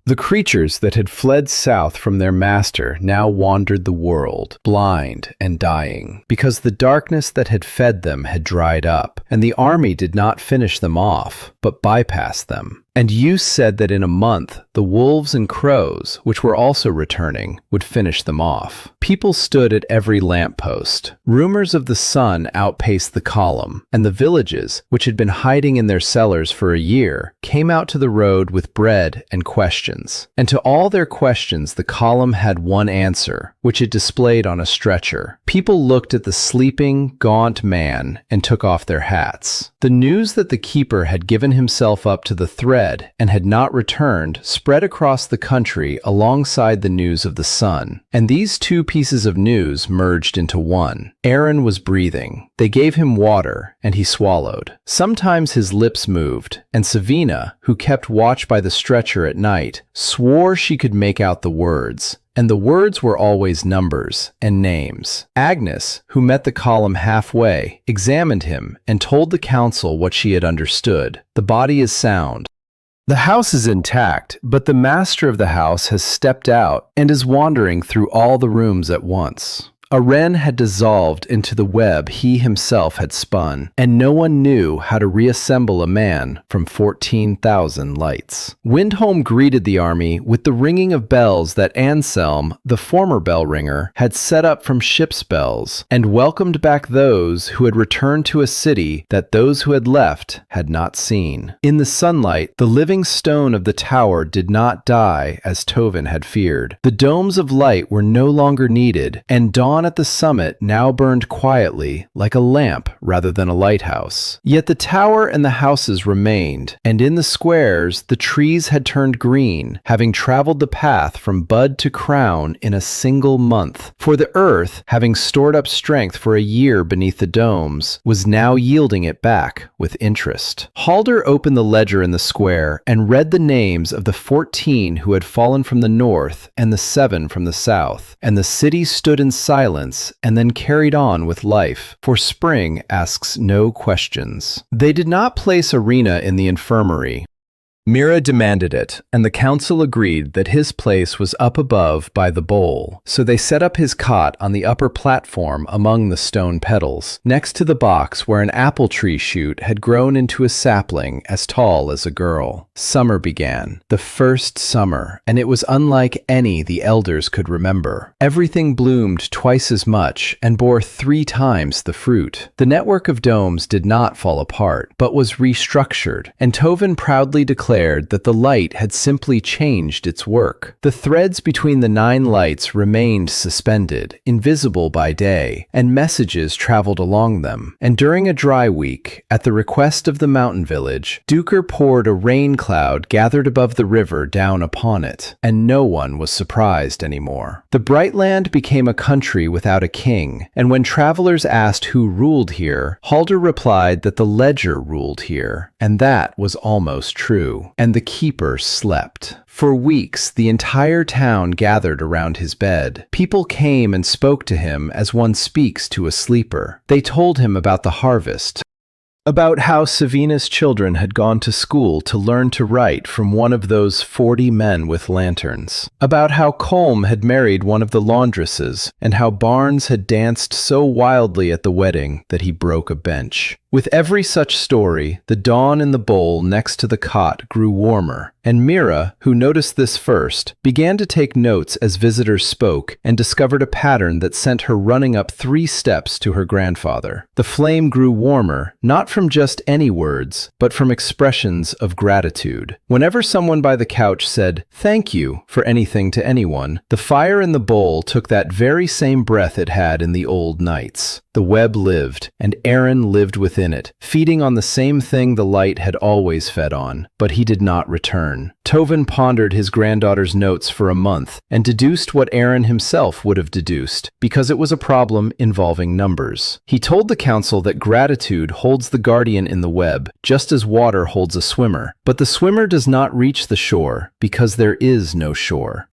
The creatures that had fled south from their master now wandered the world, blind and dying, because the darkness that had fed them had dried up, and the army did not finish them off, but bypassed them. And you said that in a month, the wolves and crows, which were also returning, would finish them off. People stood at every lamppost. Rumors of the sun outpaced the column, and the villages, which had been hiding in their cellars for a year, came out to the road with bread and questions. And to all their questions, the column had one answer, which it displayed on a stretcher. People looked at the sleeping, gaunt man and took off their hats. The news that the keeper had given himself up to the thread and had not returned spread across the country alongside the news of the sun. And these two pieces of news merged into one. Aaron was breathing. They gave him water, and he swallowed. Sometimes his lips moved, and Savina, who kept watch by the stretcher at night, swore she could make out the words. And the words were always numbers and names. Agnes, who met the column halfway, examined him and told the council what she had understood. The body is sound. The house is intact, but the master of the house has stepped out and is wandering through all the rooms at once. A wren had dissolved into the web he himself had spun, and no one knew how to reassemble a man from 14,000 lights. Windholm greeted the army with the ringing of bells that Anselm, the former bell ringer, had set up from ship's bells, and welcomed back those who had returned to a city that those who had left had not seen. In the sunlight, the living stone of the tower did not die as Tovin had feared. The domes of light were no longer needed, and dawn at the summit now burned quietly, like a lamp rather than a lighthouse. Yet the tower and the houses remained, and in the squares the trees had turned green, having traveled the path from bud to crown in a single month. For the earth, having stored up strength for a year beneath the domes, was now yielding it back with interest. Halder opened the ledger in the square and read the names of the 14 who had fallen from the north and the 7 from the south, and the city stood in silence and then carried on with life, for spring asks no questions. They did not place Arena in the infirmary. Mira demanded it, and the council agreed that his place was up above by the bowl. So they set up his cot on the upper platform among the stone petals, next to the box where an apple tree shoot had grown into a sapling as tall as a girl. Summer began, the first summer, and it was unlike any the elders could remember. Everything bloomed twice as much and bore 3 times the fruit. The network of domes did not fall apart, but was restructured, and Tovin proudly declared that the light had simply changed its work. The threads between the 9 lights remained suspended, invisible by day, and messages traveled along them. And during a dry week, at the request of the mountain village, Duker poured a rain cloud gathered above the river down upon it, and no one was surprised anymore. The bright land became a country without a king, and when travelers asked who ruled here, Halder replied that the ledger ruled here, and that was almost true. And the keeper slept. For weeks, the entire town gathered around his bed. People came and spoke to him as one speaks to a sleeper. They told him about the harvest, about how Savina's children had gone to school to learn to write from one of those 40 men with lanterns, about how Colm had married one of the laundresses, and how Barnes had danced so wildly at the wedding that he broke a bench. With every such story, the dawn in the bowl next to the cot grew warmer, and Mira, who noticed this first, began to take notes as visitors spoke and discovered a pattern that sent her running up 3 steps to her grandfather. The flame grew warmer, not from just any words, but from expressions of gratitude. Whenever someone by the couch said, "Thank you," for anything to anyone, the fire in the bowl took that very same breath it had in the old nights. The web lived, and Aaron lived within it, feeding on the same thing the light had always fed on, but he did not return. Tovin pondered his granddaughter's notes for a month, and deduced what Aaron himself would have deduced, because it was a problem involving numbers. He told the council that gratitude holds the guardian in the web, just as water holds a swimmer, but the swimmer does not reach the shore, because there is no shore.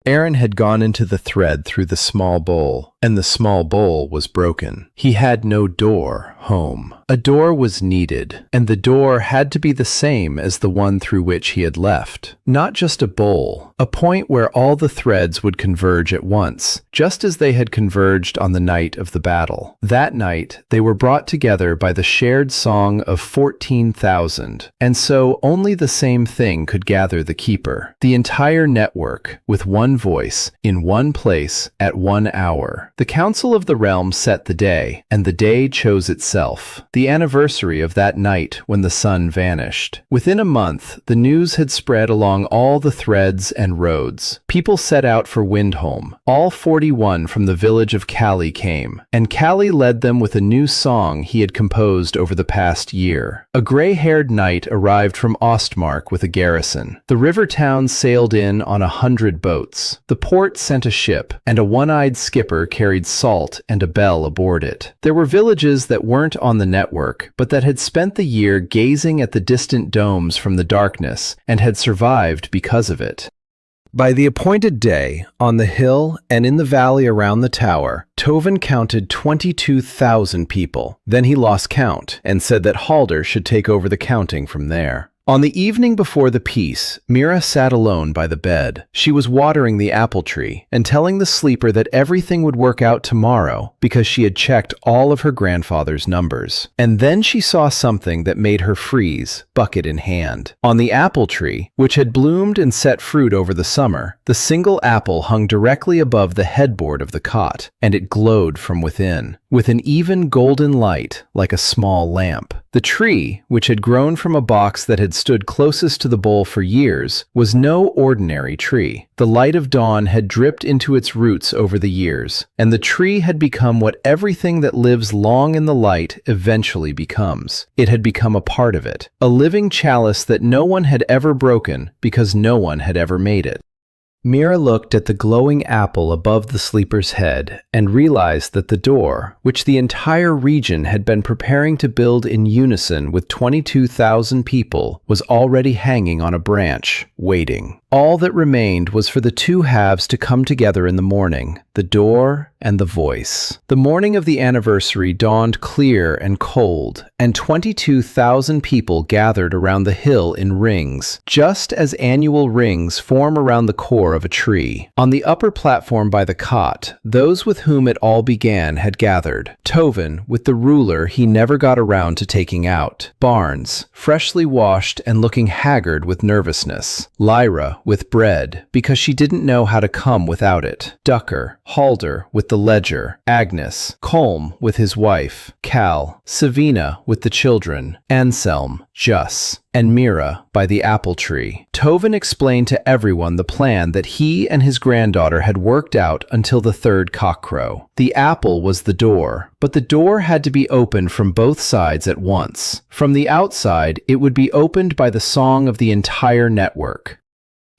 Aaron had gone into the thread through the small bowl, and the small bowl was broken. He had no door home. A door was needed, and the door had to be the same as the one through which he had left. Not just a bowl, a point where all the threads would converge at once, just as they had converged on the night of the battle. That night, they were brought together by the shared song of 14,000, and so only the same thing could gather the keeper. The entire network, with one voice, in one place, at 1 hour. The Council of the Realm set the day, and the day chose itself. The anniversary of that night when the sun vanished. Within a month, the news had spread along all the threads and roads. People set out for Windholm. All 41 from the village of Callie came, and Callie led them with a new song he had composed over the past year. A gray-haired knight arrived from Ostmark with a garrison. The river towns sailed in on 100 boats. The port sent a ship, and a one-eyed skipper carried salt and a bell aboard it. There were villages that weren't on the network, but that had spent the year gazing at the distant domes from the darkness and had survived because of it. By the appointed day, on the hill and in the valley around the tower, Tovin counted 22,000 people. Then he lost count and said that Halder should take over the counting from there. On the evening before the peace, Mira sat alone by the bed. She was watering the apple tree and telling the sleeper that everything would work out tomorrow because she had checked all of her grandfather's numbers. And then she saw something that made her freeze, bucket in hand. On the apple tree, which had bloomed and set fruit over the summer, the single apple hung directly above the headboard of the cot, and it glowed from within, with an even golden light like a small lamp. The tree, which had grown from a box that had stood closest to the bowl for years, was no ordinary tree. The light of dawn had dripped into its roots over the years, and the tree had become what everything that lives long in the light eventually becomes. It had become a part of it, a living chalice that no one had ever broken because no one had ever made it. Mira looked at the glowing apple above the sleeper's head and realized that the door, which the entire region had been preparing to build in unison with 22,000 people, was already hanging on a branch, waiting. All that remained was for the two halves to come together in the morning, the door and the voice. The morning of the anniversary dawned clear and cold, and 22,000 people gathered around the hill in rings, just as annual rings form around the core of a tree. On the upper platform by the cot, those with whom it all began had gathered. Tovin, with the ruler he never got around to taking out. Barnes, freshly washed and looking haggard with nervousness. Lyra, with bread, because she didn't know how to come without it. Ducker, Halder with the ledger. Agnes, Colm with his wife. Cal, Savina with the children. Anselm, Juss, and Mira by the apple tree. Tovin explained to everyone the plan that he and his granddaughter had worked out until the third cockcrow. The apple was the door, but the door had to be opened from both sides at once. From the outside, it would be opened by the song of the entire network.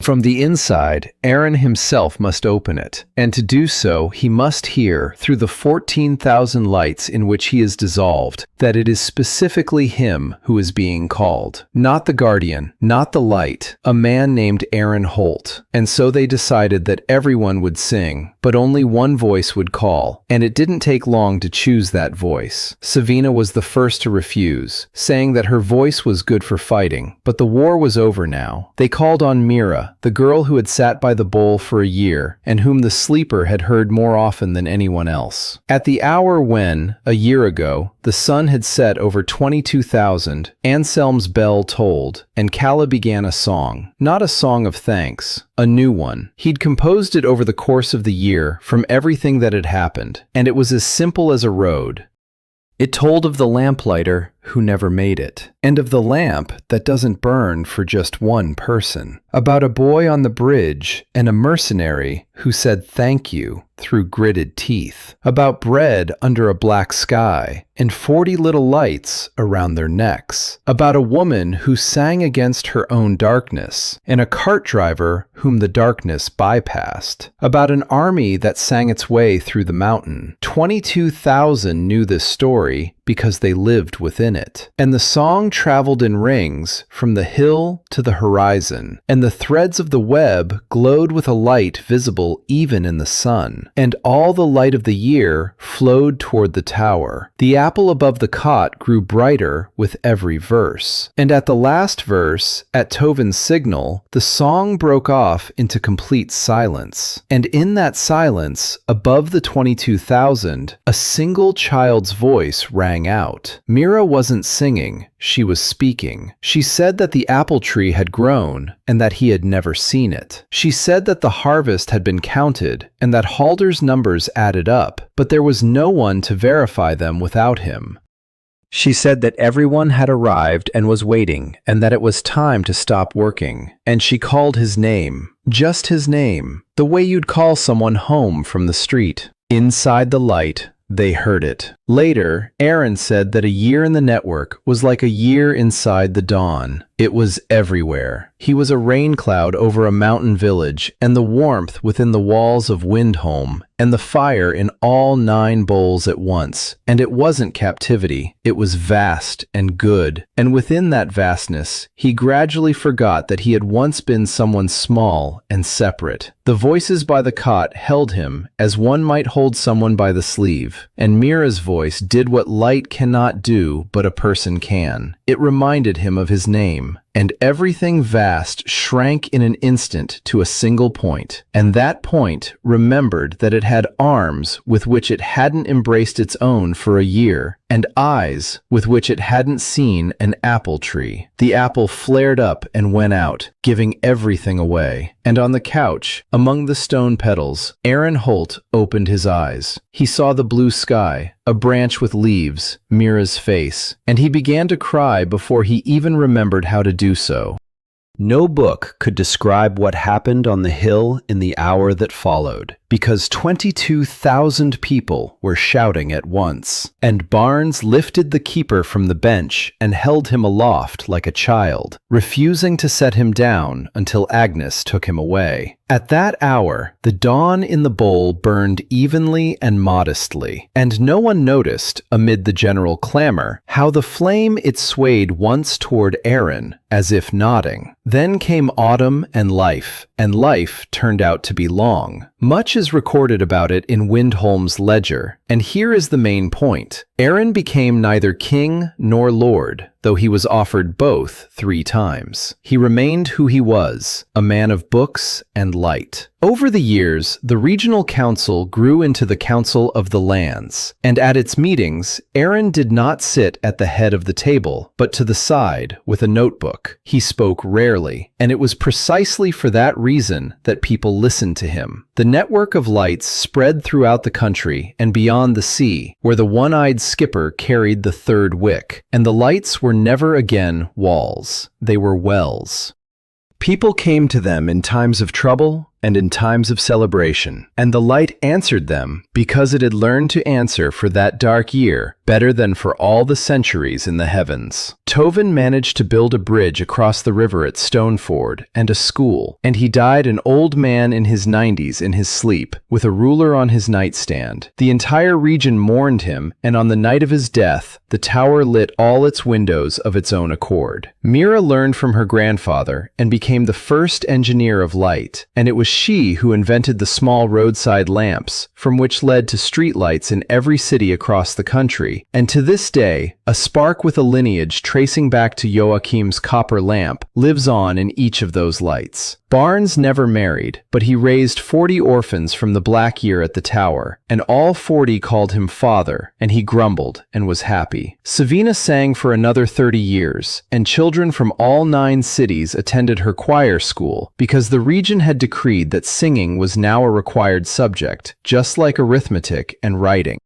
From the inside, Aaron himself must open it, and to do so, he must hear, through the 14,000 lights in which he is dissolved, that it is specifically him who is being called. Not the guardian, not the light, a man named Aaron Holt. And so they decided that everyone would sing, but only one voice would call, and it didn't take long to choose that voice. Savina was the first to refuse, saying that her voice was good for fighting, but the war was over now. They called on Mira, the girl who had sat by the bowl for a year, and whom the sleeper had heard more often than anyone else. At the hour when, a year ago, the sun had set over 22,000, Anselm's bell tolled, and Calla began a song. Not a song of thanks, a new one. He'd composed it over the course of the year from everything that had happened, and it was as simple as a road. It told of the lamplighter who never made it, and of the lamp that doesn't burn for just one person, about a boy on the bridge and a mercenary who said thank you through gritted teeth, about bread under a black sky and 40 little lights around their necks, about a woman who sang against her own darkness and a cart driver whom the darkness bypassed, about an army that sang its way through the mountain. 22,000 knew this story because they lived within it. And the song traveled in rings from the hill to the horizon, and and the threads of the web glowed with a light visible even in the sun, and all the light of the year flowed toward the tower. The apple above the cot grew brighter with every verse, and at the last verse, at Tovin's signal, the song broke off into complete silence. And in that silence, above the 22,000, a single child's voice rang out. Mira wasn't singing, she was speaking. She said that the apple tree had grown and that he had never seen it. She said that the harvest had been counted and that Halder's numbers added up, but there was no one to verify them without him. She said that everyone had arrived and was waiting, and that it was time to stop working. And she called his name, just his name, the way you'd call someone home from the street. Inside the light, they heard it. Later, Aaron said that a year in the network was like a year inside the dawn. It was everywhere. He was a rain cloud over a mountain village, and the warmth within the walls of Windholm, and the fire in all 9 bowls at once. And it wasn't captivity. It was vast and good. And within that vastness, he gradually forgot that he had once been someone small and separate. The voices by the cot held him as one might hold someone by the sleeve, and Mira's voice did what light cannot do, but a person can. It reminded him of his name, and everything vast shrank in an instant to a single point, and that point remembered that it had arms with which it hadn't embraced its own for a year, and eyes with which it hadn't seen an apple tree. The apple flared up and went out, giving everything away. And on the couch, among the stone petals, Aaron Holt opened his eyes. He saw the blue sky, a branch with leaves, Mira's face, and he began to cry before he even remembered how to do so. No book could describe what happened on the hill in the hour that followed, because 22,000 people were shouting at once, and Barnes lifted the keeper from the bench and held him aloft like a child, refusing to set him down until Agnes took him away. At that hour, the dawn in the bowl burned evenly and modestly, and no one noticed, amid the general clamor, how the flame it swayed once toward Aaron, as if nodding. Then came autumn and life turned out to be long. Much is recorded about it in Windholm's ledger, and here is the main point. Aaron became neither king nor lord, though he was offered both 3 times. He remained who he was, a man of books and light. Over the years, the regional council grew into the Council of the Lands, and at its meetings, Aaron did not sit at the head of the table, but to the side with a notebook. He spoke rarely, and it was precisely for that reason that people listened to him. The network of lights spread throughout the country and beyond the sea, where the one-eyed skipper carried the 3rd wick, and the lights were never again walls. They were wells. People came to them in times of trouble and in times of celebration, and the light answered them because it had learned to answer for that dark year better than for all the centuries in the heavens. Tovin managed to build a bridge across the river at Stoneford and a school, and he died an old man in his 90s in his sleep, with a ruler on his nightstand. The entire region mourned him, and on the night of his death, the tower lit all its windows of its own accord. Mira learned from her grandfather and became the first engineer of light, and it was she who invented the small roadside lamps, from which led to streetlights in every city across the country, and to this day, a spark with a lineage tracing back to Joachim's copper lamp lives on in each of those lights. Barnes never married, but he raised 40 orphans from the black year at the tower, and all 40 called him father, and he grumbled and was happy. Savina sang for another 30 years, and children from all 9 cities attended her choir school, because the region had decreed that singing was now a required subject, just like arithmetic and writing.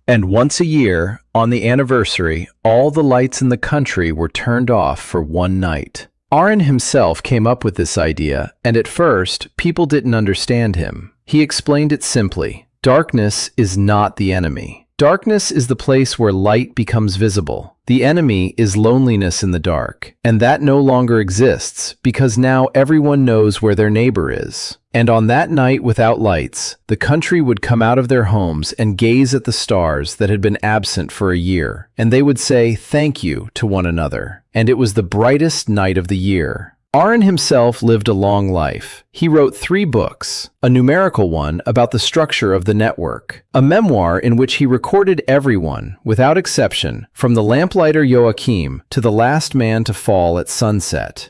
And once a year, on the anniversary, all the lights in the country were turned off for one night. Aron himself came up with this idea, and at first, people didn't understand him. He explained it simply. Darkness is not the enemy. Darkness is the place where light becomes visible. The enemy is loneliness in the dark, and that no longer exists because now everyone knows where their neighbor is. And on that night without lights, the country would come out of their homes and gaze at the stars that had been absent for a year, and they would say thank you to one another. And it was the brightest night of the year. Aaron himself lived a long life. He wrote 3 books, a numerical one about the structure of the network, a memoir in which he recorded everyone, without exception, from the lamplighter Joachim to the last man to fall at sunset,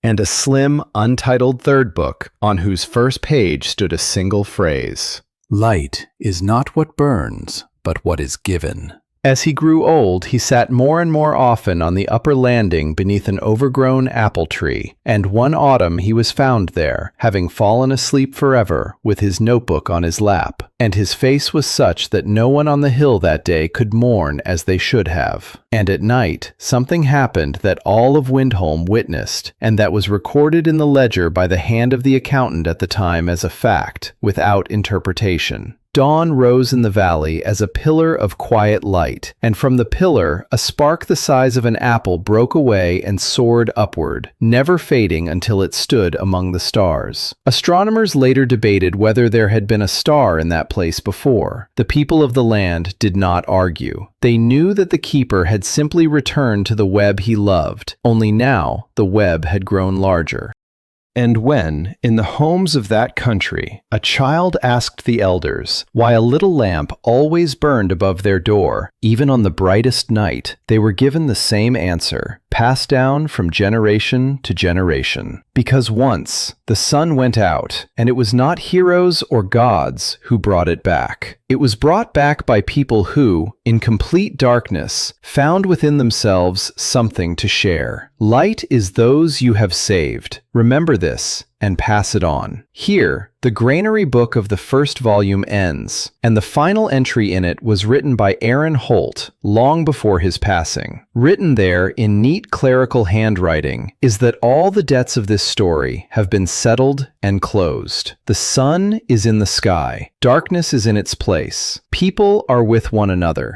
and a slim, untitled 3rd book on whose first page stood a single phrase: "Light is not what burns, but what is given." As he grew old, he sat more and more often on the upper landing beneath an overgrown apple tree, and one autumn he was found there, having fallen asleep forever, with his notebook on his lap, and his face was such that no one on the hill that day could mourn as they should have. And at night, something happened that all of Windholm witnessed, and that was recorded in the ledger by the hand of the accountant at the time as a fact, without interpretation. Dawn rose in the valley as a pillar of quiet light, and from the pillar, a spark the size of an apple broke away and soared upward, never fading until it stood among the stars. Astronomers later debated whether there had been a star in that place before. The people of the land did not argue. They knew that the keeper had simply returned to the web he loved, only now the web had grown larger. And when, in the homes of that country, a child asked the elders why a little lamp always burned above their door, even on the brightest night, they were given the same answer, passed down from generation to generation. Because once the sun went out, and it was not heroes or gods who brought it back. It was brought back by people who, in complete darkness, found within themselves something to share. Light is those you have saved. Remember this, and pass it on. Here, the granary book of the 1st volume ends, and the final entry in it was written by Aaron Holt long before his passing. Written there in neat clerical handwriting is that all the debts of this story have been settled and closed. The sun is in the sky. Darkness is in its place. People are with one another.